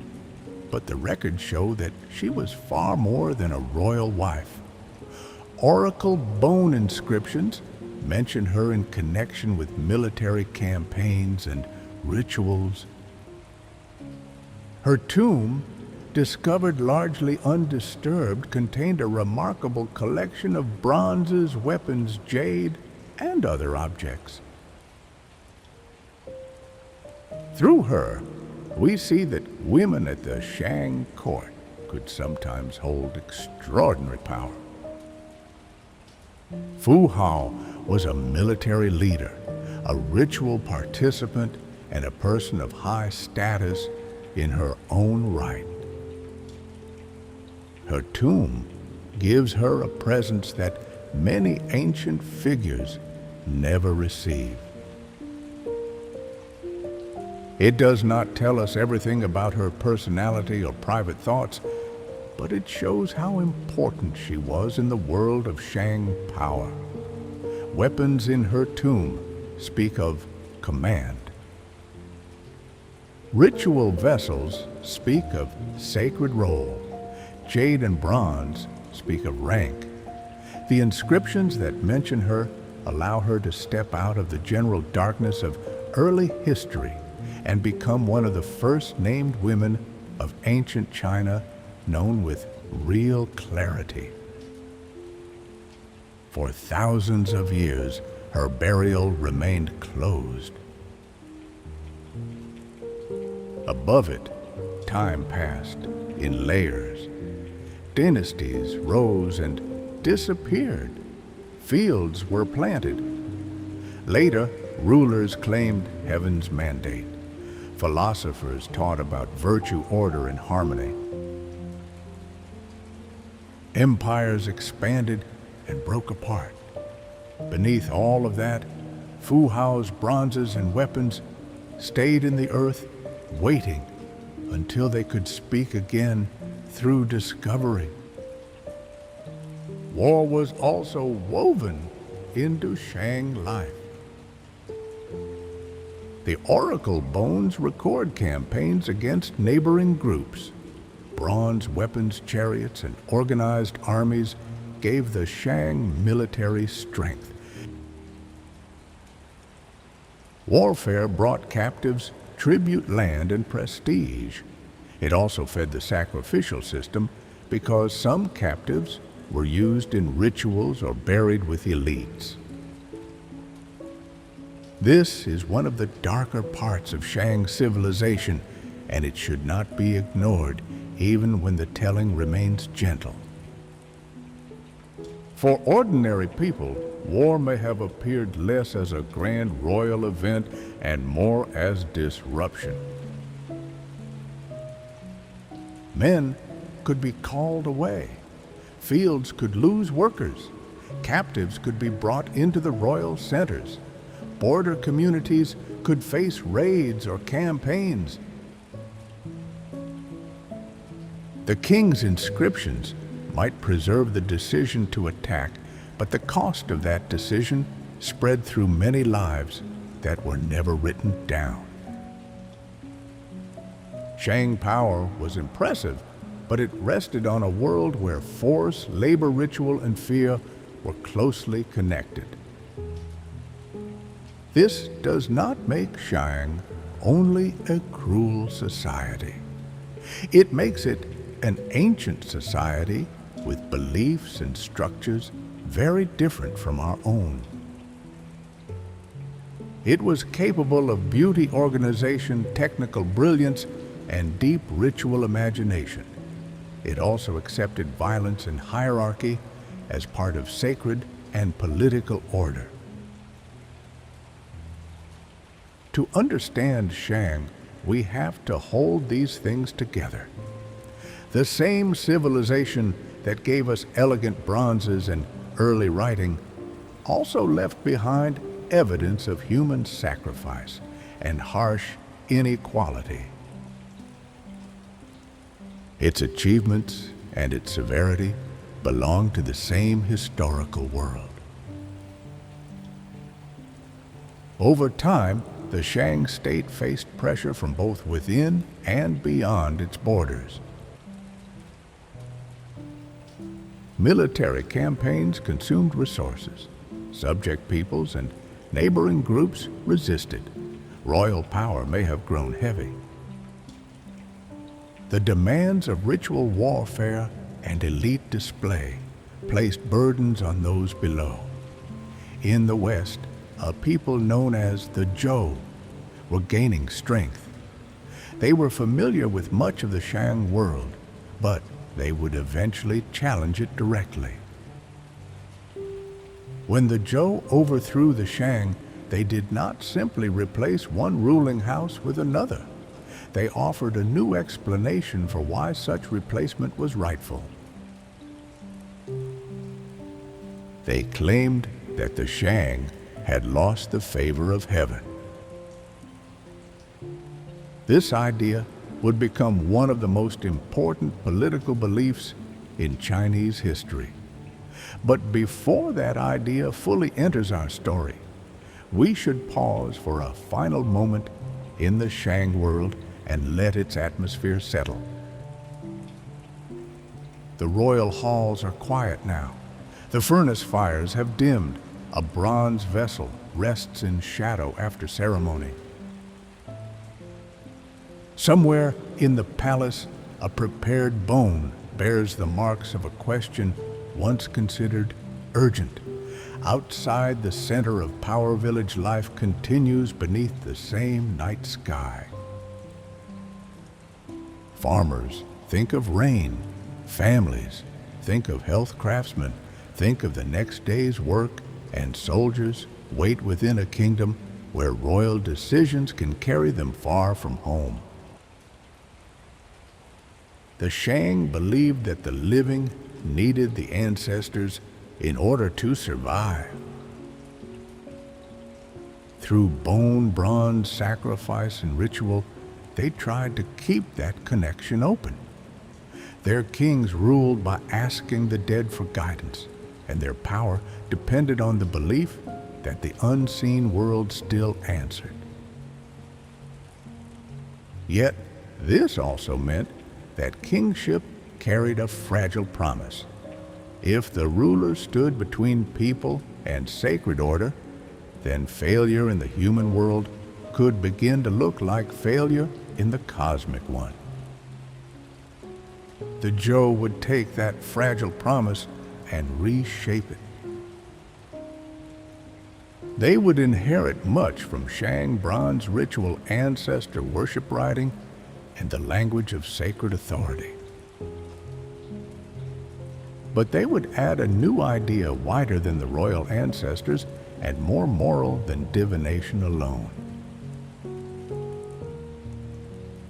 but the records show that she was far more than a royal wife. Oracle bone inscriptions mention her in connection with military campaigns and rituals. Her tomb, discovered largely undisturbed, contained a remarkable collection of bronzes, weapons, jade, and other objects. Through her, we see that women at the Shang court could sometimes hold extraordinary power. Fu Hao was a military leader, a ritual participant, and a person of high status in her own right. Her tomb gives her a presence that many ancient figures never receive. It does not tell us everything about her personality or private thoughts, but it shows how important she was in the world of Shang power. Weapons in her tomb speak of command. Ritual vessels speak of sacred role. Jade and bronze speak of rank. The inscriptions that mention her allow her to step out of the general darkness of early history and become one of the first named women of ancient China known with real clarity. For thousands of years, her burial remained closed. Above it, time passed in layers. Dynasties rose and disappeared. Fields were planted. Later, rulers claimed heaven's mandate. Philosophers taught about virtue, order, and harmony. Empires expanded and broke apart. Beneath all of that, Fu Hao's bronzes and weapons stayed in the earth, waiting until they could speak again through discovery. War was also woven into Shang life. The oracle bones record campaigns against neighboring groups. Bronze weapons, chariots, and organized armies gave the Shang military strength. Warfare brought captives tribute land and prestige. It also fed the sacrificial system because some captives were used in rituals or buried with elites. This is one of the darker parts of Shang civilization, and it should not be ignored even when the telling remains gentle. For ordinary people, war may have appeared less as a grand royal event and more as disruption. Men could be called away. Fields could lose workers. Captives could be brought into the royal centers. Border communities could face raids or campaigns. The king's inscriptions might preserve the decision to attack, but the cost of that decision spread through many lives that were never written down. Shang power was impressive, but it rested on a world where force, labor ritual, and fear were closely connected. This does not make Shang only a cruel society. It makes it an ancient society with beliefs and structures very different from our own. It was capable of beauty, organization, technical brilliance, and deep ritual imagination. It also accepted violence and hierarchy as part of sacred and political order. To understand Shang, we have to hold these things together. The same civilization that gave us elegant bronzes and early writing also left behind evidence of human sacrifice and harsh inequality. Its achievements and its severity belong to the same historical world. Over time, the Shang state faced pressure from both within and beyond its borders. Military campaigns consumed resources. Subject peoples and neighboring groups resisted. Royal power may have grown heavy. The demands of ritual warfare and elite display placed burdens on those below. In the West, a people known as the Zhou were gaining strength. They were familiar with much of the Shang world, but they would eventually challenge it directly. When the Zhou overthrew the Shang, they did not simply replace one ruling house with another. They offered a new explanation for why such replacement was rightful. They claimed that the Shang had lost the favor of heaven. This idea would become one of the most important political beliefs in Chinese history. But before that idea fully enters our story, we should pause for a final moment in the Shang world and let its atmosphere settle. The royal halls are quiet now. The furnace fires have dimmed. A bronze vessel rests in shadow after ceremony. Somewhere in the palace, a prepared bone bears the marks of a question once considered urgent. Outside, the center of Power Village life continues beneath the same night sky. Farmers think of rain. Families think of health craftsmen. Think of the next day's work. And soldiers wait within a kingdom where royal decisions can carry them far from home. The Shang believed that the living needed the ancestors in order to survive. Through bone, bronze, sacrifice, and ritual, they tried to keep that connection open. Their kings ruled by asking the dead for guidance, and their power depended on the belief that the unseen world still answered. Yet, this also meant that kingship carried a fragile promise. If the ruler stood between people and sacred order, then failure in the human world could begin to look like failure in the cosmic one. The Zhou would take that fragile promise and reshape it. They would inherit much from Shang bronze ritual ancestor worship writing and the language of sacred authority. But they would add a new idea wider than the royal ancestors and more moral than divination alone.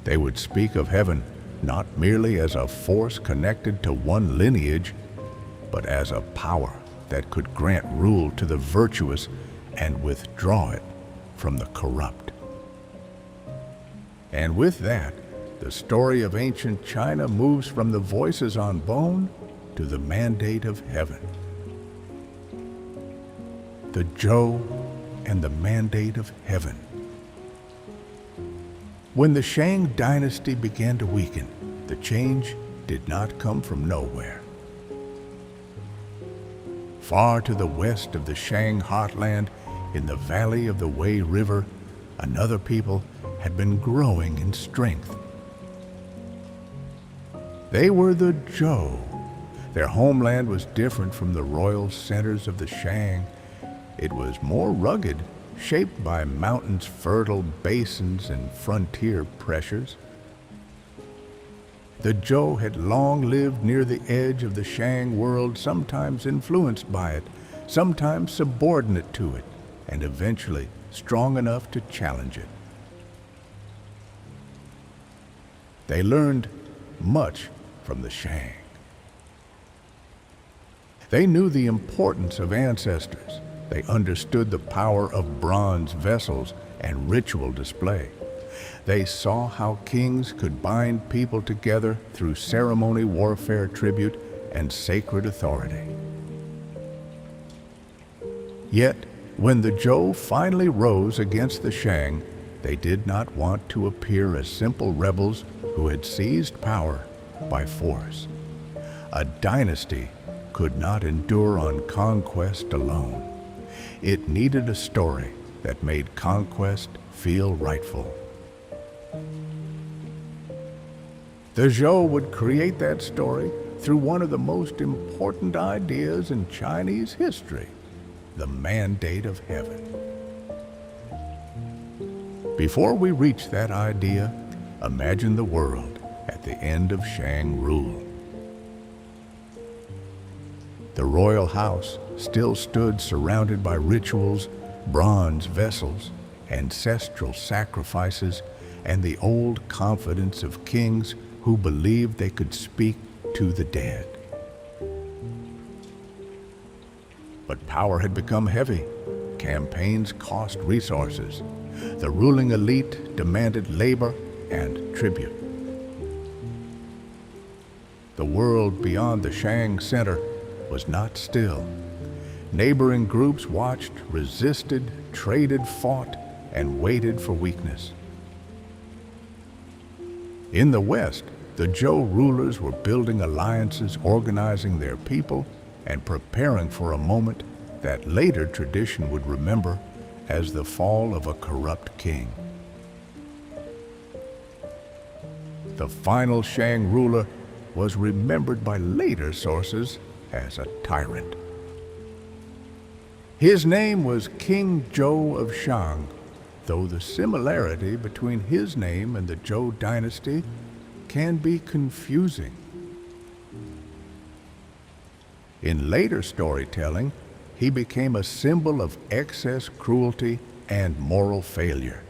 They would speak of heaven not merely as a force connected to one lineage, but as a power that could grant rule to the virtuous and withdraw it from the corrupt. And with that, the story of ancient China moves from the voices on bone to the mandate of heaven. The Zhou and the mandate of heaven. When the Shang dynasty began to weaken, the change did not come from nowhere. Far to the west of the Shang heartland, in the valley of the Wei River, another people had been growing in strength. They were the Zhou. Their homeland was different from the royal centers of the Shang. It was more rugged, shaped by mountains, fertile basins, and frontier pressures. The Zhou had long lived near the edge of the Shang world, sometimes influenced by it, sometimes subordinate to it, and eventually strong enough to challenge it. They learned much from the Shang. They knew the importance of ancestors. They understood the power of bronze vessels and ritual display. They saw how kings could bind people together through ceremony, warfare, tribute, and sacred authority. Yet, when the Zhou finally rose against the Shang, they did not want to appear as simple rebels who had seized power by force. A dynasty could not endure on conquest alone. It needed a story that made conquest feel rightful. The Zhou would create that story through one of the most important ideas in Chinese history, the mandate of heaven. Before we reach that idea, imagine the world at the end of Shang rule. The royal house still stood surrounded by rituals, bronze vessels, ancestral sacrifices, and the old confidence of kings who believed they could speak to the dead. But power had become heavy. Campaigns cost resources. The ruling elite demanded labor and tribute. The world beyond the Shang center was not still. Neighboring groups watched, resisted, traded, fought, and waited for weakness. In the West, the Zhou rulers were building alliances, organizing their people, and preparing for a moment that later tradition would remember as the fall of a corrupt king. The final Shang ruler was remembered by later sources as a tyrant. His name was King Zhou of Shang, though the similarity between his name and the Zhou dynasty can be confusing. In later storytelling, he became a symbol of excess cruelty and moral failure.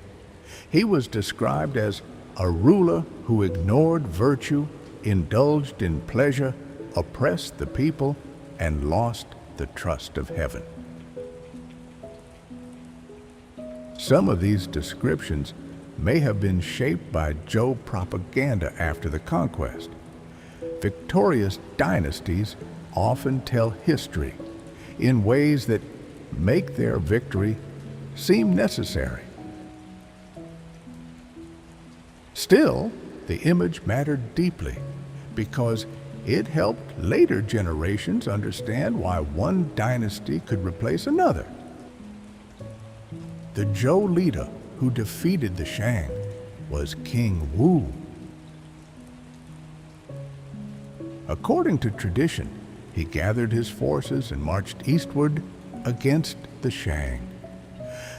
He was described as a ruler who ignored virtue, indulged in pleasure, oppressed the people, and lost the trust of heaven. Some of these descriptions may have been shaped by Zhou propaganda after the conquest. Victorious dynasties often tell history in ways that make their victory seem necessary. Still, the image mattered deeply because it helped later generations understand why one dynasty could replace another. The Zhou leader who defeated the Shang was King Wu. According to tradition, he gathered his forces and marched eastward against the Shang.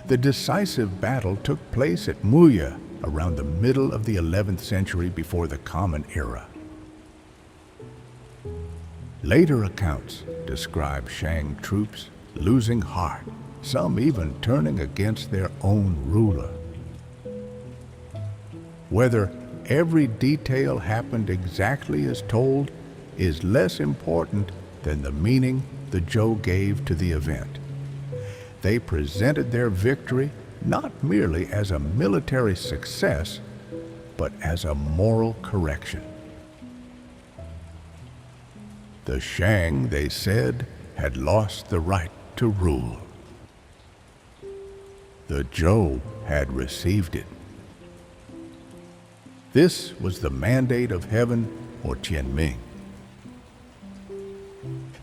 The decisive battle took place at Muya around the middle of the 11th century before the Common Era. Later accounts describe Shang troops losing heart, some even turning against their own ruler. Whether every detail happened exactly as told is less important than the meaning the Zhou gave to the event. They presented their victory not merely as a military success, but as a moral correction. The Shang, they said, had lost the right to rule. The Zhou had received it. This was the mandate of heaven, or Tianming.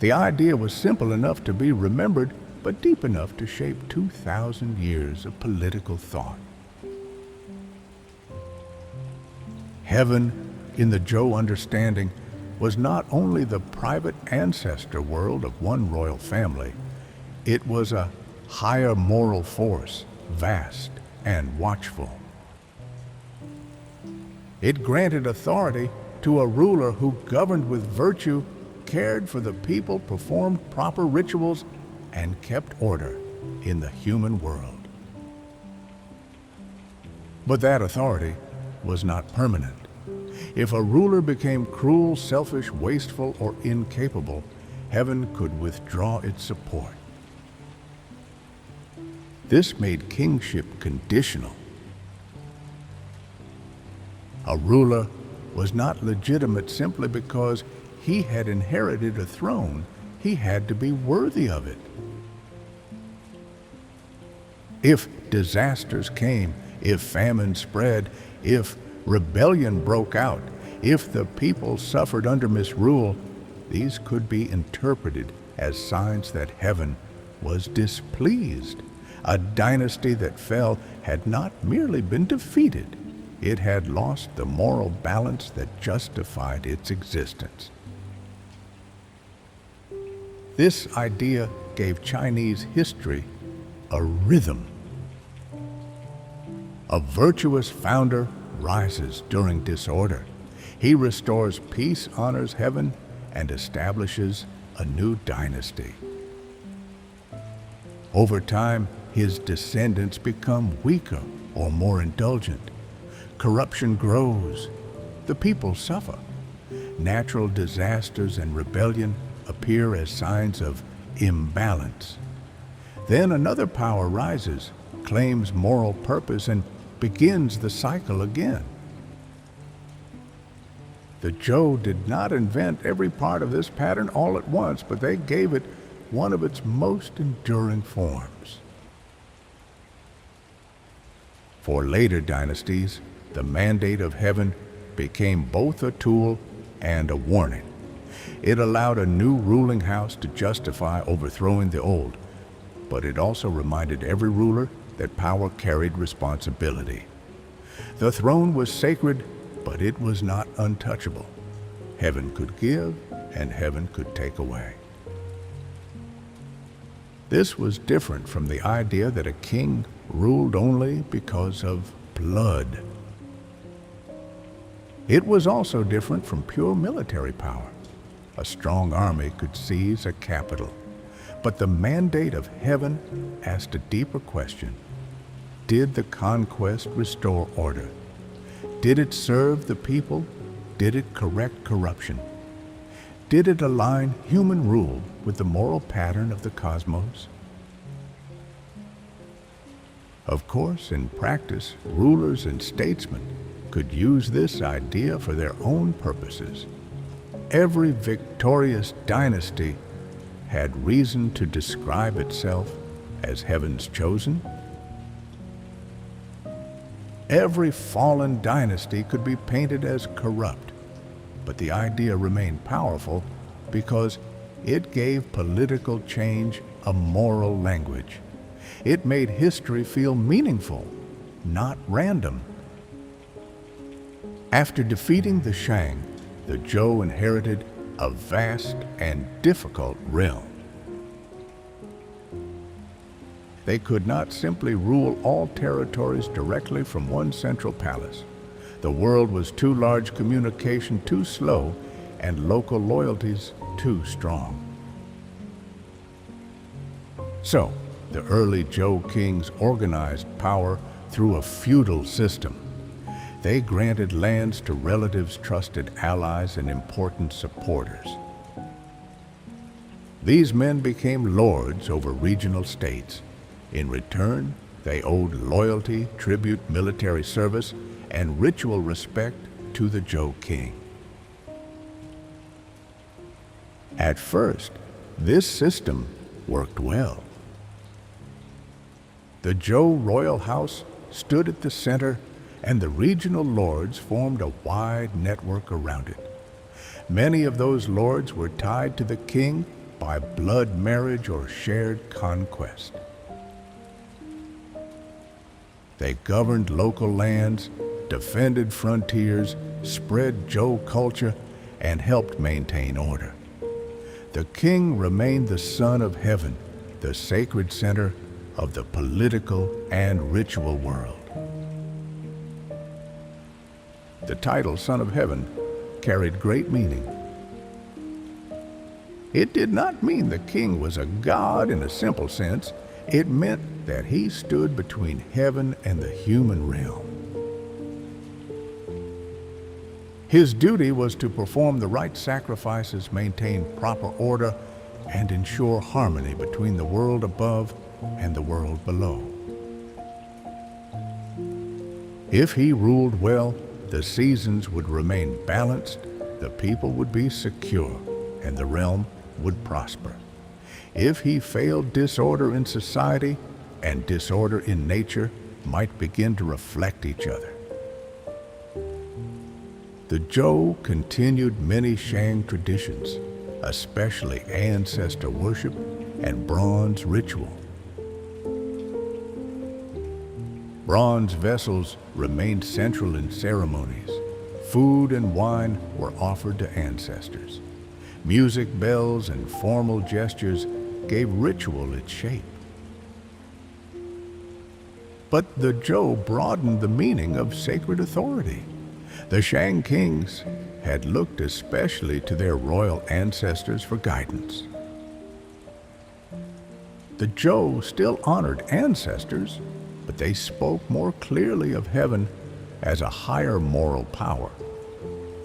The idea was simple enough to be remembered, but deep enough to shape 2,000 years of political thought. Heaven, in the Zhou understanding, was not only the private ancestor world of one royal family, it was a higher moral force, vast and watchful. It granted authority to a ruler who governed with virtue, cared for the people, performed proper rituals, and kept order in the human world. But that authority was not permanent. If a ruler became cruel, selfish, wasteful, or incapable, heaven could withdraw its support. This made kingship conditional. A ruler was not legitimate simply because he had inherited a throne. He had to be worthy of it. If disasters came, if famine spread, if rebellion broke out, if the people suffered under misrule, these could be interpreted as signs that heaven was displeased. A dynasty that fell had not merely been defeated, it had lost the moral balance that justified its existence. This idea gave Chinese history a rhythm. A virtuous founder rises during disorder. He restores peace, honors heaven, and establishes a new dynasty. Over time, his descendants become weaker or more indulgent. Corruption grows. The people suffer. Natural disasters and rebellion appear as signs of imbalance. Then another power rises, claims moral purpose, and begins the cycle again. The Zhou did not invent every part of this pattern all at once, but they gave it one of its most enduring forms. For later dynasties, the mandate of heaven became both a tool and a warning. It allowed a new ruling house to justify overthrowing the old, but it also reminded every ruler that power carried responsibility. The throne was sacred, but it was not untouchable. Heaven could give, and heaven could take away. This was different from the idea that a king ruled only because of blood. It was also different from pure military power. A strong army could seize a capital, but the mandate of heaven asked a deeper question. Did the conquest restore order? Did it serve the people? Did it correct corruption? Did it align human rule with the moral pattern of the cosmos? Of course, in practice, rulers and statesmen could use this idea for their own purposes. Every victorious dynasty had reason to describe itself as heaven's chosen. Every fallen dynasty could be painted as corrupt. but the idea remained powerful because it gave political change a moral language. It made history feel meaningful, not random. After defeating the Shang, the Zhou inherited a vast and difficult realm. They could not simply rule all territories directly from one central palace. The world was too large, communication too slow, and local loyalties too strong. So, the early Zhou kings organized power through a feudal system. They granted lands to relatives, trusted allies, and important supporters. These men became lords over regional states. In return, they owed loyalty, tribute, military service, and ritual respect to the Zhou king. At first, this system worked well. The Zhou royal house stood at the center, and the regional lords formed a wide network around it. Many of those lords were tied to the king by blood marriage or shared conquest. They governed local lands, defended frontiers, spread Zhou culture, and helped maintain order. The king remained the son of heaven, the sacred center of the political and ritual world. The title Son of Heaven carried great meaning. It did not mean the king was a god in a simple sense. It meant that he stood between heaven and the human realm. His duty was to perform the right sacrifices, maintain proper order, and ensure harmony between the world above and the world below. If he ruled well, the seasons would remain balanced, the people would be secure, and the realm would prosper. If he failed, disorder in society and disorder in nature might begin to reflect each other. The Zhou continued many Shang traditions, especially ancestor worship and bronze ritual. Bronze vessels remained central in ceremonies. Food and wine were offered to ancestors. Music, bells, and formal gestures gave ritual its shape. But the Zhou broadened the meaning of sacred authority. The Shang kings had looked especially to their royal ancestors for guidance. The Zhou still honored ancestors, but they spoke more clearly of heaven as a higher moral power.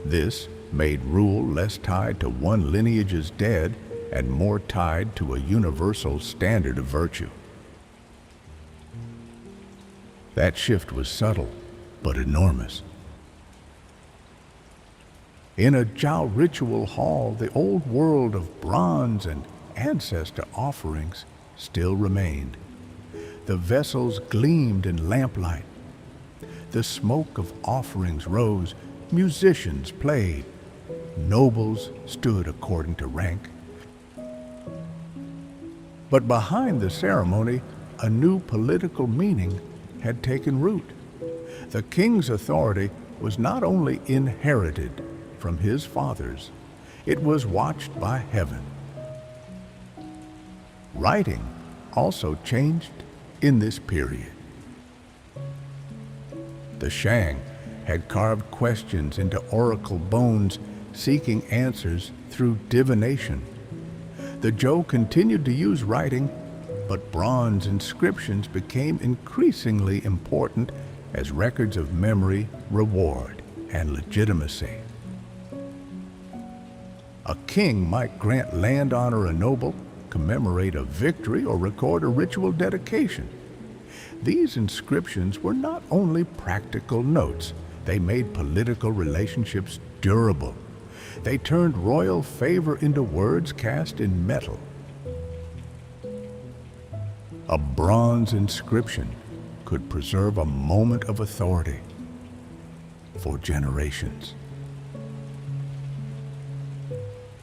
This made rule less tied to one lineage's dead and more tied to a universal standard of virtue. That shift was subtle, but enormous. In a Zhou ritual hall, the old world of bronze and ancestor offerings still remained. The vessels gleamed in lamplight. The smoke of offerings rose. Musicians played. Nobles stood according to rank. But behind the ceremony, a new political meaning had taken root. The king's authority was not only inherited from his fathers, it was watched by heaven. Writing also changed in this period. The Shang had carved questions into oracle bones, seeking answers through divination. The Zhou continued to use writing, but bronze inscriptions became increasingly important as records of memory, reward, and legitimacy. A king might grant land, honor a noble, commemorate a victory, or record a ritual dedication. These inscriptions were not only practical notes, they made political relationships durable. They turned royal favor into words cast in metal. A bronze inscription could preserve a moment of authority for generations.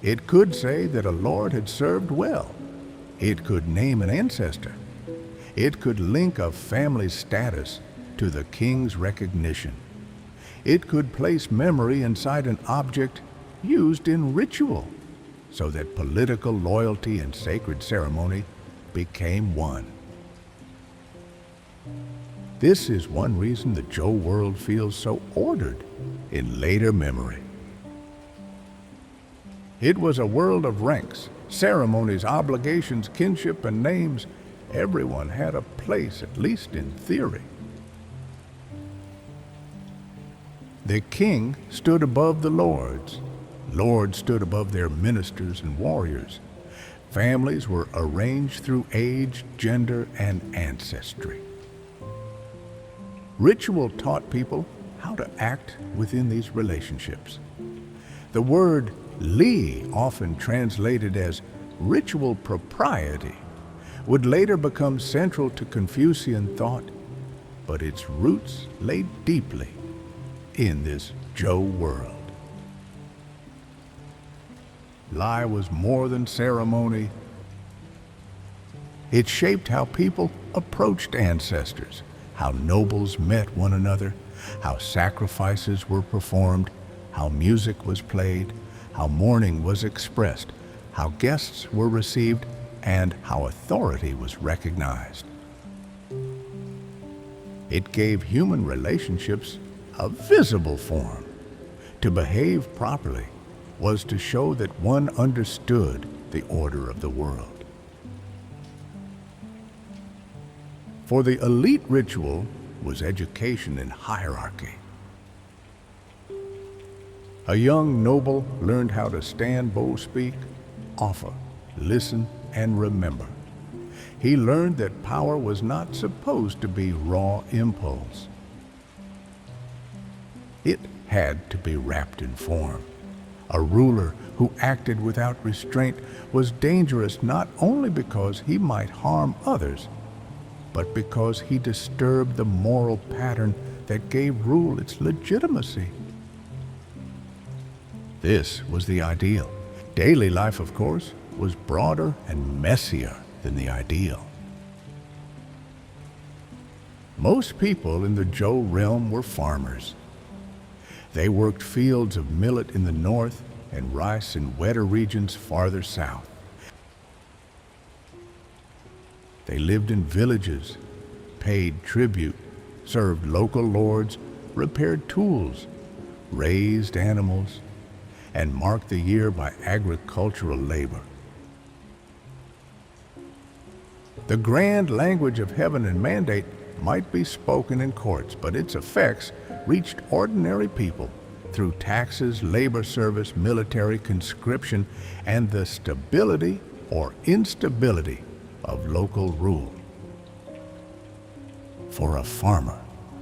It could say that a lord had served well. It could name an ancestor. It could link a family's status to the king's recognition. It could place memory inside an object used in ritual, so that political loyalty and sacred ceremony became one. This is one reason the Zhou world feels so ordered in later memory. It was a world of ranks, ceremonies, obligations, kinship, and names. Everyone had a place, at least in theory. The king stood above the lords. Lords stood above their ministers and warriors. Families were arranged through age, gender, and ancestry. Ritual taught people how to act within these relationships. The word li, often translated as ritual propriety, would later become central to Confucian thought, but its roots lay deeply in this Zhou world. Li was more than ceremony. It shaped how people approached ancestors, how nobles met one another, how sacrifices were performed, how music was played, how mourning was expressed, how guests were received, and how authority was recognized. It gave human relationships a visible form. To behave properly was to show that one understood the order of the world. For the elite, ritual was education in hierarchy. A young noble learned how to stand, bow, speak, offer, listen, and remember. He learned that power was not supposed to be raw impulse. It had to be wrapped in form. A ruler who acted without restraint was dangerous not only because he might harm others, but because he disturbed the moral pattern that gave rule its legitimacy. This was the ideal. Daily life, of course, was broader and messier than the ideal. Most people in the Zhou realm were farmers. They worked fields of millet in the north and rice in wetter regions farther south. They lived in villages, paid tribute, served local lords, repaired tools, raised animals, and marked the year by agricultural labor. The grand language of heaven and mandate might be spoken in courts, but its effects reached ordinary people through taxes, labor service, military conscription, and the stability or instability of local rule. For a farmer,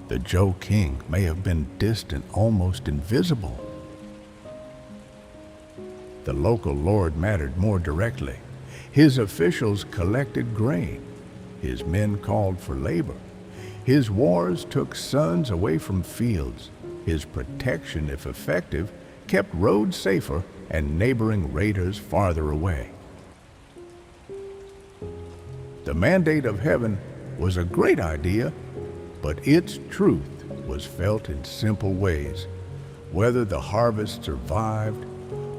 the Zhou king may have been distant, almost invisible. The local lord mattered more directly. His officials collected grain. His men called for labor. His wars took sons away from fields. His protection, if effective, kept roads safer and neighboring raiders farther away. The mandate of heaven was a great idea, but its truth was felt in simple ways. Whether the harvest survived,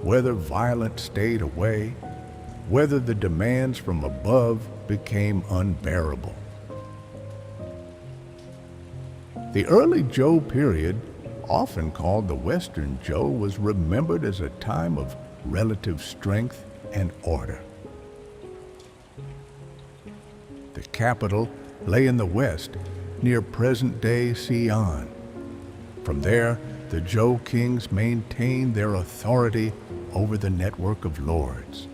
whether violence stayed away, whether the demands from above became unbearable. The early Zhou period, often called the Western Zhou, was remembered as a time of relative strength and order. The capital lay in the west, near present-day Xi'an. From there, the Zhou kings maintained their authority over the network of lords.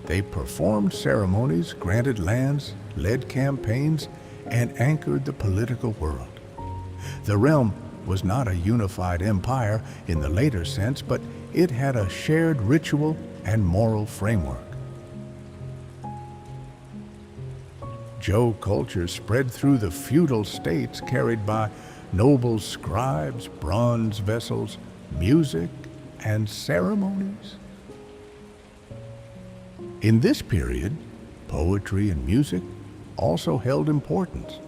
They performed ceremonies, granted lands, led campaigns, and anchored the political world. The realm was not a unified empire in the later sense, but it had a shared ritual and moral framework. Zhou culture spread through the feudal states, carried by noble scribes, bronze vessels, music, and ceremonies. In this period, poetry and music also held importance.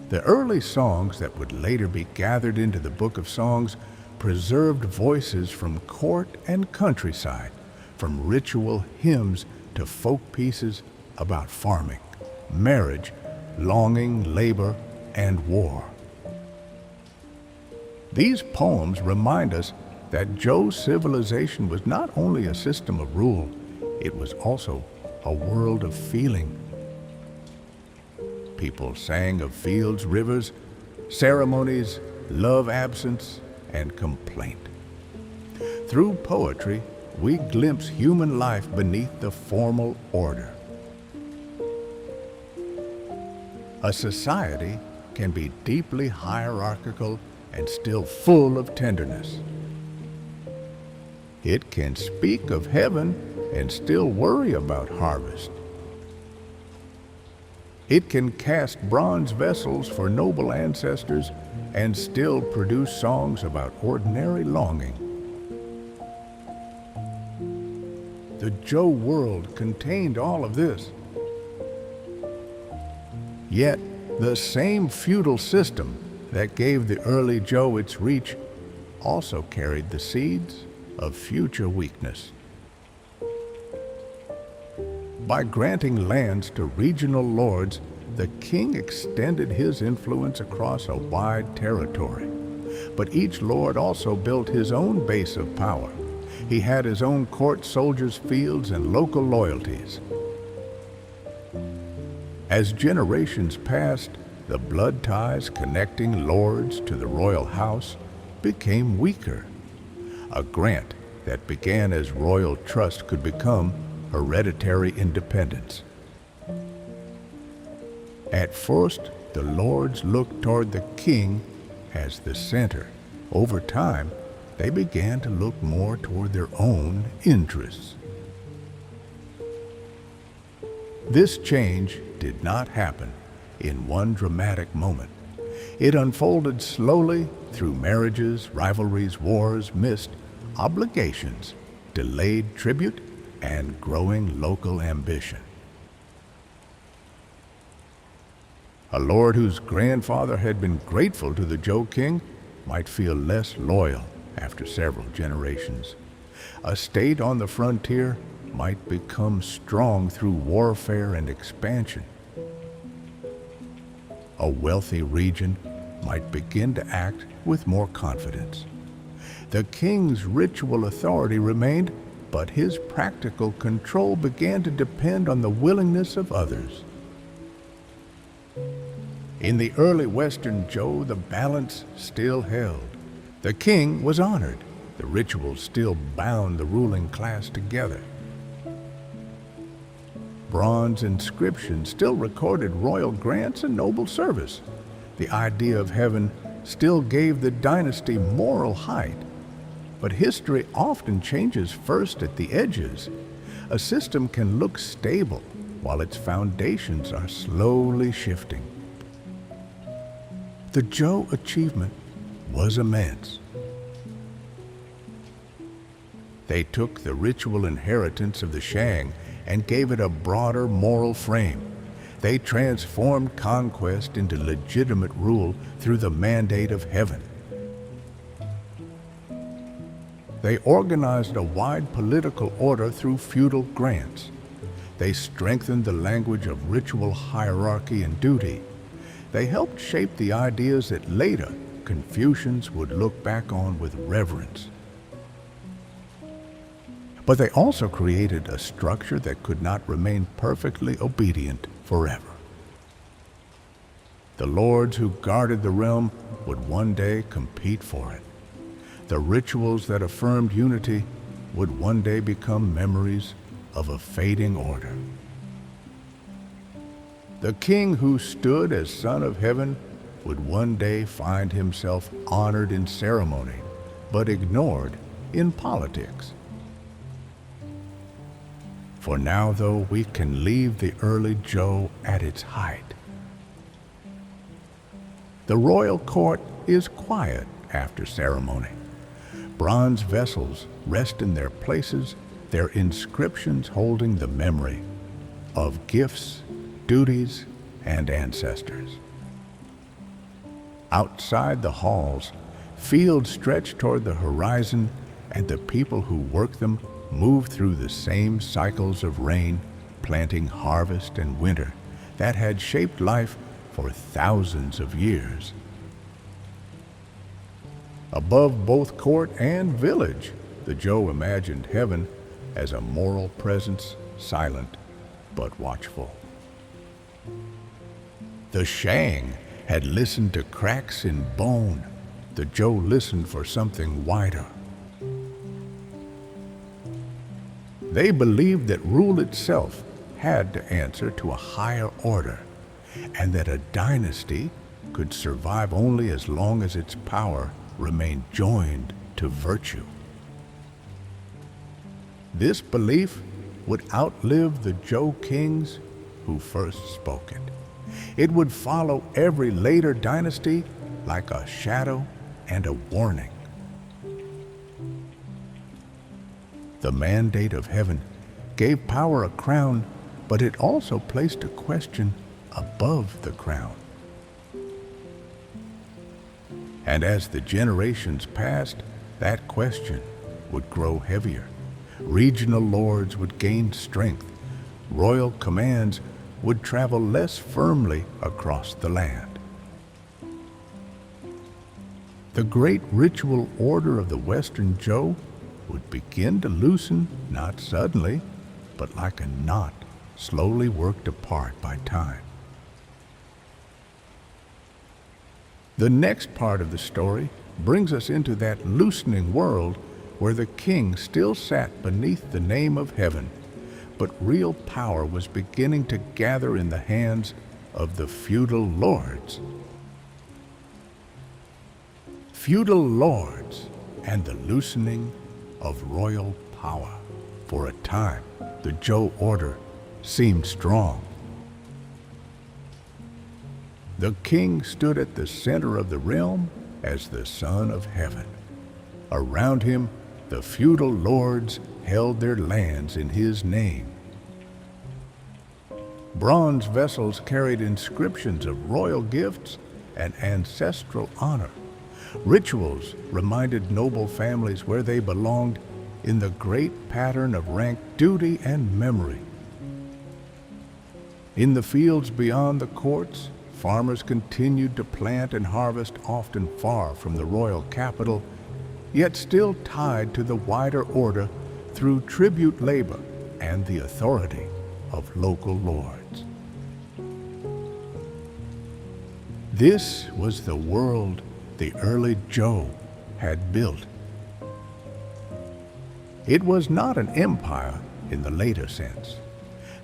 The early songs that would later be gathered into the Book of Songs preserved voices from court and countryside, from ritual hymns to folk pieces about farming, marriage, longing, labor, and war. These poems remind us that Zhou's civilization was not only a system of rule, it was also a world of feeling. People sang of fields, rivers, ceremonies, love absence, and complaint. Through poetry, we glimpse human life beneath the formal order. A society can be deeply hierarchical and still full of tenderness. It can speak of heaven and still worry about harvest. It can cast bronze vessels for noble ancestors and still produce songs about ordinary longing. The Zhou world contained all of this. Yet, the same feudal system that gave the early Zhou its reach also carried the seeds of future weakness. By granting lands to regional lords, the king extended his influence across a wide territory. But each lord also built his own base of power. He had his own court, soldiers, fields, and local loyalties. As generations passed, the blood ties connecting lords to the royal house became weaker. A grant that began as royal trust could become hereditary independence. At first, the lords looked toward the king as the center. Over time, they began to look more toward their own interests. This change did not happen in one dramatic moment. It unfolded slowly through marriages, rivalries, wars, missed obligations, delayed tribute, and growing local ambition. A lord whose grandfather had been grateful to the Zhou king might feel less loyal after several generations. A state on the frontier might become strong through warfare and expansion. A wealthy region might begin to act with more confidence. The king's ritual authority remained, but his practical control began to depend on the willingness of others. In the early Western Zhou, the balance still held. The king was honored. The rituals still bound the ruling class together. Bronze inscriptions still recorded royal grants and noble service. The idea of heaven still gave the dynasty moral height. But history often changes first at the edges. A system can look stable while its foundations are slowly shifting. The Zhou achievement was immense. They took the ritual inheritance of the Shang and gave it a broader moral frame. They transformed conquest into legitimate rule through the mandate of heaven. They organized a wide political order through feudal grants. They strengthened the language of ritual hierarchy and duty. They helped shape the ideas that later Confucians would look back on with reverence. But they also created a structure that could not remain perfectly obedient forever. The lords who guarded the realm would one day compete for it. The rituals that affirmed unity would one day become memories of a fading order. The king who stood as son of heaven would one day find himself honored in ceremony, but ignored in politics. For now, though, we can leave the early Zhou at its height. The royal court is quiet after ceremony. Bronze vessels rest in their places, their inscriptions holding the memory of gifts, duties, and ancestors. Outside the halls, fields stretch toward the horizon, and the people who work them move through the same cycles of rain, planting, harvest, and winter that had shaped life for thousands of years. Above both court and village, the Zhou imagined heaven as a moral presence, silent but watchful. The Shang had listened to cracks in bone. The Zhou listened for something wider. They believed that rule itself had to answer to a higher order, and that a dynasty could survive only as long as its power remained joined to virtue. This belief would outlive the Zhou kings who first spoke it. It would follow every later dynasty like a shadow and a warning. The mandate of heaven gave power a crown, but it also placed a question above the crown. And as the generations passed, that question would grow heavier. Regional lords would gain strength. Royal commands would travel less firmly across the land. The great ritual order of the Western Zhou would begin to loosen, not suddenly, but like a knot slowly worked apart by time. The next part of the story brings us into that loosening world where the king still sat beneath the name of heaven, but real power was beginning to gather in the hands of the feudal lords. Feudal lords and the loosening of royal power. For a time, the Zhou order seemed strong. The king stood at the center of the realm as the son of heaven. Around him, the feudal lords held their lands in his name. Bronze vessels carried inscriptions of royal gifts and ancestral honor. Rituals reminded noble families where they belonged in the great pattern of rank, duty, and memory. In the fields beyond the courts, farmers continued to plant and harvest, often far from the royal capital, yet still tied to the wider order through tribute labor and the authority of local lords. This was the world the early Zhou had built. It was not an empire in the later sense.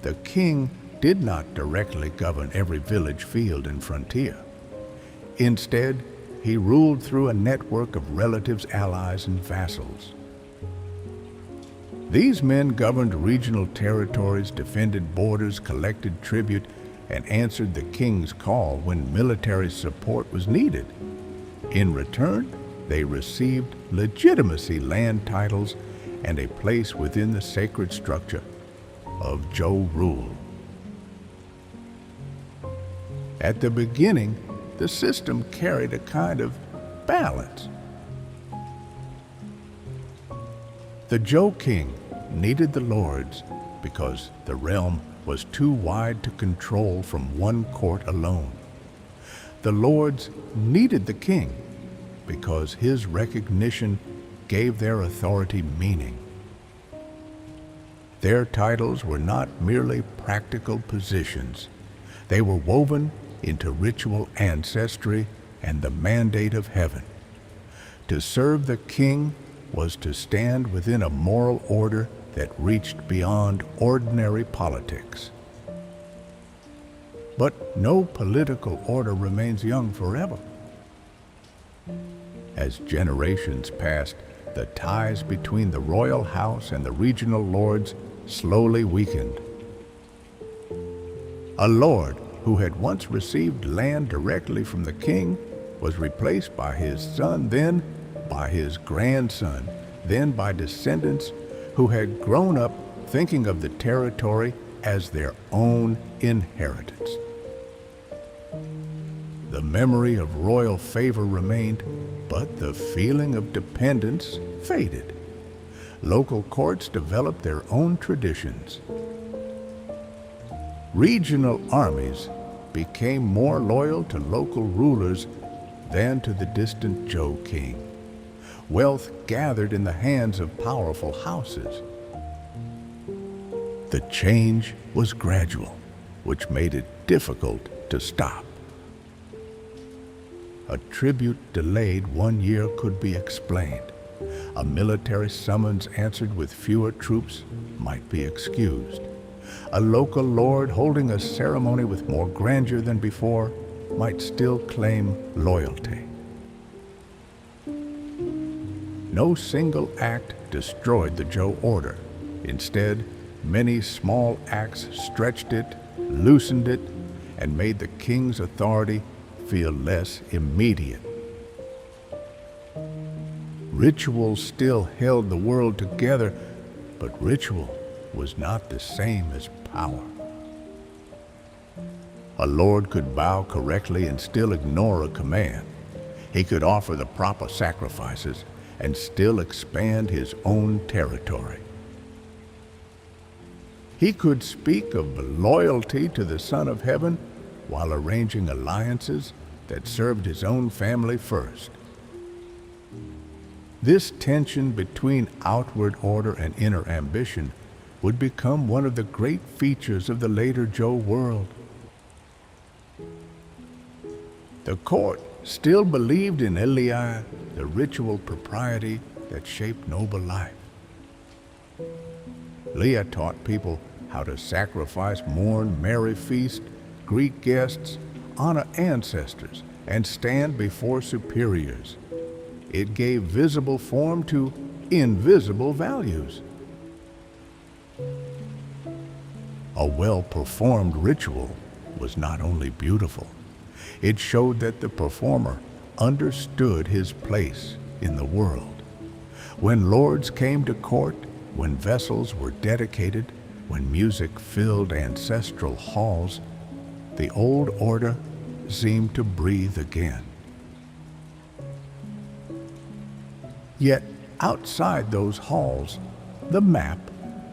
The king did not directly govern every village, field, and frontier. Instead, he ruled through a network of relatives, allies, and vassals. These men governed regional territories, defended borders, collected tribute, and answered the king's call when military support was needed. In return, they received legitimacy, land titles, and a place within the sacred structure of Zhou rule. At the beginning, the system carried a kind of balance. The Zhou king needed the lords because the realm was too wide to control from one court alone. The lords needed the king because his recognition gave their authority meaning. Their titles were not merely practical positions. They were woven into ritual ancestry and the mandate of heaven. To serve the king was to stand within a moral order that reached beyond ordinary politics. But no political order remains young forever. As generations passed, the ties between the royal house and the regional lords slowly weakened. A lord who had once received land directly from the king was replaced by his son, then by his grandson, then by descendants who had grown up thinking of the territory as their own inheritance. The memory of royal favor remained, but the feeling of dependence faded. Local courts developed their own traditions. Regional armies became more loyal to local rulers than to the distant Zhou king. Wealth gathered in the hands of powerful houses. The change was gradual, which made it difficult to stop. A tribute delayed 1 year could be explained. A military summons answered with fewer troops might be excused. A local lord holding a ceremony with more grandeur than before might still claim loyalty. No single act destroyed the Zhou order. Instead, many small acts stretched it, loosened it, and made the king's authority feel less immediate. Ritual still held the world together, but ritual was not the same as power. A lord could bow correctly and still ignore a command. He could offer the proper sacrifices and still expand his own territory. He could speak of loyalty to the Son of Heaven while arranging alliances that served his own family first. This tension between outward order and inner ambition would become one of the great features of the later Zhou world. The court still believed in Eliyai, the ritual propriety that shaped noble life. Leah taught people how to sacrifice, mourn, marry, feast, greet guests, honor ancestors, and stand before superiors. It gave visible form to invisible values. A well-performed ritual was not only beautiful, it showed that the performer understood his place in the world. When lords came to court, when vessels were dedicated, when music filled ancestral halls, the old order seemed to breathe again. Yet outside those halls, the map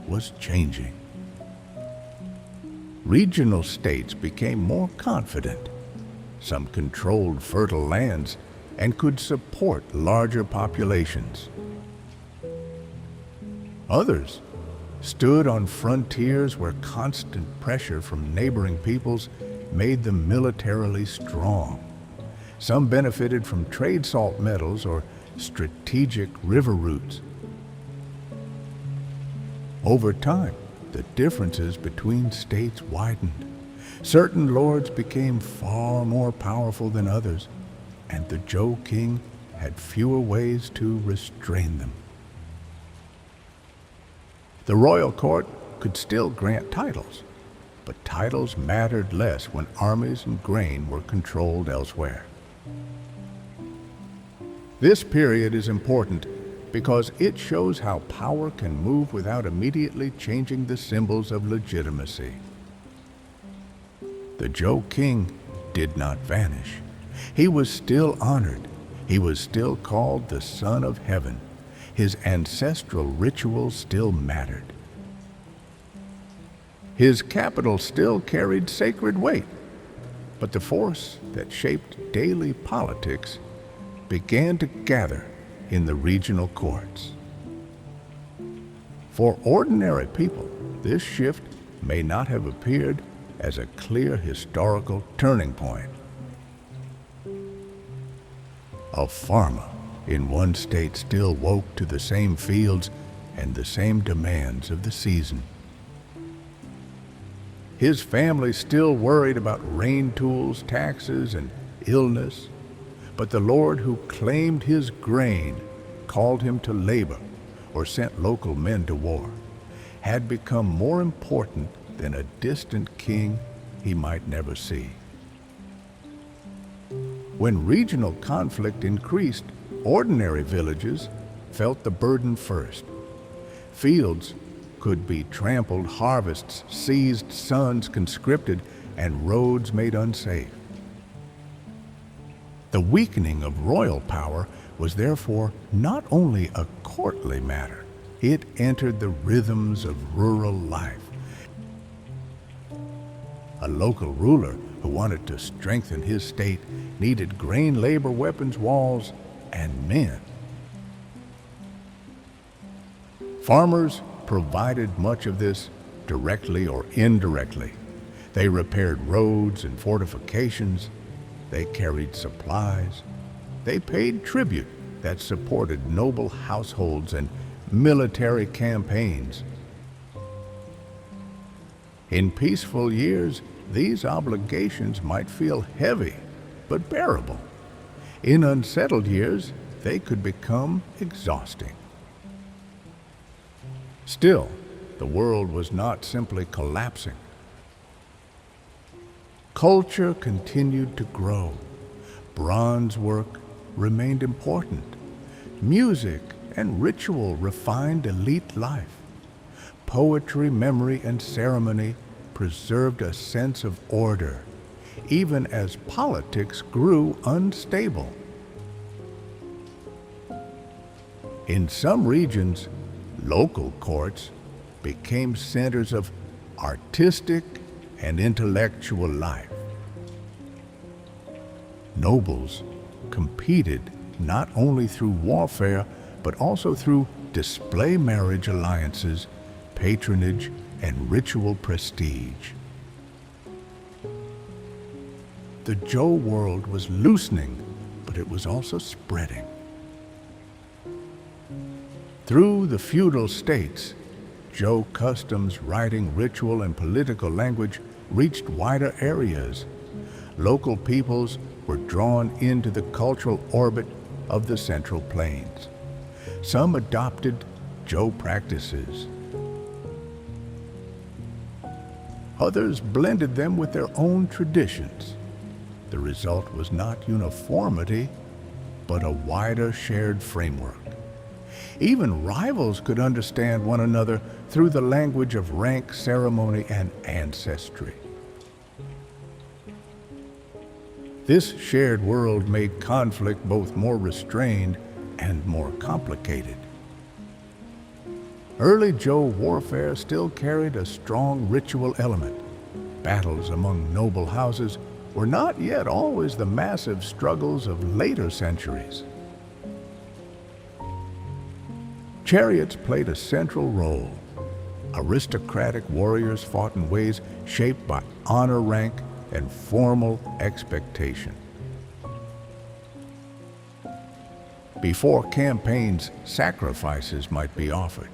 was changing. Regional states became more confident. Some controlled fertile lands and could support larger populations. Others stood on frontiers where constant pressure from neighboring peoples made them militarily strong. Some benefited from trade salt metals or strategic river routes. Over time, the differences between states widened. Certain lords became far more powerful than others, and the Zhou king had fewer ways to restrain them. The royal court could still grant titles, but titles mattered less when armies and grain were controlled elsewhere. This period is important because it shows how power can move without immediately changing the symbols of legitimacy. The Zhou king did not vanish. He was still honored. He was still called the Son of Heaven. His ancestral rituals still mattered. His capital still carried sacred weight, but the force that shaped daily politics began to gather in the regional courts. For ordinary people, this shift may not have appeared as a clear historical turning point. A farmer in one state still woke to the same fields and the same demands of the season. His family still worried about rain tools, taxes, and illness, but the Lord who claimed his grain, called him to labor, or sent local men to war, had become more important than a distant king he might never see. When regional conflict increased, ordinary villages felt the burden first. Fields could be trampled, harvests seized, sons conscripted, and roads made unsafe. The weakening of royal power was therefore not only a courtly matter, it entered the rhythms of rural life. A local ruler who wanted to strengthen his state needed grain, labor, weapons, walls, and men. Farmers provided much of this directly or indirectly. They repaired roads and fortifications. They carried supplies. They paid tribute that supported noble households and military campaigns. In peaceful years, these obligations might feel heavy, but bearable. In unsettled years, they could become exhausting. Still, the world was not simply collapsing. Culture continued to grow. Bronze work remained important. Music and ritual refined elite life. Poetry, memory, and ceremony preserved a sense of order, even as politics grew unstable. In some regions, local courts became centers of artistic and intellectual life. Nobles competed not only through warfare, but also through display marriage alliances, patronage, and ritual prestige. The Zhou world was loosening, but it was also spreading. Through the feudal states, Zhou customs, writing, ritual, and political language reached wider areas. Local peoples were drawn into the cultural orbit of the Central Plains. Some adopted Zhou practices. Others blended them with their own traditions. The result was not uniformity, but a wider shared framework. Even rivals could understand one another through the language of rank, ceremony, and ancestry. This shared world made conflict both more restrained and more complicated. Early Zhou warfare still carried a strong ritual element. Battles among noble houses were not yet always the massive struggles of later centuries. Chariots played a central role. Aristocratic warriors fought in ways shaped by honor, rank, and formal expectation. Before campaigns, sacrifices might be offered.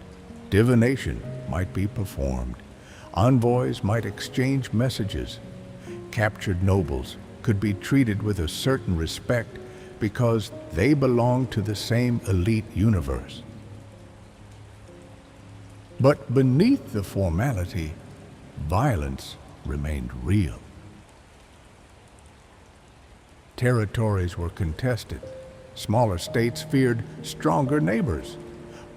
Divination might be performed. Envoys might exchange messages. Captured nobles could be treated with a certain respect because they belonged to the same elite universe. But beneath the formality, violence remained real. Territories were contested. Smaller states feared stronger neighbors.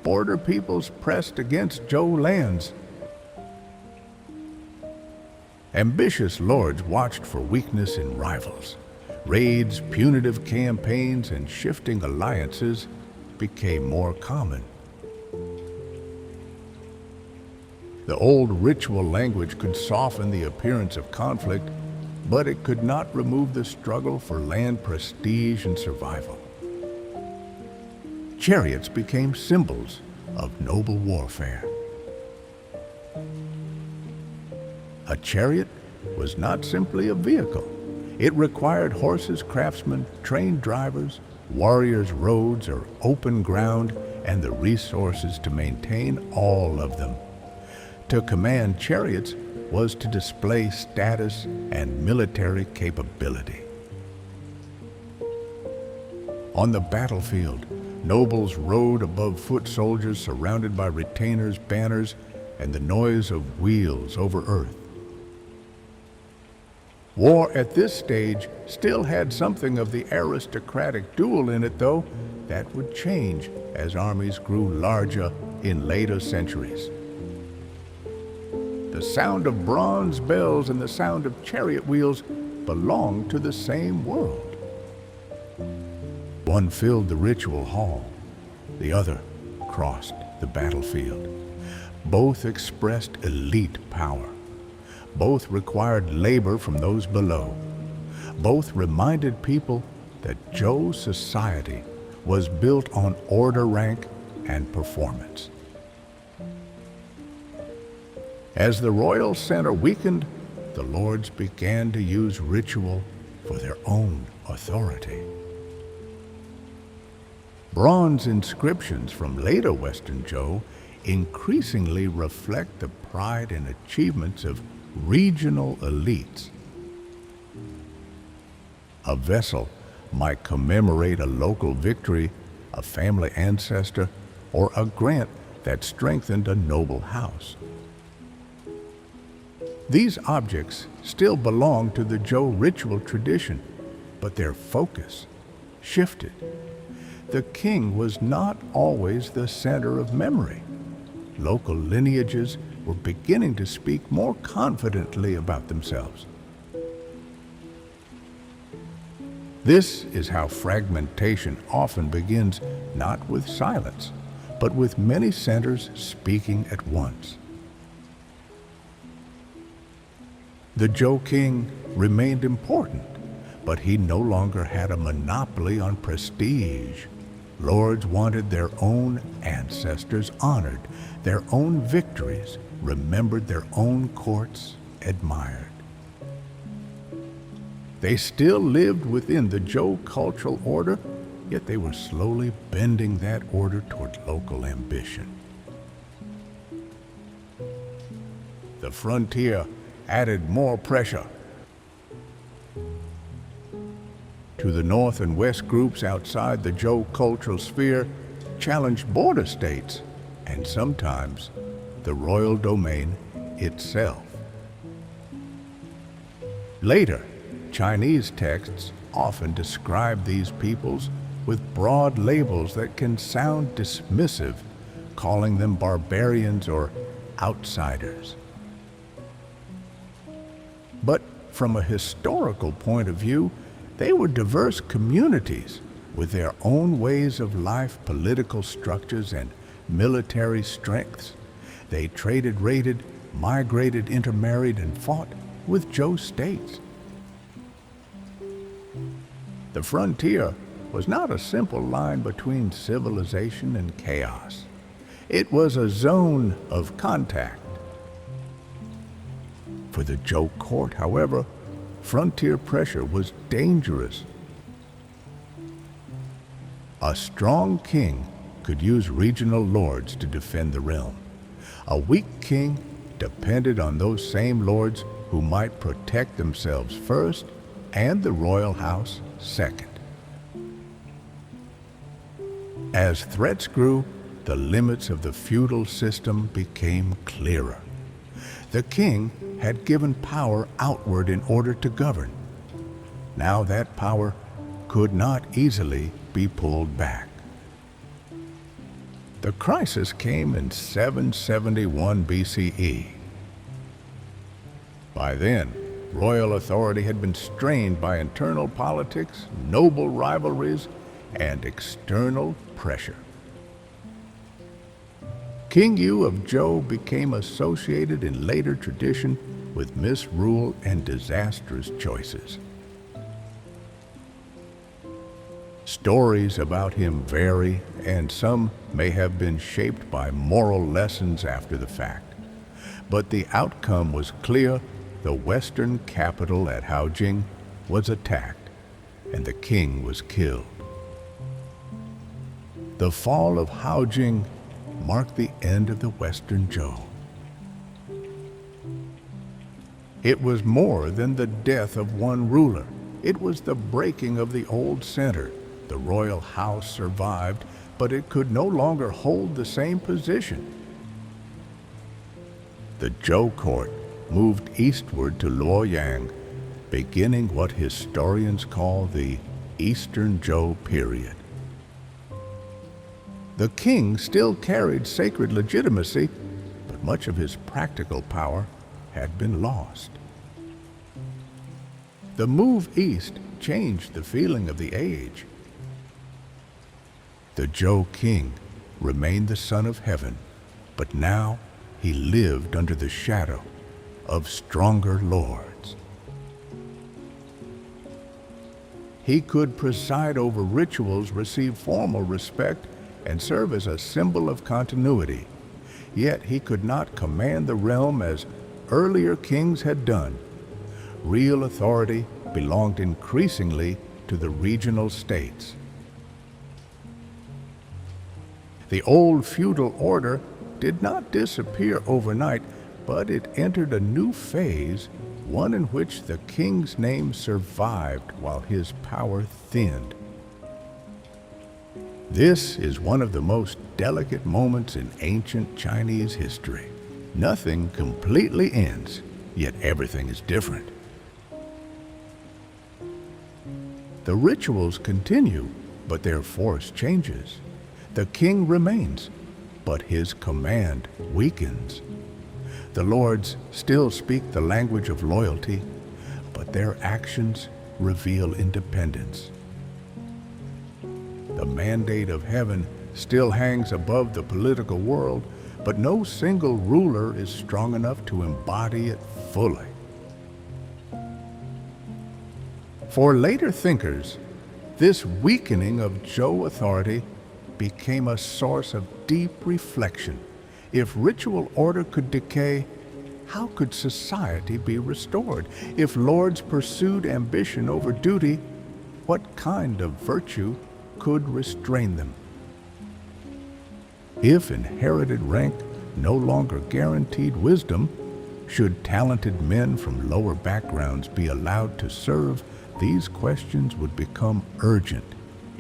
Border peoples pressed against Zhou lands. Ambitious lords watched for weakness in rivals. Raids, punitive campaigns, and shifting alliances became more common. The old ritual language could soften the appearance of conflict, but it could not remove the struggle for land, prestige, and survival. Chariots became symbols of noble warfare. A chariot was not simply a vehicle. It required horses, craftsmen, trained drivers, warriors, roads, or open ground, and the resources to maintain all of them. To command chariots was to display status and military capability. On the battlefield, nobles rode above foot soldiers surrounded by retainers, banners, and the noise of wheels over earth. War at this stage still had something of the aristocratic duel in it, though. that would change as armies grew larger in later centuries. The sound of bronze bells and the sound of chariot wheels belonged to the same world. One filled the ritual hall, the other crossed the battlefield. Both expressed elite power. Both required labor from those below. Both reminded people that Zhou society was built on order, rank, and performance. As the royal center weakened, the lords began to use ritual for their own authority. Bronze inscriptions from later Western Zhou increasingly reflect the pride and achievements of regional elites. A vessel might commemorate a local victory, a family ancestor, or a grant that strengthened a noble house. These objects still belong to the Zhou ritual tradition, but their focus shifted. The king was not always the center of memory. Local lineages were beginning to speak more confidently about themselves. This is how fragmentation often begins, not with silence, but with many centers speaking at once. The Zhou king remained important, but he no longer had a monopoly on prestige. Lords wanted their own ancestors honored, their own victories remembered, their own courts admired. They still lived within the Zhou cultural order, yet they were slowly bending that order toward local ambition. The frontier added more pressure. To the north and west, groups outside the Zhou cultural sphere challenged border states and sometimes the royal domain itself. Later, Chinese texts often describe these peoples with broad labels that can sound dismissive, calling them barbarians or outsiders. But from a historical point of view, they were diverse communities with their own ways of life, political structures, and military strengths. They traded, raided, migrated, intermarried, and fought with Zhou states. The frontier was not a simple line between civilization and chaos. It was a zone of contact. For the Zhou court, however, frontier pressure was dangerous. A strong king could use regional lords to defend the realm. A weak king depended on those same lords who might protect themselves first and the royal house second. As threats grew, the limits of the feudal system became clearer. The king had given power outward in order to govern. Now that power could not easily be pulled back. The crisis came in 771 BCE. By then, royal authority had been strained by internal politics, noble rivalries, and external pressure. King Yu of Zhou became associated in later tradition with misrule and disastrous choices. Stories about him vary, and some may have been shaped by moral lessons after the fact. But the outcome was clear. The western capital at Haojing was attacked, and the king was killed. The fall of Haojing marked the end of the Western Zhou. It was more than the death of one ruler. It was the breaking of the old center. The royal house survived, but it could no longer hold the same position. The Zhou court moved eastward to Luoyang, beginning what historians call the Eastern Zhou period. The king still carried sacred legitimacy, but much of his practical power had been lost. The move east changed the feeling of the age. The Zhou king remained the son of heaven, but now he lived under the shadow of stronger lords. He could preside over rituals, receive formal respect, and serve as a symbol of continuity. Yet he could not command the realm as earlier kings had done. Real authority belonged increasingly to the regional states. The old feudal order did not disappear overnight, but it entered a new phase, one in which the king's name survived while his power thinned. This is one of the most delicate moments in ancient Chinese history. Nothing completely ends, yet everything is different. The rituals continue, but their force changes. The king remains, but his command weakens. The lords still speak the language of loyalty, but their actions reveal independence. The mandate of heaven still hangs above the political world, but no single ruler is strong enough to embody it fully. For later thinkers, this weakening of Zhou authority became a source of deep reflection. If ritual order could decay, how could society be restored? If lords pursued ambition over duty, what kind of virtue could restrain them? If inherited rank no longer guaranteed wisdom, should talented men from lower backgrounds be allowed to serve, these questions would become urgent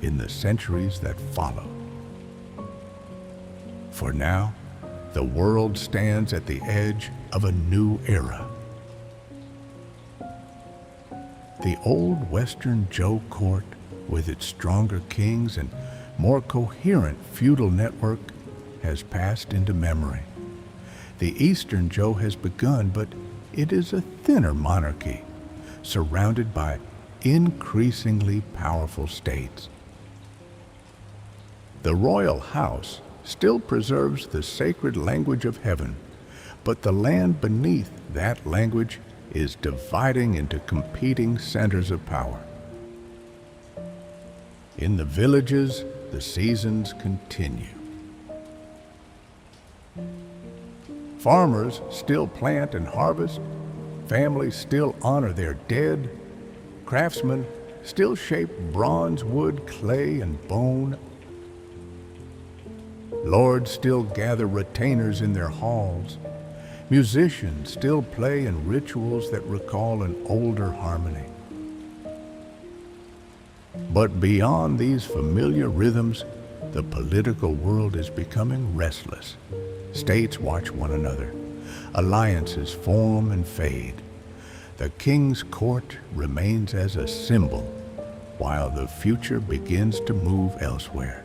in the centuries that follow. For now, the world stands at the edge of a new era. The old Western Zhou court, with its stronger kings and more coherent feudal network, has passed into memory. The Eastern Zhou has begun, but it is a thinner monarchy, surrounded by increasingly powerful states. The royal house still preserves the sacred language of heaven, but the land beneath that language is dividing into competing centers of power. In the villages, the seasons continue. Farmers still plant and harvest, families still honor their dead, craftsmen still shape bronze, wood, clay, and bone. Lords still gather retainers in their halls. Musicians still play in rituals that recall an older harmony. But beyond these familiar rhythms, the political world is becoming restless. States watch one another. Alliances form and fade. The king's court remains as a symbol, while the future begins to move elsewhere.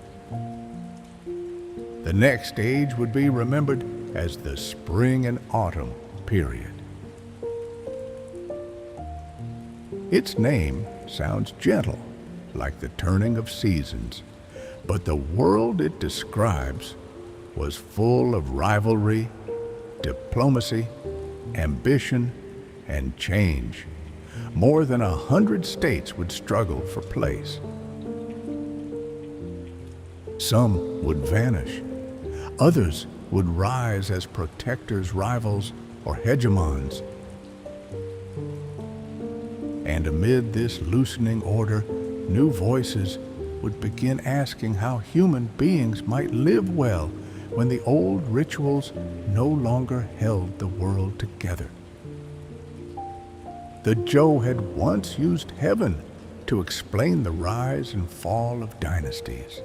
The next stage would be remembered as the spring and autumn period. Its name sounds gentle, like the turning of seasons, but the world it describes was full of rivalry, diplomacy, ambition, and change. More than 100 states would struggle for place. Some would vanish. Others would rise as protectors, rivals, or hegemons. And amid this loosening order, new voices would begin asking how human beings might live well when the old rituals no longer held the world together. The Zhou had once used heaven to explain the rise and fall of dynasties.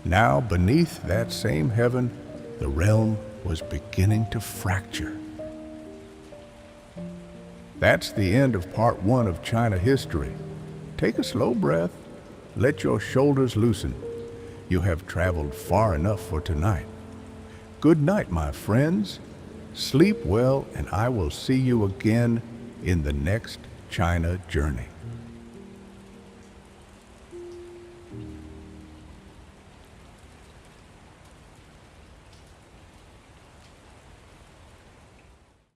Now, beneath that same heaven, the realm was beginning to fracture. That's the end of part 1 of China history. Take a slow breath, Let your shoulders loosen. You have traveled far enough for tonight. Good night, my friends. Sleep well, and I will see you again in the next China journey.